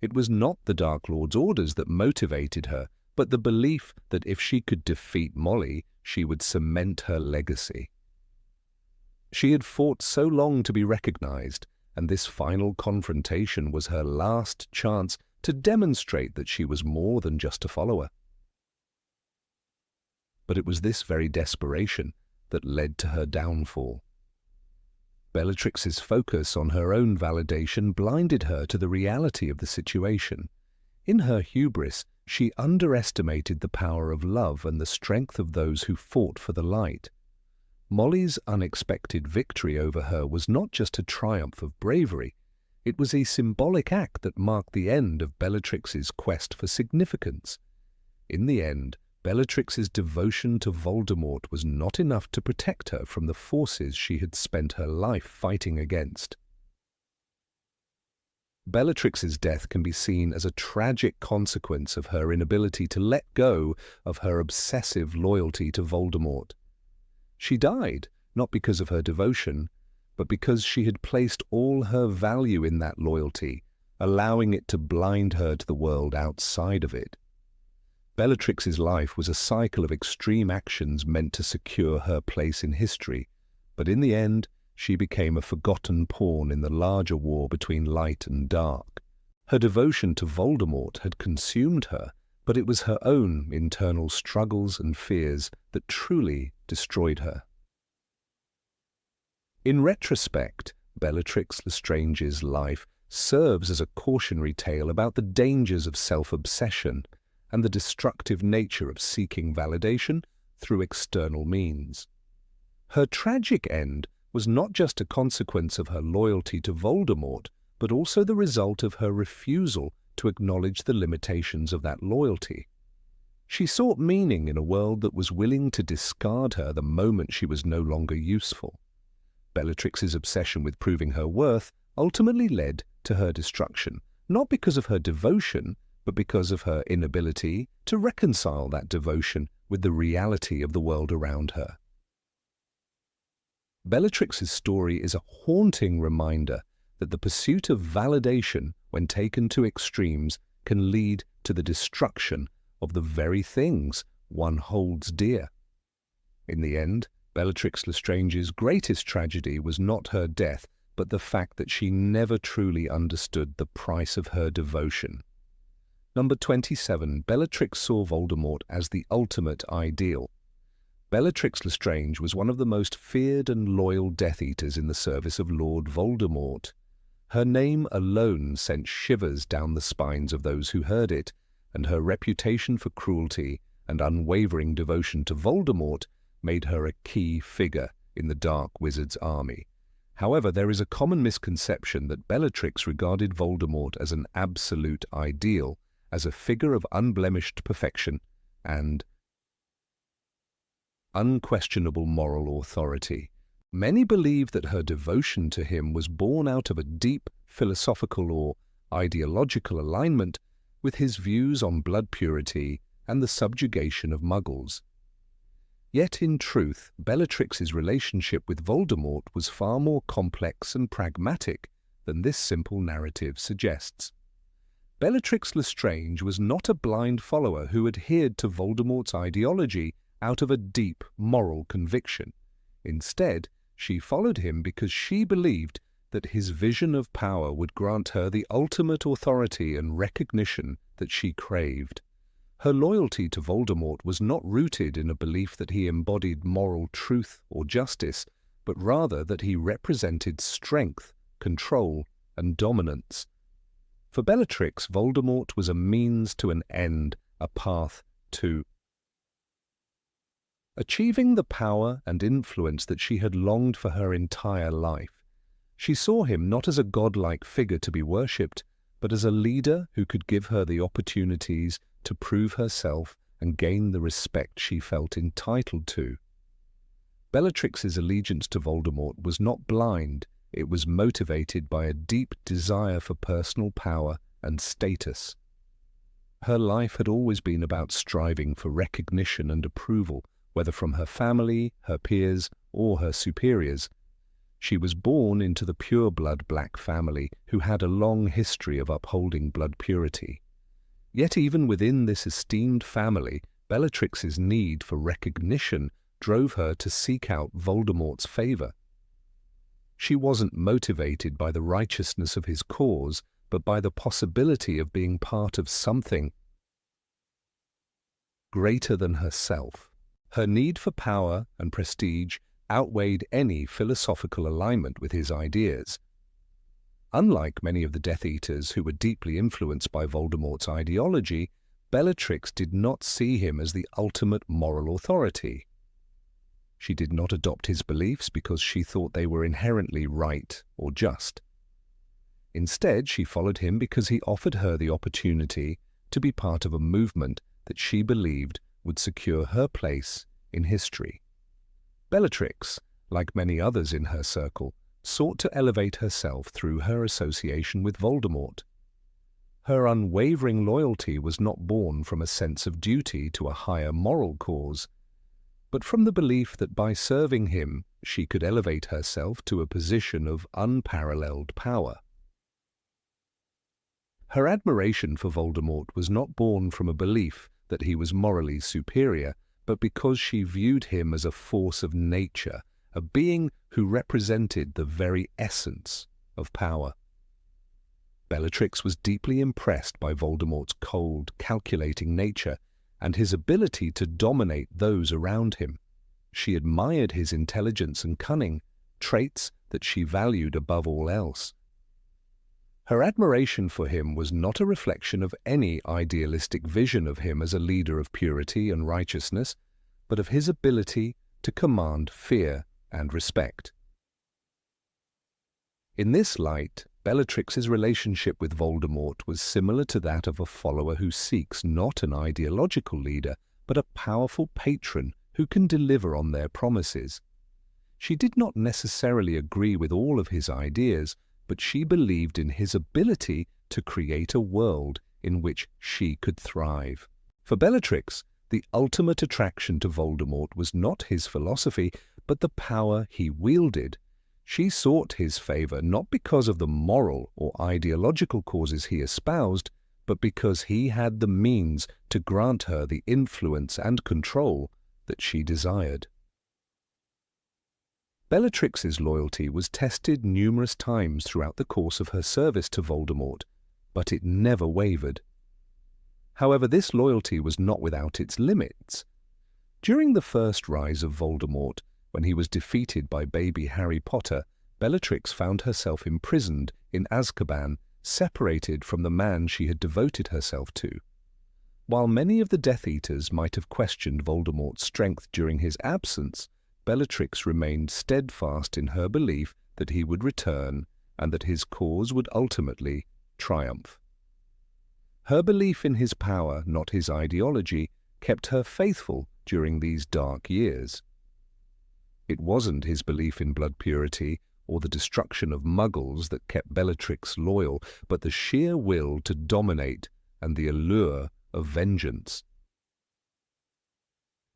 It was not the Dark Lord's orders that motivated her, but the belief that if she could defeat Molly, she would cement her legacy. She had fought so long to be recognized, and this final confrontation was her last chance to demonstrate that she was more than just a follower. But it was this very desperation that led to her downfall. Bellatrix's focus on her own validation blinded her to the reality of the situation. In her hubris, she underestimated the power of love and the strength of those who fought for the light. Molly's unexpected victory over her was not just a triumph of bravery, it was a symbolic act that marked the end of Bellatrix's quest for significance. In the end, Bellatrix's devotion to Voldemort was not enough to protect her from the forces she had spent her life fighting against. Bellatrix's death can be seen as a tragic consequence of her inability to let go of her obsessive loyalty to Voldemort. She died not because of her devotion, but because she had placed all her value in that loyalty, allowing it to blind her to the world outside of it. Bellatrix's life was a cycle of extreme actions meant to secure her place in history, but in the end, she became a forgotten pawn in the larger war between light and dark. Her devotion to Voldemort had consumed her, but it was her own internal struggles and fears that truly destroyed her. In retrospect, Bellatrix Lestrange's life serves as a cautionary tale about the dangers of self-obsession and the destructive nature of seeking validation through external means. Her tragic end was not just a consequence of her loyalty to Voldemort, but also the result of her refusal to acknowledge the limitations of that loyalty. She sought meaning in a world that was willing to discard her the moment she was no longer useful. Bellatrix's obsession with proving her worth ultimately led to her destruction, not because of her devotion, but because of her inability to reconcile that devotion with the reality of the world around her. Bellatrix's story is a haunting reminder that the pursuit of validation, when taken to extremes, can lead to the destruction of the very things one holds dear. In the end, Bellatrix Lestrange's greatest tragedy was not her death, but the fact that she never truly understood the price of her devotion. Number 27. Bellatrix saw Voldemort as the ultimate ideal. Bellatrix Lestrange was one of the most feared and loyal Death Eaters in the service of Lord Voldemort. Her name alone sent shivers down the spines of those who heard it, and her reputation for cruelty and unwavering devotion to Voldemort made her a key figure in the Dark Wizard's army. However, there is a common misconception that Bellatrix regarded Voldemort as an absolute ideal, as a figure of unblemished perfection and unquestionable moral authority. Many believe that her devotion to him was born out of a deep philosophical or ideological alignment with his views on blood purity and the subjugation of Muggles. Yet in truth, Bellatrix's relationship with Voldemort was far more complex and pragmatic than this simple narrative suggests. Bellatrix Lestrange was not a blind follower who adhered to Voldemort's ideology out of a deep moral conviction. Instead, she followed him because she believed that his vision of power would grant her the ultimate authority and recognition that she craved. Her loyalty to Voldemort was not rooted in a belief that he embodied moral truth or justice, but rather that he represented strength, control, and dominance. For Bellatrix, Voldemort was a means to an end, a path to achieving the power and influence that she had longed for her entire life. She saw him not as a godlike figure to be worshipped, but as a leader who could give her the opportunities to prove herself and gain the respect she felt entitled to. Bellatrix's allegiance to Voldemort was not blind, it was motivated by a deep desire for personal power and status. Her life had always been about striving for recognition and approval, whether from her family, her peers, or her superiors. She was born into the pure-blood Black family, who had a long history of upholding blood purity. Yet even within this esteemed family, Bellatrix's need for recognition drove her to seek out Voldemort's favor. She wasn't motivated by the righteousness of his cause, but by the possibility of being part of something greater than herself. Her need for power and prestige outweighed any philosophical alignment with his ideas. Unlike many of the Death Eaters who were deeply influenced by Voldemort's ideology, Bellatrix did not see him as the ultimate moral authority. She did not adopt his beliefs because she thought they were inherently right or just. Instead, she followed him because he offered her the opportunity to be part of a movement that she believed would secure her place in history. Bellatrix, like many others in her circle, sought to elevate herself through her association with Voldemort. Her unwavering loyalty was not born from a sense of duty to a higher moral cause, but from the belief that by serving him she could elevate herself to a position of unparalleled power. Her admiration for Voldemort was not born from a belief that he was morally superior, but because she viewed him as a force of nature, a being who represented the very essence of power. Bellatrix was deeply impressed by Voldemort's cold, calculating nature and his ability to dominate those around him. She admired his intelligence and cunning, traits that she valued above all else. Her admiration for him was not a reflection of any idealistic vision of him as a leader of purity and righteousness, but of his ability to command fear and respect. In this light, Bellatrix's relationship with Voldemort was similar to that of a follower who seeks not an ideological leader, but a powerful patron who can deliver on their promises. She did not necessarily agree with all of his ideas, but she believed in his ability to create a world in which she could thrive. For Bellatrix, the ultimate attraction to Voldemort was not his philosophy, but the power he wielded. She sought his favor not because of the moral or ideological causes he espoused, but because he had the means to grant her the influence and control that she desired. Bellatrix's loyalty was tested numerous times throughout the course of her service to Voldemort, but it never wavered. However, this loyalty was not without its limits. During the first rise of Voldemort, when he was defeated by baby Harry Potter, Bellatrix found herself imprisoned in Azkaban, separated from the man she had devoted herself to. While many of the Death Eaters might have questioned Voldemort's strength during his absence, Bellatrix remained steadfast in her belief that he would return and that his cause would ultimately triumph. Her belief in his power, not his ideology, kept her faithful during these dark years. It wasn't his belief in blood purity or the destruction of Muggles that kept Bellatrix loyal, but the sheer will to dominate and the allure of vengeance.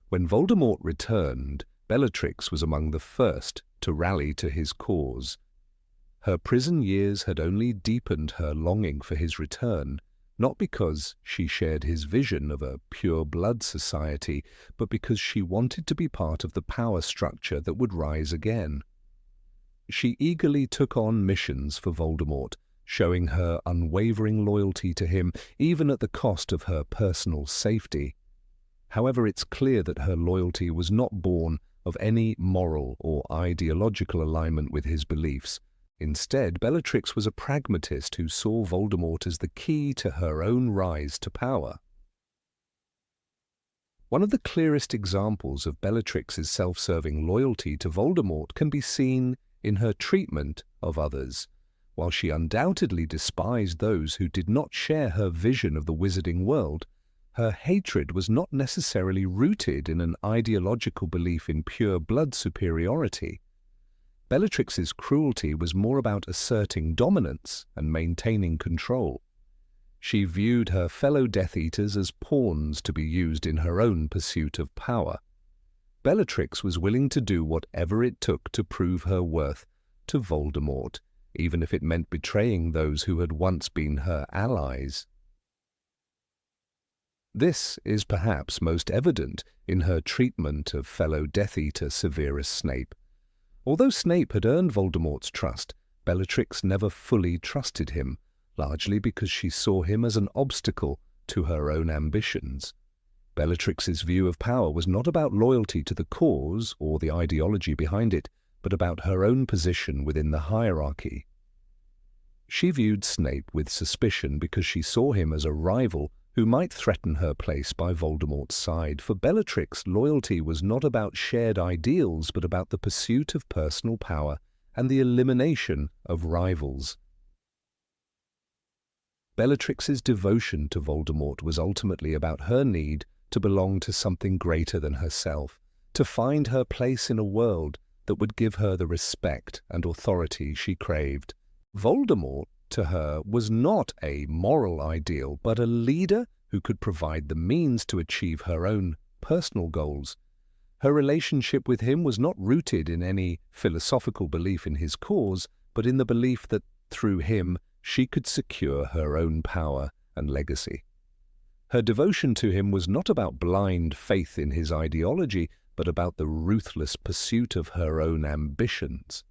When Voldemort returned, Bellatrix was among the first to rally to his cause. Her prison years had only deepened her longing for his return, not because she shared his vision of a pure-blood society, but because she wanted to be part of the power structure that would rise again. She eagerly took on missions for Voldemort, showing her unwavering loyalty to him, even at the cost of her personal safety. However, it's clear that her loyalty was not born of any moral or ideological alignment with his beliefs. Instead, Bellatrix was a pragmatist who saw Voldemort as the key to her own rise to power. One of the clearest examples of Bellatrix's self-serving loyalty to Voldemort can be seen in her treatment of others. While she undoubtedly despised those who did not share her vision of the wizarding world, her hatred was not necessarily rooted in an ideological belief in pure blood superiority. Bellatrix's cruelty was more about asserting dominance and maintaining control. She viewed her fellow Death Eaters as pawns to be used in her own pursuit of power. Bellatrix was willing to do whatever it took to prove her worth to Voldemort, even if it meant betraying those who had once been her allies. This is perhaps most evident in her treatment of fellow Death Eater Severus Snape. Although Snape had earned Voldemort's trust, Bellatrix never fully trusted him, largely because she saw him as an obstacle to her own ambitions. Bellatrix's view of power was not about loyalty to the cause or the ideology behind it, but about her own position within the hierarchy. She viewed Snape with suspicion because she saw him as a rival who might threaten her place by Voldemort's side. For Bellatrix, loyalty was not about shared ideals, but about the pursuit of personal power and the elimination of rivals. Bellatrix's devotion to Voldemort was ultimately about her need to belong to something greater than herself, to find her place in a world that would give her the respect and authority she craved. Voldemort, to her, was not a moral ideal, but a leader who could provide the means to achieve her own personal goals. Her relationship with him was not rooted in any philosophical belief in his cause, but in the belief that through him she could secure her own power and legacy. Her devotion to him was not about blind faith in his ideology, but about the ruthless pursuit of her own ambitions.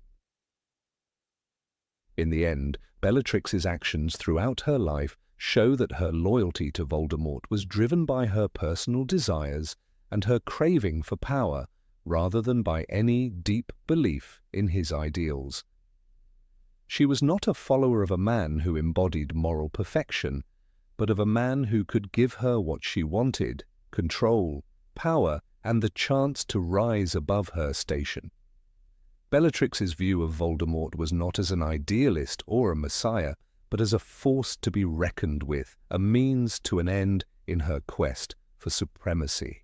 In the end, Bellatrix's actions throughout her life show that her loyalty to Voldemort was driven by her personal desires and her craving for power, rather than by any deep belief in his ideals. She was not a follower of a man who embodied moral perfection, but of a man who could give her what she wanted: control, power, and the chance to rise above her station. Bellatrix's view of Voldemort was not as an idealist or a messiah, but as a force to be reckoned with, a means to an end in her quest for supremacy.